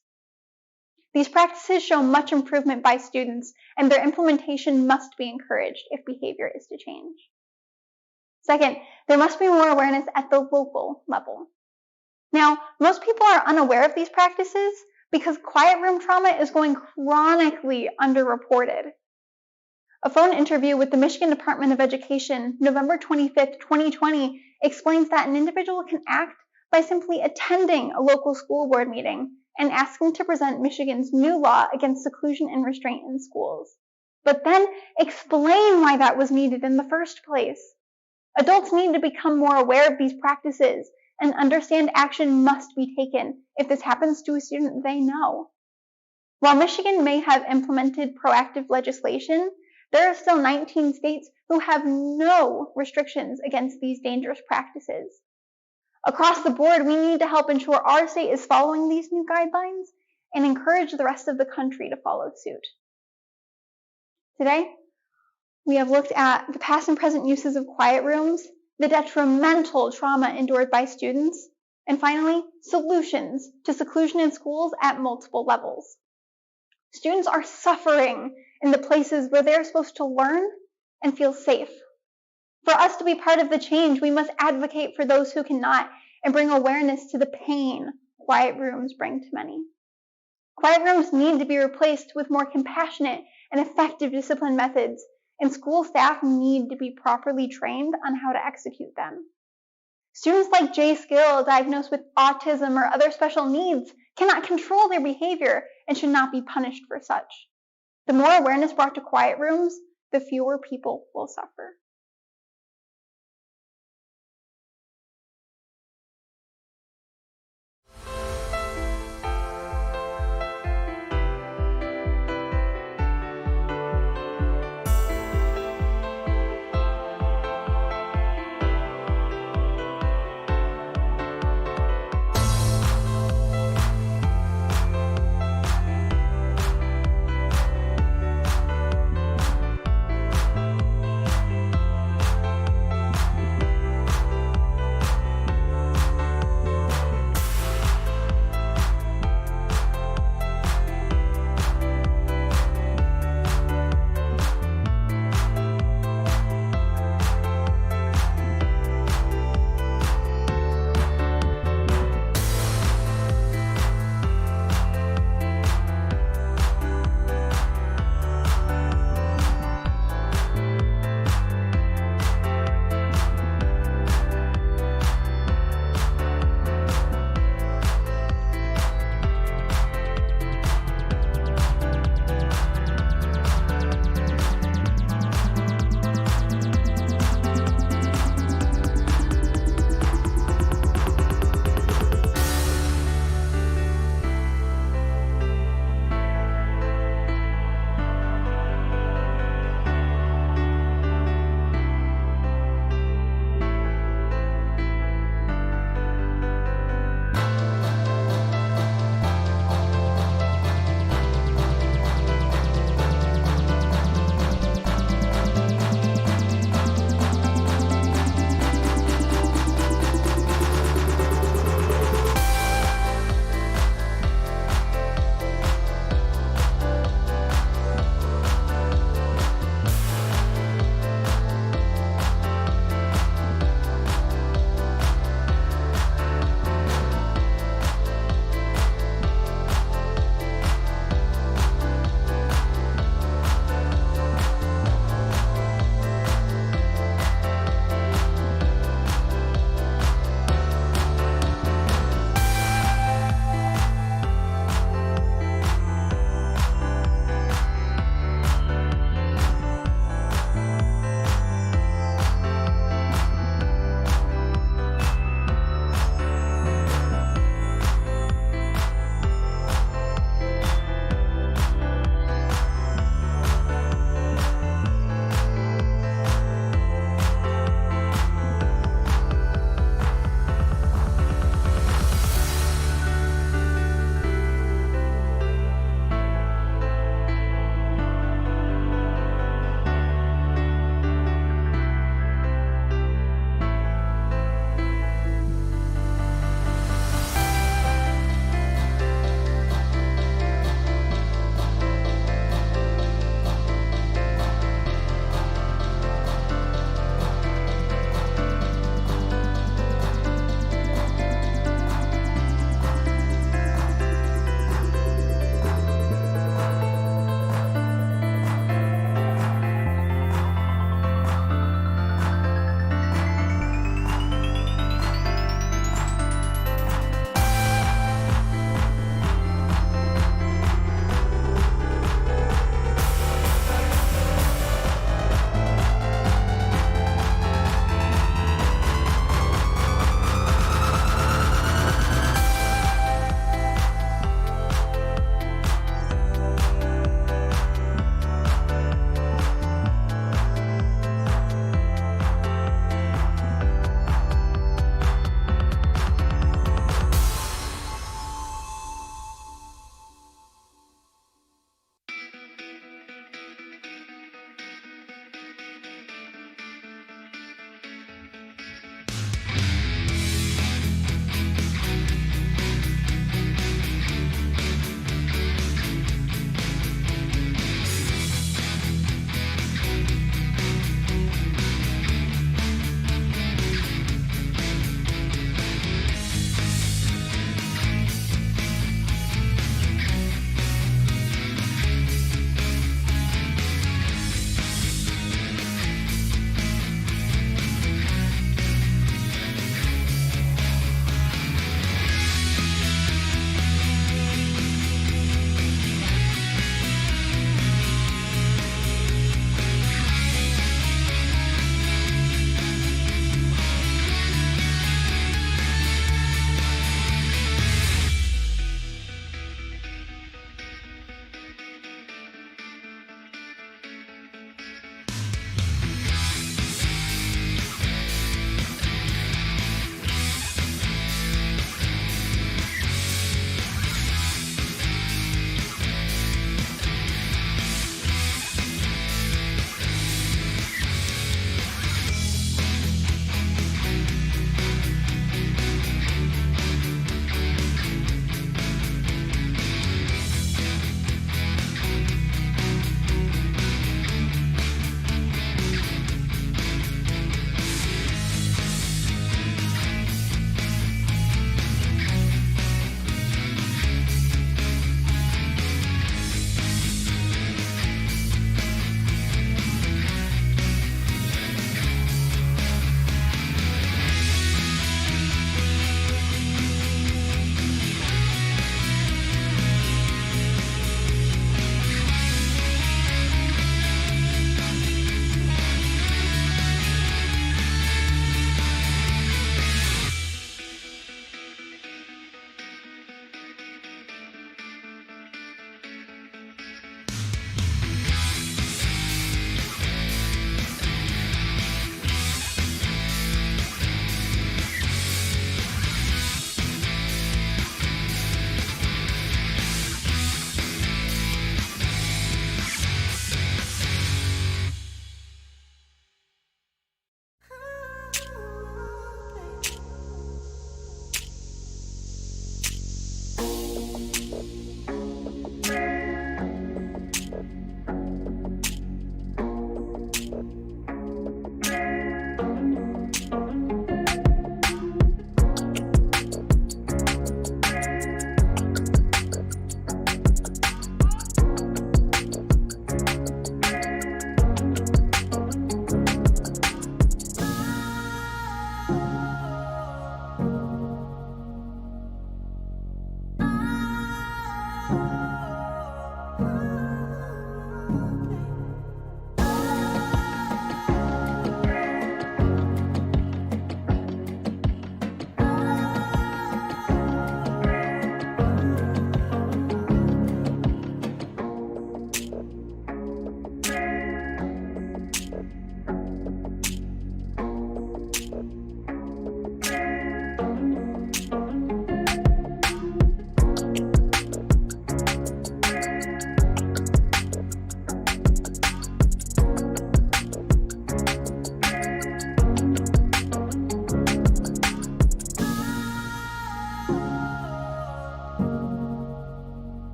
These practices show much improvement by students, and their implementation must be encouraged if behavior is to change. Second, there must be more awareness at the local level. Now, most people are unaware of these practices because quiet room trauma is going chronically underreported. A phone interview with the Michigan Department of Education, November 25, 2020, explains that an individual can act by simply attending a local school board meeting and asking to present Michigan's new law against seclusion and restraint in schools, but then explain why that was needed in the first place. Adults need to become more aware of these practices and understand action must be taken if this happens to a student they know. While Michigan may have implemented proactive legislation, there are still 19 states who have no restrictions against these dangerous practices. Across the board, we need to help ensure our state is following these new guidelines and encourage the rest of the country to follow suit. Today, we have looked at the past and present uses of quiet rooms, the detrimental trauma endured by students, and finally, solutions to seclusion in schools at multiple levels. Students are suffering in the places where they're supposed to learn and feel safe. For us to be part of the change, we must advocate for those who cannot and bring awareness to the pain quiet rooms bring to many. Quiet rooms need to be replaced with more compassionate and effective discipline methods, and school staff need to be properly trained on how to execute them. Students like Jay Skill, diagnosed with autism or other special needs, cannot control their behavior and should not be punished for such. The more awareness brought to quiet rooms, the fewer people will suffer.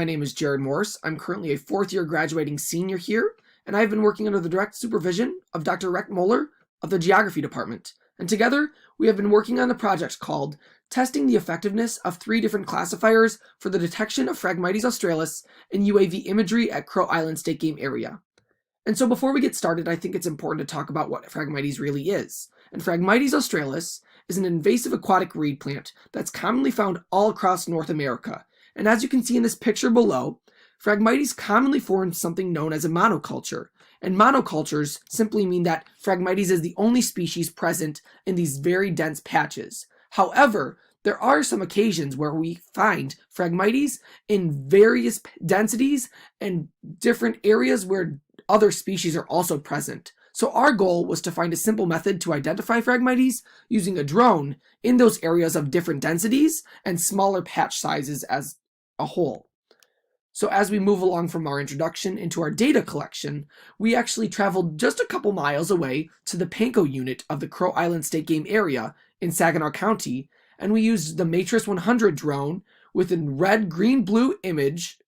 my name is Jared Morse. I'm currently a fourth-year graduating senior here, and I've been working under the direct supervision of Dr. Rex Moeller of the Geography Department. And together, we have been working on a project called Testing the Effectiveness of 3 Different Classifiers for the Detection of Phragmites australis in UAV Imagery at Crow Island State Game Area. And so before we get started, I think it's important to talk about what Phragmites really is. And Phragmites australis is an invasive aquatic reed plant that's commonly found all across North America. And as you can see in this picture below, Phragmites commonly form something known as a monoculture. And monocultures simply mean that Phragmites is the only species present in these very dense patches. However, there are some occasions where we find Phragmites in various densities and different areas where other species are also present. So our goal was to find a simple method to identify Phragmites using a drone in those areas of different densities and smaller patch sizes as a whole. So as we move along from our introduction into our data collection, we actually traveled just a couple miles away to the Panko unit of the Crow Island State Game Area in Saginaw County, and we used the Matrix 100 drone with a red, green, blue image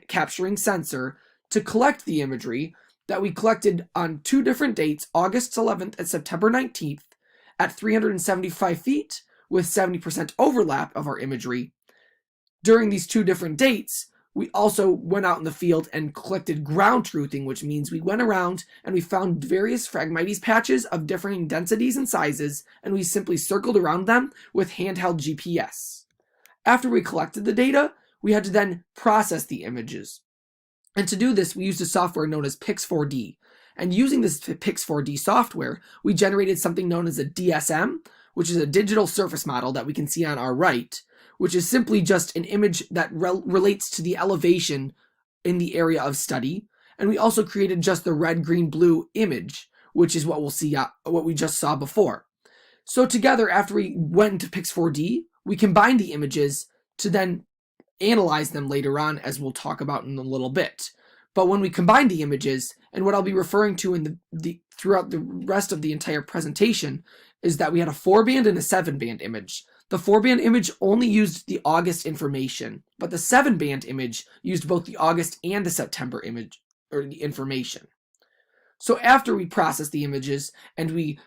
capturing sensor to collect the imagery that we collected on 2 different dates, August 11th and September 19th, at 375 feet with 70% overlap of our imagery. During these 2 different dates, we also went out in the field and collected ground truthing, which means we went around and we found various Phragmites patches of differing densities and sizes, and we simply circled around them with handheld GPS. After we collected the data, we had to then process the images. And to do this, we used a software known as Pix4D. And using this Pix4D software, we generated something known as a DSM, which is a digital surface model that we can see on our right, which is simply just an image that relates to the elevation in the area of study. And we also created just the red, green, blue image, which is what we'll see, what we just saw before. So together, after we went into Pix4D, we combined the images to then analyze them later on, as we'll talk about in a little bit. But when we combine the images, and what I'll be referring to in throughout the rest of the entire presentation, is that we had a 4-band and a 7-band image. The 4-band image only used the August information, but the 7-band image used both the August and the September image, or the information. So after we processed the images and we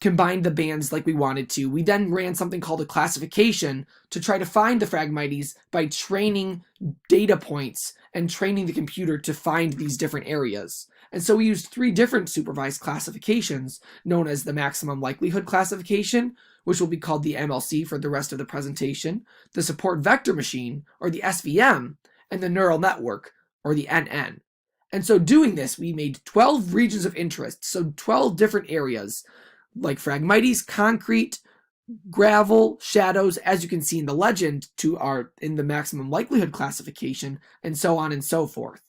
combined the bands like we wanted to, we then ran something called a classification to try to find the Phragmites by training data points and training the computer to find these different areas. And so we used 3 different supervised classifications, known as the maximum likelihood classification, which will be called the MLC for the rest of the presentation, the support vector machine, or the SVM, and the neural network, or the NN. And so doing this, we made 12 regions of interest, so 12 different areas, like Phragmites, concrete, gravel, shadows, as you can see in the legend, in the maximum likelihood classification, and so on and so forth.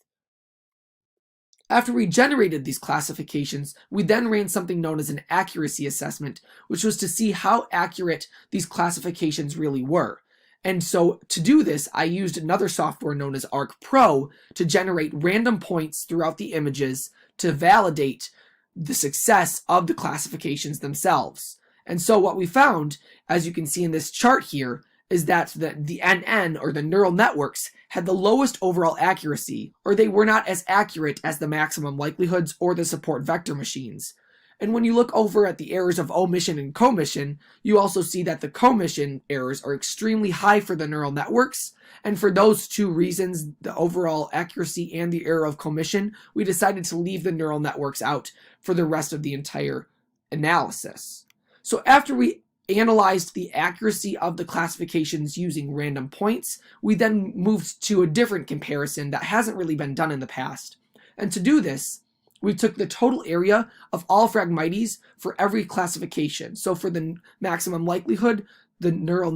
After we generated these classifications, we then ran something known as an accuracy assessment, which was to see how accurate these classifications really were. And so to do this, I used another software known as Arc Pro to generate random points throughout the images to validate the success of the classifications themselves. And so what we found, as you can see in this chart here, is that the NN, or the neural networks, had the lowest overall accuracy, or they were not as accurate as the maximum likelihoods or the support vector machines. And when you look over at the errors of omission and commission, you also see that the commission errors are extremely high for the neural networks, and for those 2 reasons, the overall accuracy and the error of commission, we decided to leave the neural networks out for the rest of the entire analysis. So after we analyzed the accuracy of the classifications using random points, we then moved to a different comparison that hasn't really been done in the past. And to do this, we took the total area of all Phragmites for every classification. So for the maximum likelihood, the neural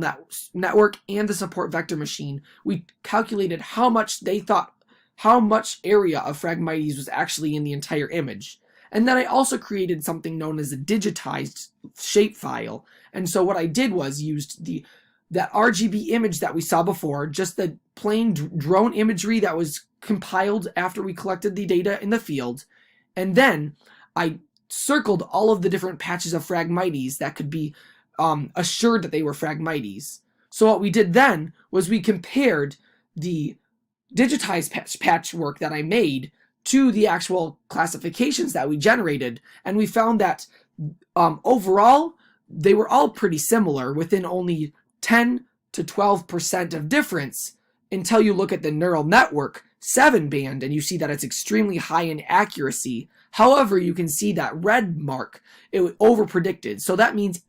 network, and the support vector machine, we calculated how much area of Phragmites was actually in the entire image. And then I also created something known as a digitized shapefile. And so what I did was used that RGB image that we saw before, just the plain drone imagery that was compiled after we collected the data in the field. And then I circled all of the different patches of Phragmites that could be assured that they were Phragmites. So what we did then was we compared the digitized patchwork that I made to the actual classifications that we generated, and we found that overall, they were all pretty similar, within only 10 to 12% of difference, until you look at the neural network 7-band and you see that it's extremely high in accuracy. However, you can see that red mark, it over-predicted. So that means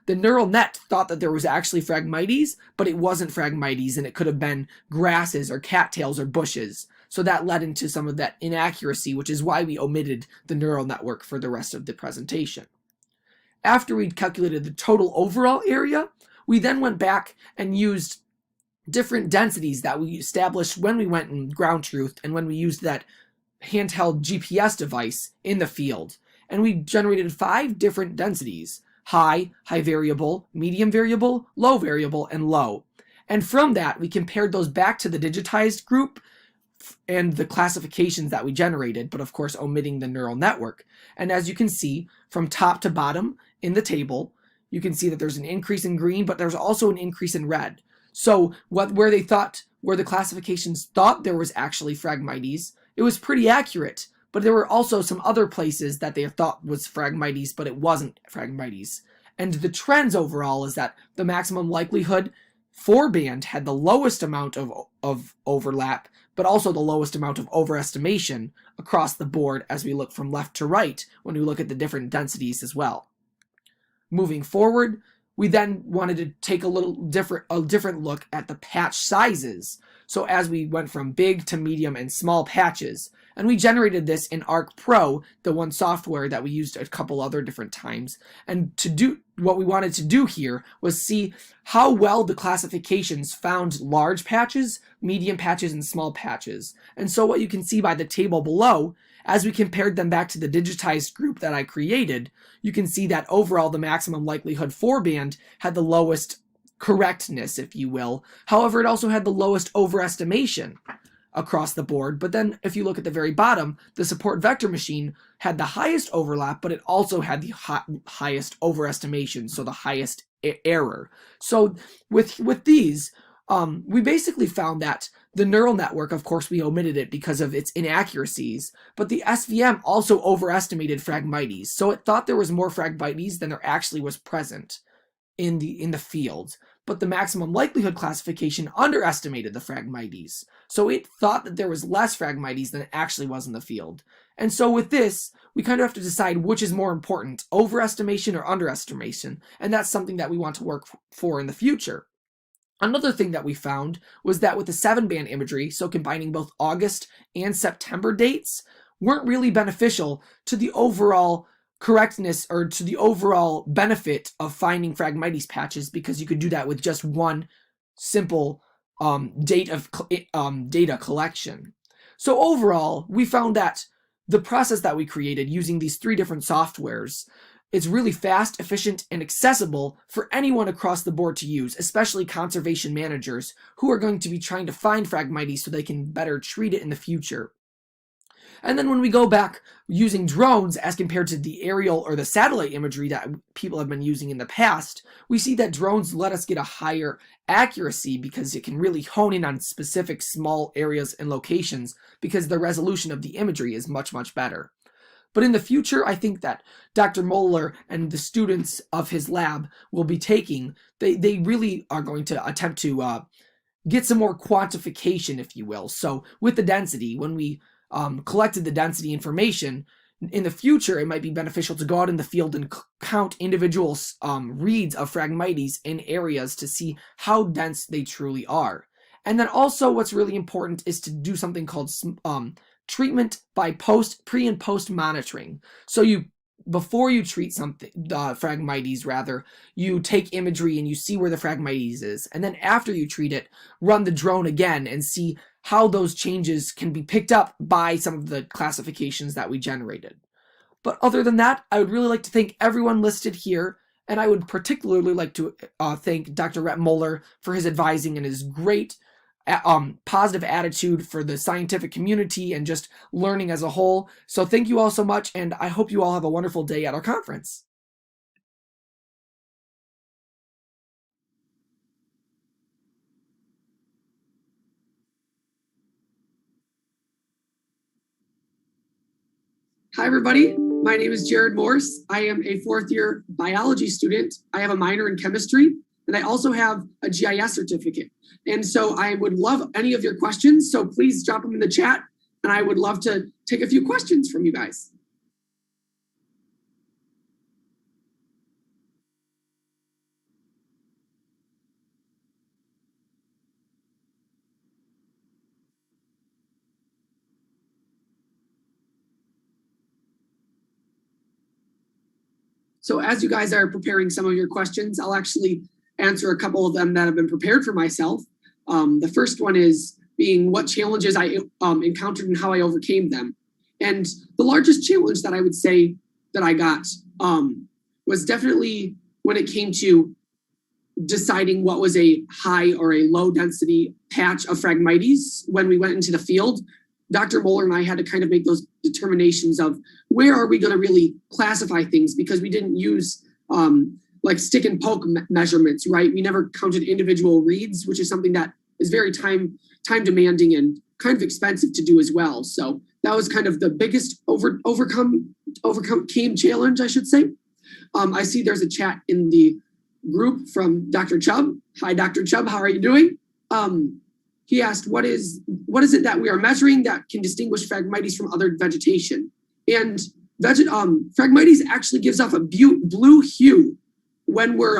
the neural net thought that there was actually Phragmites, but it wasn't Phragmites, and it could have been grasses or cattails or bushes. So that led into some of that inaccuracy, which is why we omitted the neural network for the rest of the presentation. After we'd calculated the total overall area, we then went back and used different densities that we established when we went in ground truth and when we used that handheld GPS device in the field. And we generated 5 different densities: high, high variable, medium variable, low variable, and low. And from that, we compared those back to the digitized group and the classifications that we generated, but of course omitting the neural network. And as you can see, from top to bottom in the table, you can see that there's an increase in green, but there's also an increase in red. So where the classifications thought there was actually Phragmites, it was pretty accurate, but there were also some other places that they thought was Phragmites, but it wasn't Phragmites. And the trends overall is that the maximum likelihood 4-band had the lowest amount of overlap, but also the lowest amount of overestimation across the board as we look from left to right when we look at the different densities as well. Moving forward, we then wanted to take a different look at the patch sizes. So as we went from big to medium and small patches, and we generated this in Arc Pro, the one software that we used a couple other different times. And what we wanted to do here was see how well the classifications found large patches, medium patches, and small patches. And so what you can see by the table below, as we compared them back to the digitized group that I created, you can see that overall the maximum likelihood 4-band had the lowest correctness, if you will. However, it also had the lowest overestimation across the board. But then if you look at the very bottom, the support vector machine had the highest overlap, but it also had the highest overestimation, so the highest error. So with these, we basically found that the neural network, of course, we omitted it because of its inaccuracies, but the SVM also overestimated Phragmites. So it thought there was more Phragmites than there actually was present in the field. But the maximum likelihood classification underestimated the Phragmites. So it thought that there was less Phragmites than it actually was in the field. And so with this, we kind of have to decide which is more important, overestimation or underestimation, and that's something that we want to work for in the future. Another thing that we found was that with the 7-band imagery, so combining both August and September dates, weren't really beneficial to the overall correctness or to the overall benefit of finding Phragmites patches, because you could do that with just one simple data collection. So overall, we found that the process that we created using these 3 different softwares is really fast, efficient, and accessible for anyone across the board to use, especially conservation managers who are going to be trying to find Phragmites so they can better treat it in the future. And then when we go back using drones as compared to the aerial or the satellite imagery that people have been using in the past, we see that drones let us get a higher accuracy because it can really hone in on specific small areas and locations because the resolution of the imagery is much, much better. But in the future, I think that Dr. Moeller and the students of his lab will be taking, they really are going to attempt to get some more quantification, if you will. So with the density, when we collected the density information, in the future, it might be beneficial to go out in the field and count individual reads of Phragmites in areas to see how dense they truly are. And then also what's really important is to do something called treatment by pre and post monitoring. So before you treat something, Phragmites rather, you take imagery and you see where the Phragmites is. And then after you treat it, run the drone again and see how those changes can be picked up by some of the classifications that we generated. But other than that, I would really like to thank everyone listed here, and I would particularly like to thank Dr. Rhett Moeller for his advising and his great positive attitude for the scientific community and just learning as a whole. So thank you all so much, and I hope you all have a wonderful day at our conference. Hi, everybody. My name is Jared Morse. I am a fourth year biology student. I have a minor in chemistry, and I also have a GIS certificate. And so I would love any of your questions. So please drop them in the chat, and I would love to take a few questions from you guys. So as you guys are preparing some of your questions, I'll actually answer a couple of them that have been prepared for myself. The first one is being what challenges I encountered and how I overcame them. And the largest challenge that I would say that I got was definitely when it came to deciding what was a high or a low density patch of Phragmites when we went into the field. Dr. Moeller and I had to kind of make those determinations of where are we going to really classify things, because we didn't use like stick and poke measurements, right? We never counted individual reads, which is something that is very time demanding and kind of expensive to do as well. So that was kind of the biggest overcome challenge, I should say. I see there's a chat in the group from Dr. Chubb. Hi, Dr. Chubb, how are you doing? He asked, what is it that we are measuring that can distinguish Phragmites from other vegetation? And Phragmites actually gives off a blue hue when we're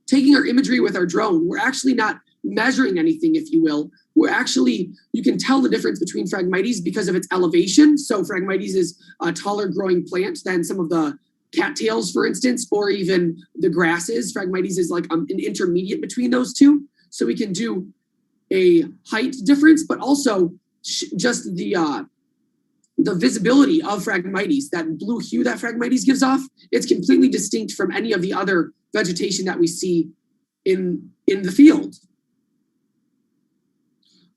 taking our imagery with our drone. We're actually not measuring anything, if you will. You can tell the difference between Phragmites because of its elevation. So Phragmites is a taller growing plant than some of the cattails, for instance, or even the grasses. Phragmites is like an intermediate between those two. So we can do a height difference, but also just the visibility of Phragmites, that blue hue that Phragmites gives off. It's completely distinct from any of the other vegetation that we see in the field.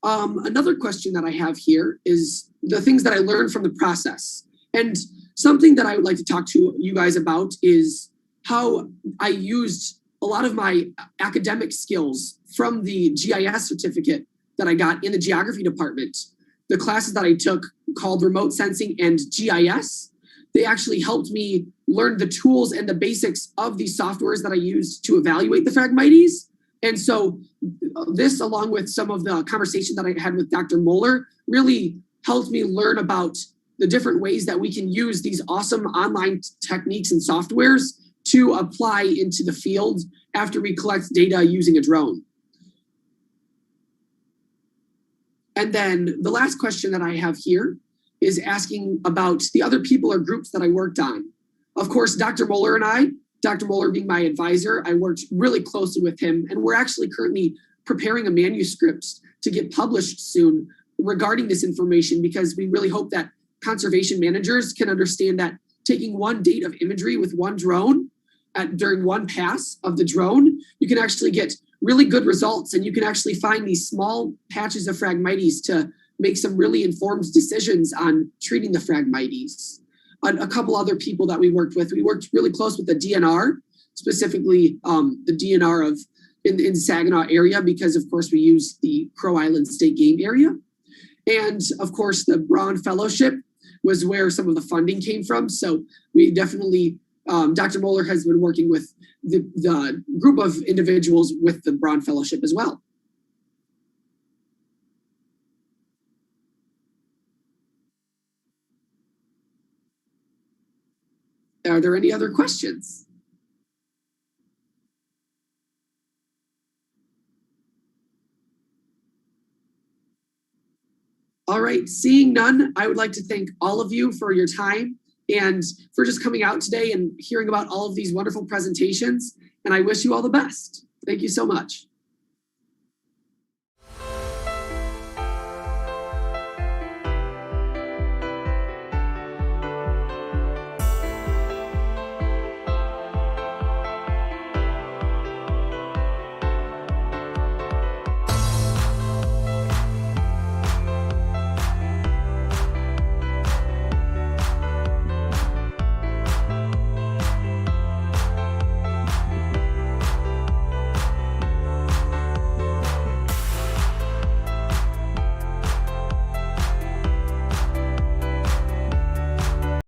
Another question that I have here is the things that I learned from the process. And something that I would like to talk to you guys about is how I used a lot of my academic skills from the GIS certificate that I got in the geography department. The classes that I took called remote sensing and GIS, they actually helped me learn the tools and the basics of these softwares that I used to evaluate the Phragmites. And so this, along with some of the conversation that I had with Dr. Moeller, really helped me learn about the different ways that we can use these awesome online techniques and softwares to apply into the field after we collect data using a drone. And then the last question that I have here is asking about the other people or groups that I worked on. Of course, Dr. Moeller and I, Dr. Moeller being my advisor, I worked really closely with him, and we're actually currently preparing a manuscript to get published soon regarding this information, because we really hope that conservation managers can understand that taking one date of imagery with one drone during one pass of the drone, you can actually get really good results, and you can actually find these small patches of Phragmites to make some really informed decisions on treating the Phragmites. A couple other people that we worked really close with the DNR, specifically the DNR in Saginaw area, because of course we use the Crow Island State Game Area. And of course the Braun Fellowship was where some of the funding came from. So we definitely, Dr. Moeller has been working with the group of individuals with the Braun Fellowship as well. Are there any other questions? All right, seeing none, I would like to thank all of you for your time and for just coming out today and hearing about all of these wonderful presentations. And I wish you all the best. Thank you so much.